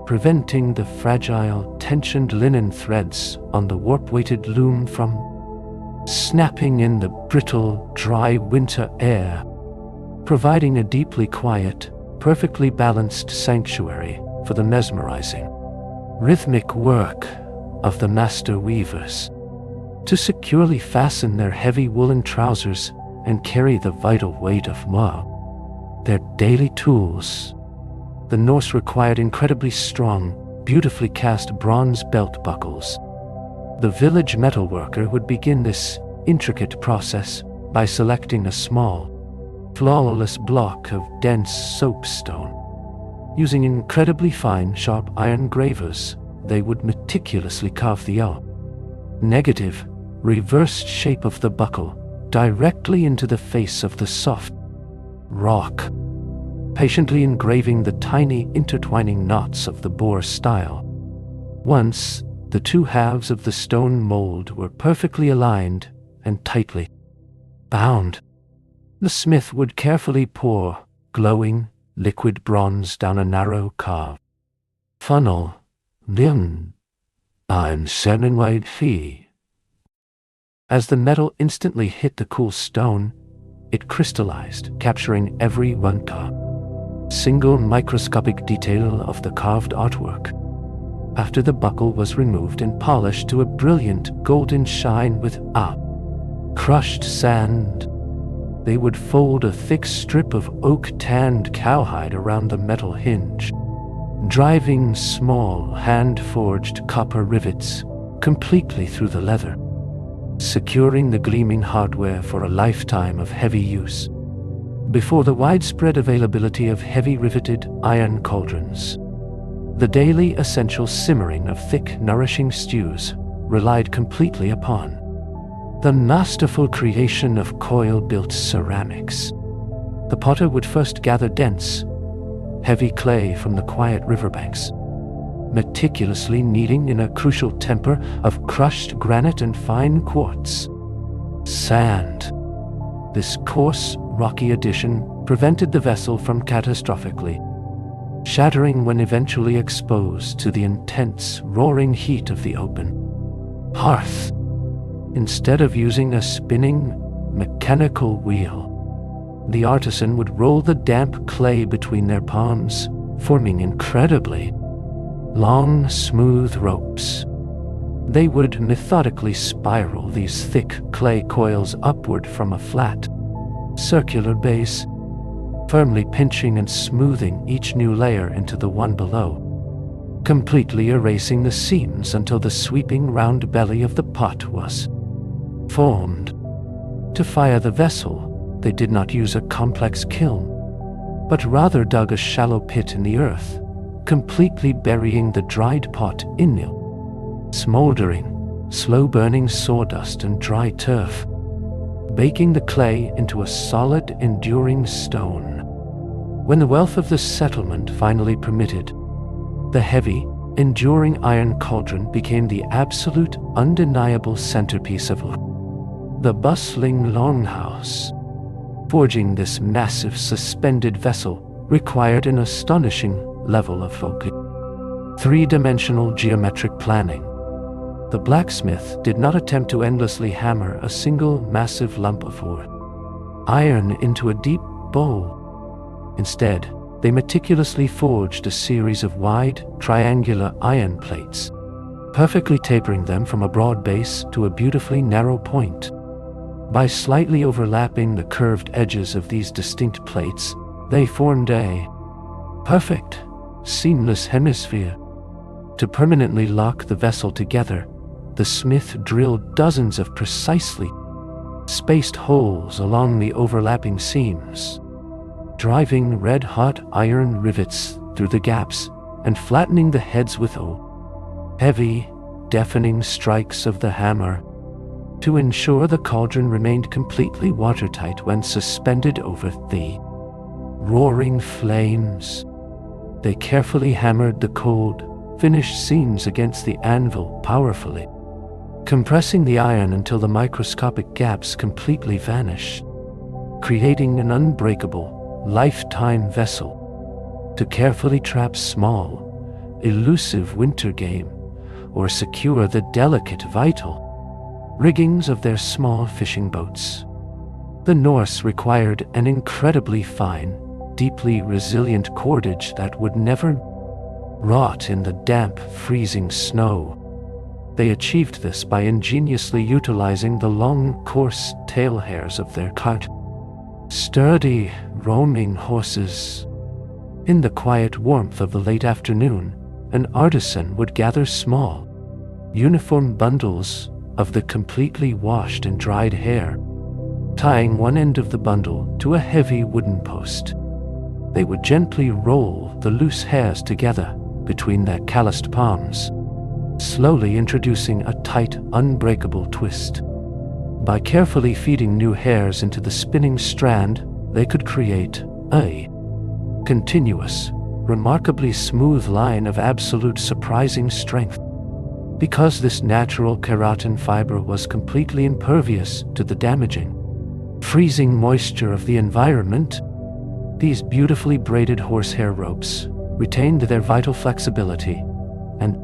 preventing the fragile, tensioned linen threads on the warp-weighted loom from snapping in the brittle, dry winter air, providing a deeply quiet, perfectly balanced sanctuary for the mesmerizing, rhythmic work of the master weavers. To securely fasten their heavy woolen trousers and carry the vital weight of their daily tools, the Norse required incredibly strong, beautifully cast bronze belt buckles. The village metalworker would begin this intricate process by selecting a small, flawless block of dense soapstone. Using incredibly fine, sharp iron gravers, they would meticulously carve the negative, reversed shape of the buckle directly into the face of the soft rock, patiently engraving the tiny intertwining knots of the boar style. Once the two halves of the stone mold were perfectly aligned and tightly bound, the smith would carefully pour glowing, liquid bronze down a narrow carved funnel. I'm seven wide fee. As the metal instantly hit the cool stone, it crystallized, capturing every single microscopic detail of the carved artwork. After the buckle was removed and polished to a brilliant golden shine with crushed sand, they would fold a thick strip of oak-tanned cowhide around the metal hinge, driving small, hand-forged copper rivets completely through the leather, securing the gleaming hardware for a lifetime of heavy use. Before the widespread availability of heavy riveted iron cauldrons, The daily essential simmering of thick, nourishing stews relied completely upon the masterful creation of coil-built ceramics. The potter would first gather dense, heavy clay from the quiet riverbanks, meticulously kneading in a crucial temper of crushed granite and fine quartz. Sand. This coarse, rocky addition prevented the vessel from catastrophically shattering when eventually exposed to the intense, roaring heat of the open hearth. Instead of using a spinning, mechanical wheel, the artisan would roll the damp clay between their palms, forming incredibly long, smooth ropes. They would methodically spiral these thick clay coils upward from a flat, circular base, firmly pinching and smoothing each new layer into the one below, completely erasing the seams until the sweeping round belly of the pot was formed. To fire the vessel, they did not use a complex kiln, but rather dug a shallow pit in the earth, completely burying the dried pot in smoldering, slow-burning sawdust and dry turf, baking the clay into a solid, enduring stone. When the wealth of the settlement finally permitted, the heavy, enduring iron cauldron became the absolute, undeniable centerpiece of the bustling longhouse. Forging this massive suspended vessel required an astonishing level of focus. Three-dimensional geometric planning. The blacksmith did not attempt to endlessly hammer a single massive lump of iron into a deep bowl. Instead, they meticulously forged a series of wide, triangular iron plates, perfectly tapering them from a broad base to a beautifully narrow point. By slightly overlapping the curved edges of these distinct plates, they formed a perfect, seamless hemisphere. To permanently lock the vessel together, the smith drilled dozens of precisely spaced holes along the overlapping seams, driving red-hot iron rivets through the gaps and flattening the heads with heavy, deafening strikes of the hammer to ensure the cauldron remained completely watertight when suspended over the roaring flames. They carefully hammered the cold, finished seams against the anvil powerfully, compressing the iron until the microscopic gaps completely vanished, creating an unbreakable, lifetime vessel to carefully trap small, elusive winter game or secure the delicate, vital riggings of their small fishing boats. The Norse required an incredibly fine, deeply resilient cordage that would never rot in the damp, freezing snow. They achieved this by ingeniously utilizing the long, coarse tail hairs of their sturdy, roaming horses. In the quiet warmth of the late afternoon, an artisan would gather small, uniform bundles of the completely washed and dried hair, tying one end of the bundle to a heavy wooden post. They would gently roll the loose hairs together between their calloused palms, slowly introducing a tight, unbreakable twist. By carefully feeding new hairs into the spinning strand, they could create a continuous, remarkably smooth line of absolute surprising strength. Because this natural keratin fiber was completely impervious to the damaging, freezing moisture of the environment, these beautifully braided horsehair ropes retained their vital flexibility and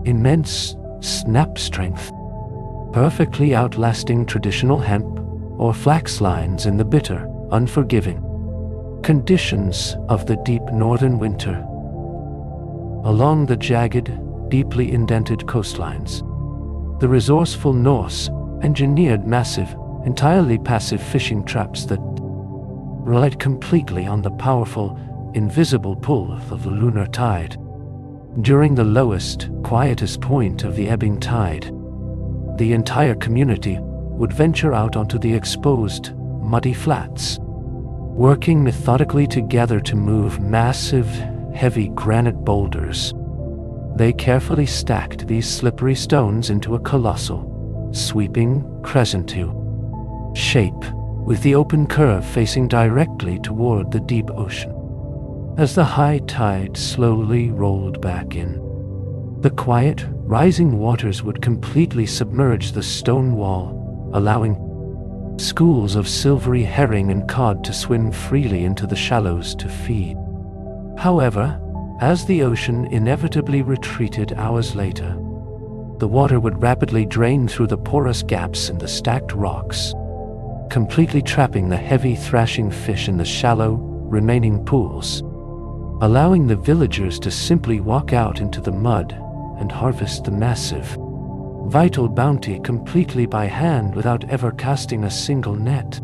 immense snap strength, perfectly outlasting traditional hemp or flax lines in the bitter, unforgiving conditions of the deep northern winter. Along the jagged, deeply indented coastlines, the resourceful Norse engineered massive, entirely passive fishing traps that relied completely on the powerful, invisible pull of the lunar tide. During the lowest, quietest point of the ebbing tide, the entire community would venture out onto the exposed, muddy flats, working methodically together to move massive, heavy granite boulders. They carefully stacked these slippery stones into a colossal, sweeping crescent-U shape, with the open curve facing directly toward the deep ocean. As the high tide slowly rolled back in, the quiet, rising waters would completely submerge the stone wall, allowing schools of silvery herring and cod to swim freely into the shallows to feed. However, as the ocean inevitably retreated hours later, the water would rapidly drain through the porous gaps in the stacked rocks, completely trapping the heavy thrashing fish in the shallow, remaining pools, allowing the villagers to simply walk out into the mud and harvest the massive, vital bounty completely by hand without ever casting a single net,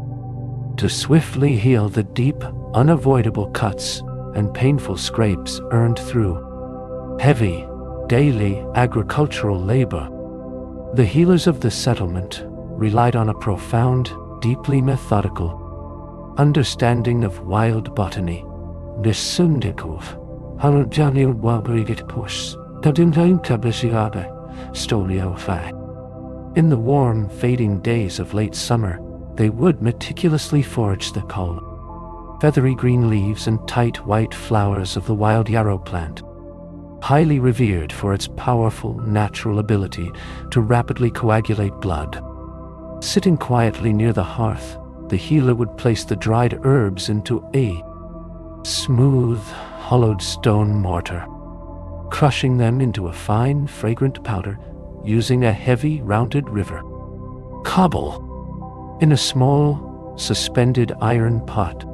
to swiftly heal the deep, unavoidable cuts and painful scrapes earned through heavy, daily agricultural labor. The healers of the settlement relied on a profound, deeply methodical understanding of wild botany. In the warm, fading days of late summer, they would meticulously forage the tall, feathery green leaves and tight white flowers of the wild yarrow plant, highly revered for its powerful natural ability to rapidly coagulate blood. Sitting quietly near the hearth, the healer would place the dried herbs into a smooth, hollowed stone mortar, crushing them into a fine, fragrant powder using a heavy, rounded river cobble. In a small, suspended iron pot,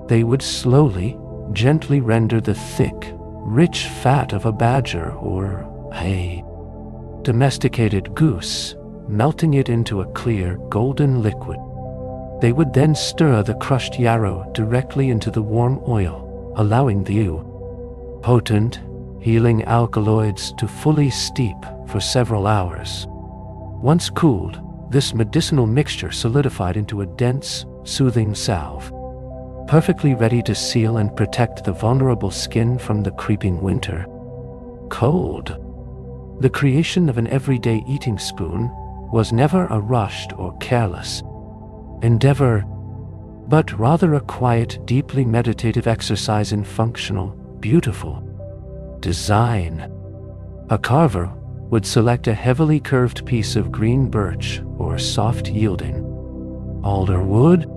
they would slowly, gently render the thick, rich fat of a badger or a domesticated goose, melting it into a clear, golden liquid. They would then stir the crushed yarrow directly into the warm oil, allowing the potent, healing alkaloids to fully steep for several hours. Once cooled, this medicinal mixture solidified into a dense, soothing salve, perfectly ready to seal and protect the vulnerable skin from the creeping winter cold. The creation of an everyday eating spoon was never a rushed or careless endeavor, but rather a quiet, deeply meditative exercise in functional, beautiful design. A carver would select a heavily curved piece of green birch or soft-yielding alder wood,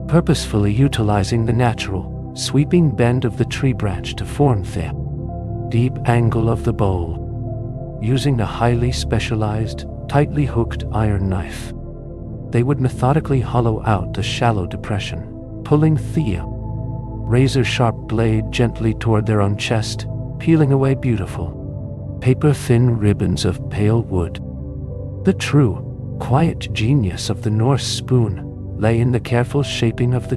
purposefully utilizing the natural, sweeping bend of the tree branch to form the deep angle of the bowl. Using a highly specialized, tightly hooked iron knife, they would methodically hollow out the shallow depression, pulling the razor-sharp blade gently toward their own chest, peeling away beautiful, paper-thin ribbons of pale wood. The true, quiet genius of the Norse spoon lay in the careful shaping of the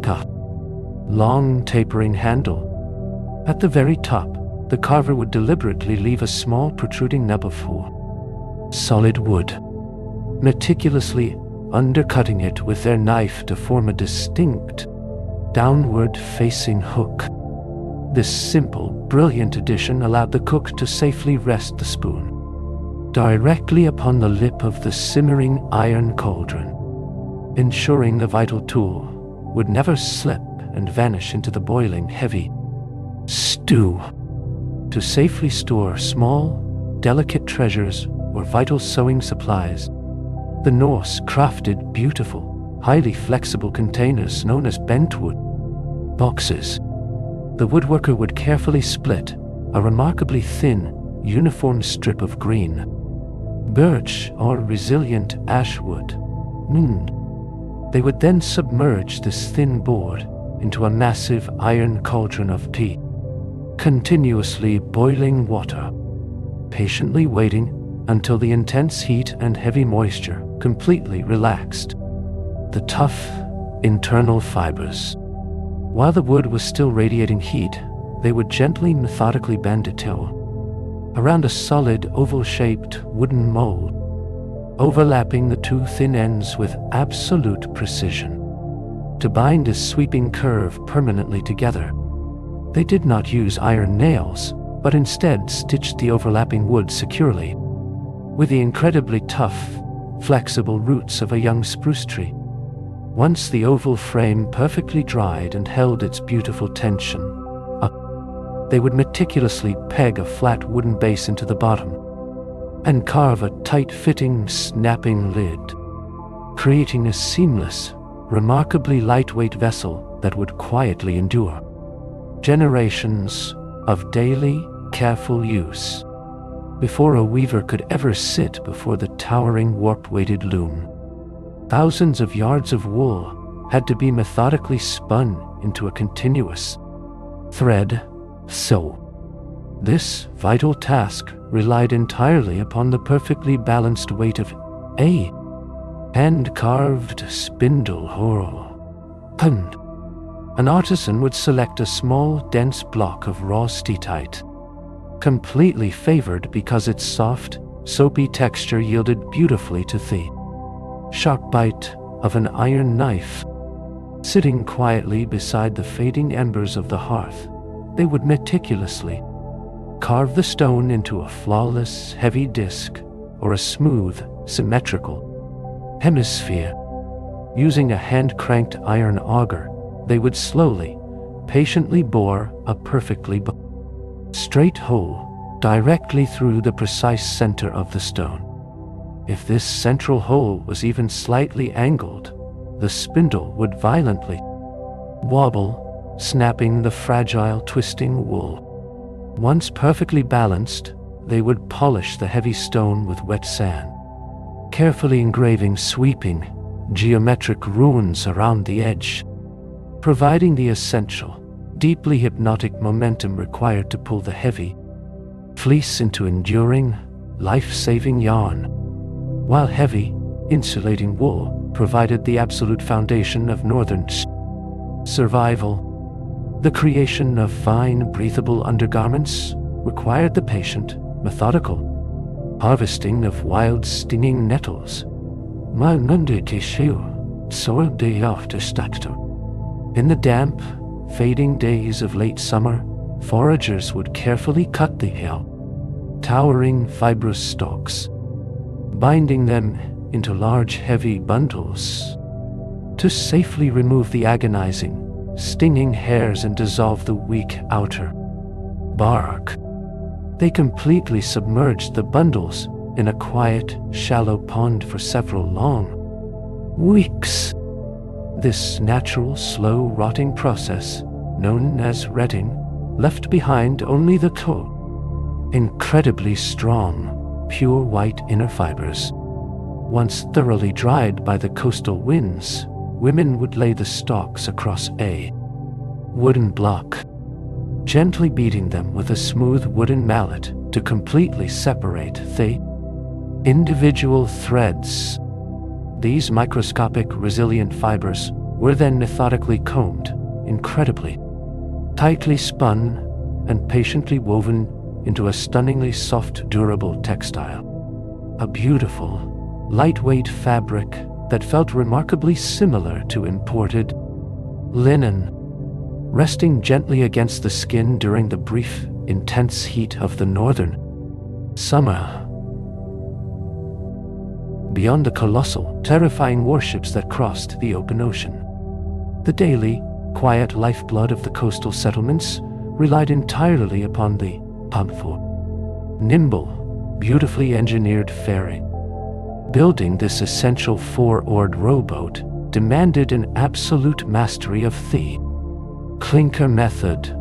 long, tapering handle. At the very top, the carver would deliberately leave a small protruding nub of solid wood, meticulously undercutting it with their knife to form a distinct, downward-facing hook. This simple, brilliant addition allowed the cook to safely rest the spoon directly upon the lip of the simmering iron cauldron, ensuring the vital tool would never slip and vanish into the boiling, heavy stew. To safely store small, delicate treasures or vital sewing supplies, the Norse crafted beautiful, highly flexible containers known as bentwood boxes. The woodworker would carefully split a remarkably thin, uniform strip of green birch or resilient ash wood. They would then submerge this thin board into a massive iron cauldron of continuously boiling water, patiently waiting until the intense heat and heavy moisture completely relaxed the tough, internal fibers. While the wood was still radiating heat, they would gently, methodically bend it around a solid, oval-shaped wooden mold, overlapping the two thin ends with absolute precision to bind a sweeping curve permanently together. They did not use iron nails, but instead stitched the overlapping wood securely with the incredibly tough, flexible roots of a young spruce tree. Once the oval frame perfectly dried and held its beautiful tension up, they would meticulously peg a flat wooden base into the bottom and carve a tight-fitting, snapping lid, creating a seamless, remarkably lightweight vessel that would quietly endure generations of daily, careful use before a weaver could ever sit before the towering, warp-weighted loom. Thousands of yards of wool had to be methodically spun into a continuous thread sew. This vital task relied entirely upon the perfectly balanced weight of a hand-carved spindle whorl. An artisan would select a small, dense block of raw steatite, completely favored because its soft, soapy texture yielded beautifully to the sharp bite of an iron knife. Sitting quietly beside the fading embers of the hearth, they would meticulously carve the stone into a flawless, heavy disc or a smooth, symmetrical hemisphere. Using a hand-cranked iron auger, they would slowly, patiently bore a perfectly straight hole directly through the precise center of the stone. If this central hole was even slightly angled, the spindle would violently wobble, snapping the fragile, twisting wool. Once perfectly balanced, they would polish the heavy stone with wet sand, carefully engraving sweeping, geometric runes around the edge, providing the essential, deeply hypnotic momentum required to pull the heavy fleece into enduring, life-saving yarn, while heavy, insulating wool provided the absolute foundation of northern survival. The creation of fine, breathable undergarments required the patient, methodical harvesting of wild, stinging nettles. In the damp, fading days of late summer, foragers would carefully cut the towering, fibrous stalks, binding them into large, heavy bundles to safely remove the agonizing, stinging hairs and dissolve the weak outer bark. They completely submerged the bundles in a quiet, shallow pond for several long weeks. This natural, slow rotting process, known as retting, left behind only the incredibly strong, pure white inner fibers. Once thoroughly dried by the coastal winds, women would lay the stalks across a wooden block, gently beating them with a smooth wooden mallet to completely separate the individual threads. These microscopic, resilient fibers were then methodically combed, incredibly tightly spun, and patiently woven into a stunningly soft, durable textile. A beautiful, lightweight fabric that felt remarkably similar to imported linen, resting gently against the skin during the brief, intense heat of the northern summer. Beyond the colossal, terrifying warships that crossed the open ocean, the daily, quiet lifeblood of the coastal settlements relied entirely upon the powerful, nimble, beautifully engineered ferry. Building this essential four-oared rowboat demanded an absolute mastery of the clinker method.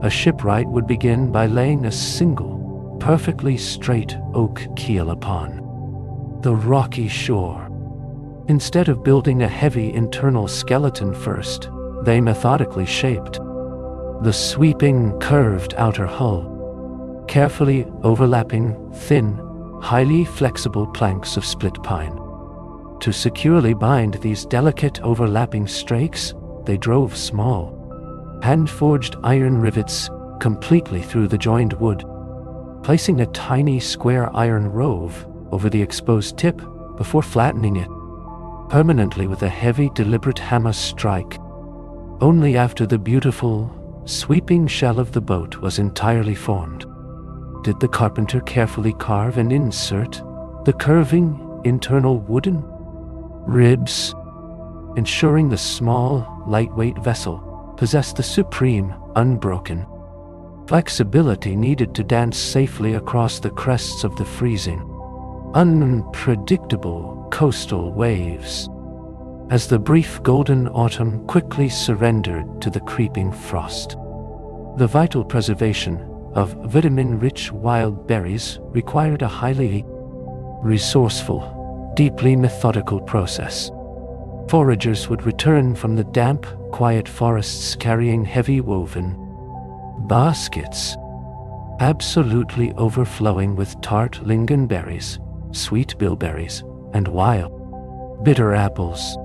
A shipwright would begin by laying a single, perfectly straight oak keel upon the rocky shore. Instead of building a heavy internal skeleton first, they methodically shaped the sweeping, curved outer hull, carefully overlapping thin, highly flexible planks of split pine. To securely bind these delicate overlapping strakes, they drove small, hand-forged iron rivets completely through the joined wood, placing a tiny square iron rove over the exposed tip before flattening it permanently with a heavy, deliberate hammer strike. Only after the beautiful, sweeping shell of the boat was entirely formed. Did the carpenter carefully carve and insert the curving internal wooden ribs, ensuring the small, lightweight vessel possessed the supreme, unbroken flexibility needed to dance safely across the crests of the freezing, unpredictable coastal waves, as the brief golden autumn quickly surrendered to the creeping frost. The vital preservation of vitamin-rich wild berries required a highly resourceful, deeply methodical process. Foragers would return from the damp, quiet forests carrying heavy woven baskets, absolutely overflowing with tart lingonberries, sweet bilberries, and wild, bitter apples.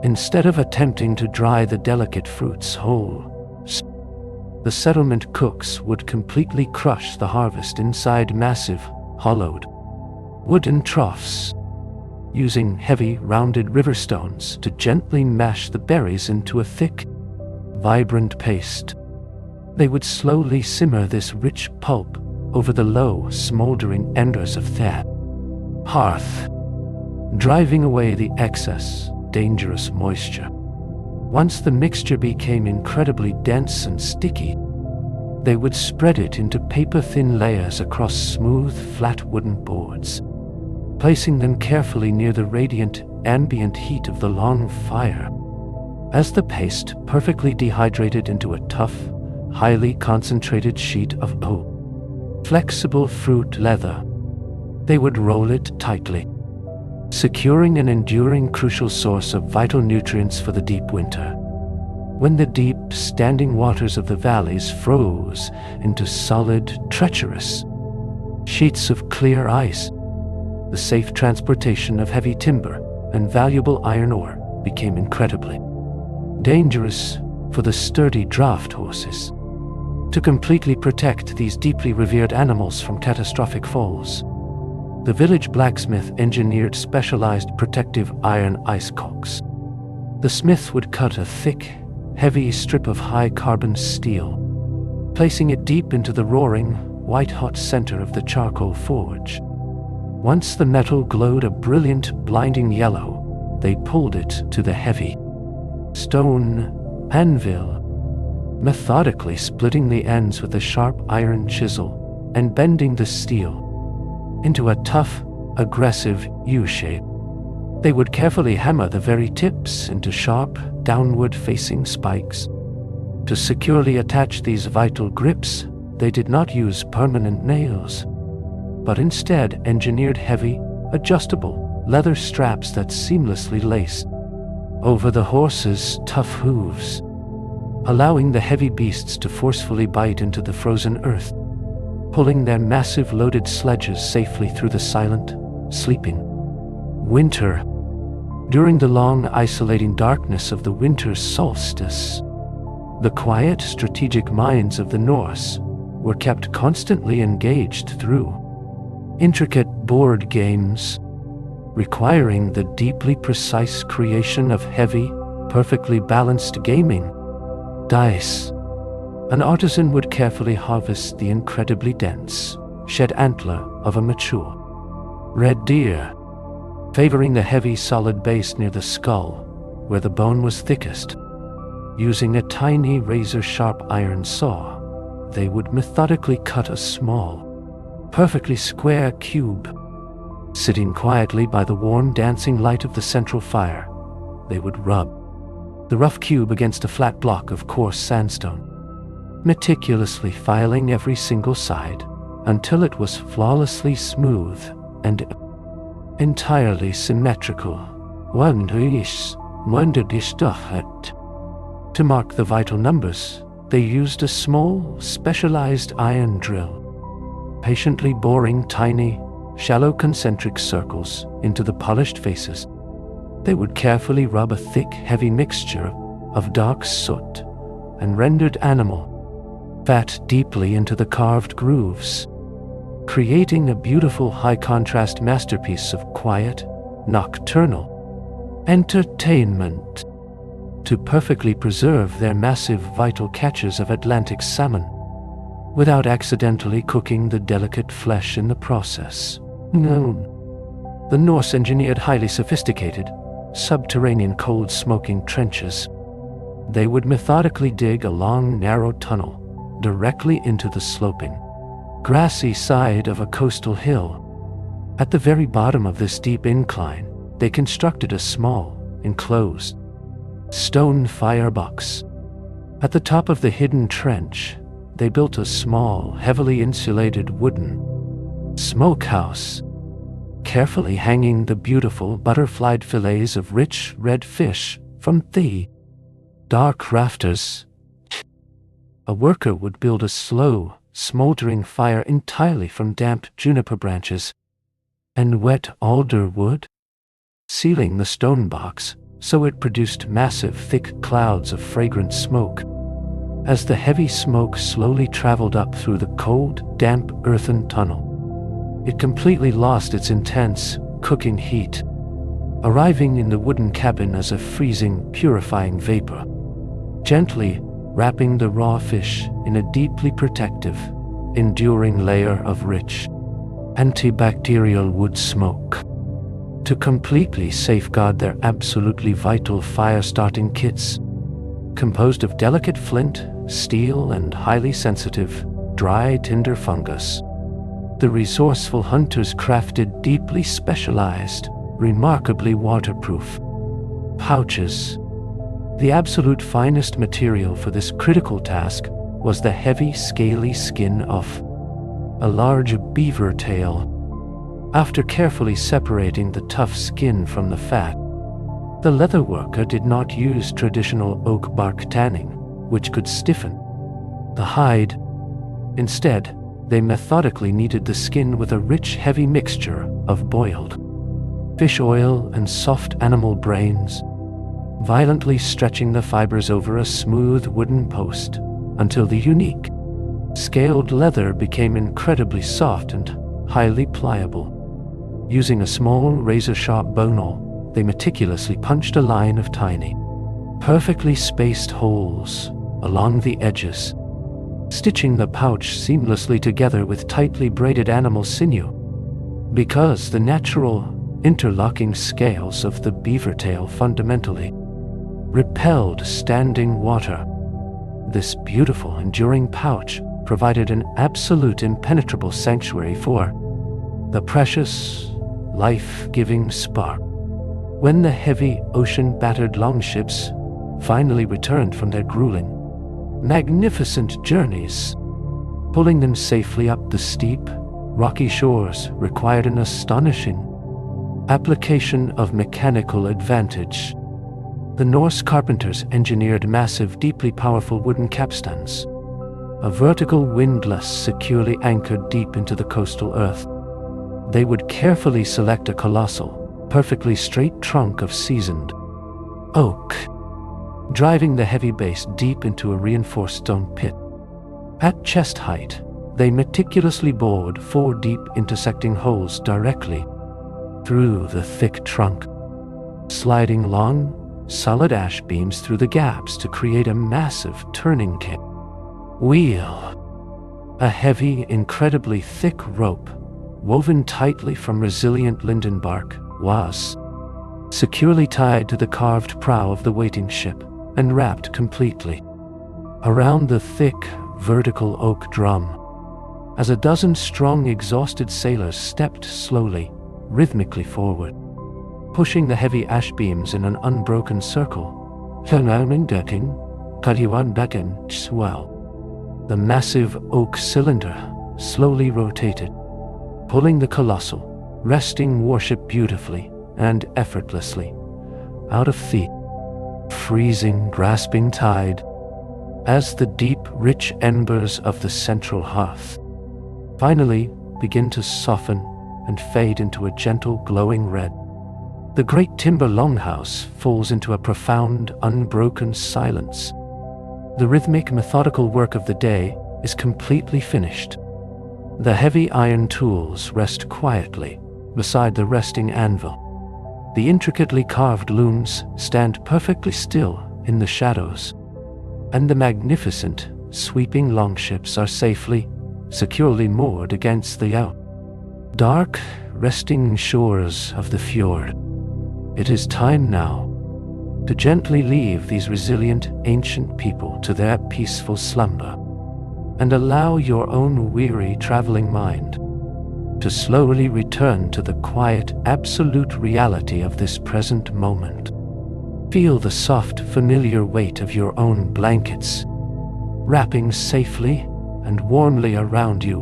Instead of attempting to dry the delicate fruits whole, the settlement cooks would completely crush the harvest inside massive, hollowed wooden troughs, using heavy, rounded river stones to gently mash the berries into a thick, vibrant paste. They would slowly simmer this rich pulp over the low, smoldering embers of the hearth, driving away the excess, dangerous moisture. Once the mixture became incredibly dense and sticky, they would spread it into paper-thin layers across smooth, flat wooden boards, placing them carefully near the radiant, ambient heat of the long fire. As the paste perfectly dehydrated into a tough, highly concentrated sheet of flexible fruit leather, they would roll it tightly, securing an enduring crucial source of vital nutrients for the deep winter. When the deep, standing waters of the valleys froze into solid, treacherous sheets of clear ice, the safe transportation of heavy timber and valuable iron ore became incredibly dangerous for the sturdy draft horses. To completely protect these deeply revered animals from catastrophic falls, the village blacksmith engineered specialized protective iron ice cocks. The smith would cut a thick, heavy strip of high-carbon steel, placing it deep into the roaring, white-hot center of the charcoal forge. Once the metal glowed a brilliant, blinding yellow, they pulled it to the heavy stone anvil, methodically splitting the ends with a sharp iron chisel and bending the steel into a tough, aggressive U-shape. They would carefully hammer the very tips into sharp, downward-facing spikes. To securely attach these vital grips, they did not use permanent nails, but instead engineered heavy, adjustable leather straps that seamlessly laced over the horses' tough hooves, allowing the heavy beasts to forcefully bite into the frozen earth, pulling their massive loaded sledges safely through the silent, sleeping winter. During the long, isolating darkness of the winter's solstice, the quiet, strategic minds of the Norse were kept constantly engaged through intricate board games, requiring the deeply precise creation of heavy, perfectly balanced gaming dice. An artisan would carefully harvest the incredibly dense, shed antler of a mature red deer, favoring the heavy, solid base near the skull, where the bone was thickest. Using a tiny, razor-sharp iron saw, they would methodically cut a small, perfectly square cube. Sitting quietly by the warm, dancing light of the central fire, they would rub the rough cube against a flat block of coarse sandstone, meticulously filing every single side until it was flawlessly smooth and entirely symmetrical. To mark the vital numbers, they used a small, specialized iron drill, patiently boring tiny, shallow concentric circles into the polished faces. They would carefully rub a thick, heavy mixture of dark soot and rendered animal fat deeply into the carved grooves, creating a beautiful high-contrast masterpiece of quiet, nocturnal entertainment. to perfectly preserve their massive vital catches of Atlantic salmon, without accidentally cooking the delicate flesh in the process. No. The Norse engineered highly sophisticated, subterranean cold-smoking trenches. They would methodically dig a long, narrow tunnel directly into the sloping, grassy side of a coastal hill. At the very bottom of this deep incline, they constructed a small, enclosed, stone firebox. At the top of the hidden trench, they built a small, heavily insulated wooden smokehouse, carefully hanging the beautiful butterflied fillets of rich red fish from the dark rafters. A worker would build a slow, smoldering fire entirely from damp juniper branches and wet alder wood, sealing the stone box so it produced massive, thick clouds of fragrant smoke. As the heavy smoke slowly traveled up through the cold, damp earthen tunnel, it completely lost its intense, cooking heat, arriving in the wooden cabin as a freezing, purifying vapor, gently wrapping the raw fish in a deeply protective, enduring layer of rich, antibacterial wood smoke. To completely safeguard their absolutely vital fire-starting kits, composed of delicate flint, steel, and highly sensitive, dry tinder fungus, the resourceful hunters crafted deeply specialized, remarkably waterproof pouches. The absolute finest material for this critical task was the heavy, scaly skin of a large beaver tail. After carefully separating the tough skin from the fat, the leather worker did not use traditional oak bark tanning, which could stiffen the hide. Instead, they methodically kneaded the skin with a rich, heavy mixture of boiled fish oil and soft animal brains, violently stretching the fibers over a smooth wooden post until the unique, scaled leather became incredibly soft and highly pliable. Using a small razor-sharp bone awl, they meticulously punched a line of tiny, perfectly spaced holes along the edges, stitching the pouch seamlessly together with tightly braided animal sinew. Because the natural, interlocking scales of the beaver tail fundamentally repelled standing water, this beautiful, enduring pouch provided an absolute impenetrable sanctuary for the precious, life-giving spark. When the heavy, ocean-battered longships finally returned from their grueling, magnificent journeys, pulling them safely up the steep, rocky shores required an astonishing application of mechanical advantage. The Norse carpenters engineered massive, deeply powerful wooden capstans, a vertical windlass securely anchored deep into the coastal earth. They would carefully select a colossal, perfectly straight trunk of seasoned oak, driving the heavy base deep into a reinforced stone pit. At chest height, they meticulously bored 4 deep intersecting holes directly through the thick trunk, sliding long, solid ash beams through the gaps to create a massive turning wheel. A heavy, incredibly thick rope, woven tightly from resilient linden bark, was securely tied to the carved prow of the waiting ship and wrapped completely around the thick, vertical oak drum. As a dozen strong, exhausted sailors stepped slowly, rhythmically forward, pushing the heavy ash beams in an unbroken circle, the massive oak cylinder slowly rotated, pulling the colossal, resting warship beautifully and effortlessly out of the freezing, grasping tide, as the deep, rich embers of the central hearth finally begin to soften and fade into a gentle, glowing red. The great timber longhouse falls into a profound, unbroken silence. The rhythmic, methodical work of the day is completely finished. The heavy iron tools rest quietly beside the resting anvil. The intricately carved looms stand perfectly still in the shadows, and the magnificent, sweeping longships are safely, securely moored against the dark, resting shores of the fjord. It is time now to gently leave these resilient ancient people to their peaceful slumber, and allow your own weary traveling mind to slowly return to the quiet, absolute reality of this present moment. Feel the soft, familiar weight of your own blankets, wrapping safely and warmly around you,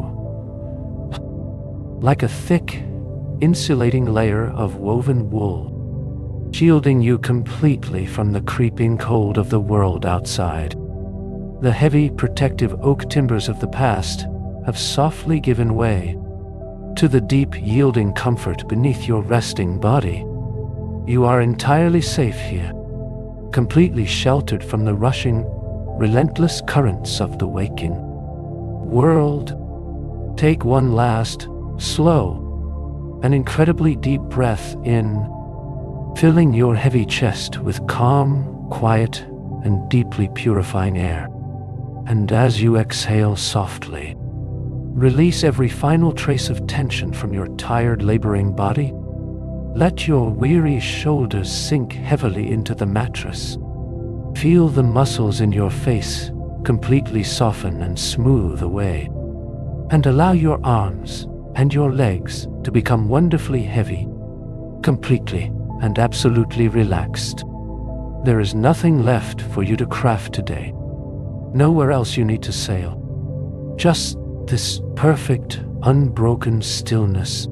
like a thick, insulating layer of woven wool, shielding you completely from the creeping cold of the world outside. The heavy, protective oak timbers of the past have softly given way to the deep, yielding comfort beneath your resting body. You are entirely safe here, completely sheltered from the rushing, relentless currents of the waking world. Take one last, slow, and incredibly deep breath in, filling your heavy chest with calm, quiet, and deeply purifying air. And as you exhale softly, release every final trace of tension from your tired, laboring body. Let your weary shoulders sink heavily into the mattress. Feel the muscles in your face completely soften and smooth away. And allow your arms and your legs to become wonderfully heavy, completely and absolutely relaxed. There is nothing left for you to craft today. Nowhere else you need to sail. Just this perfect, unbroken stillness,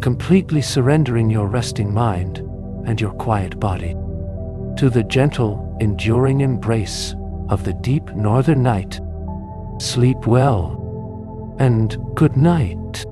completely surrendering your resting mind and your quiet body to the gentle, enduring embrace of the deep northern night. Sleep well, and good night.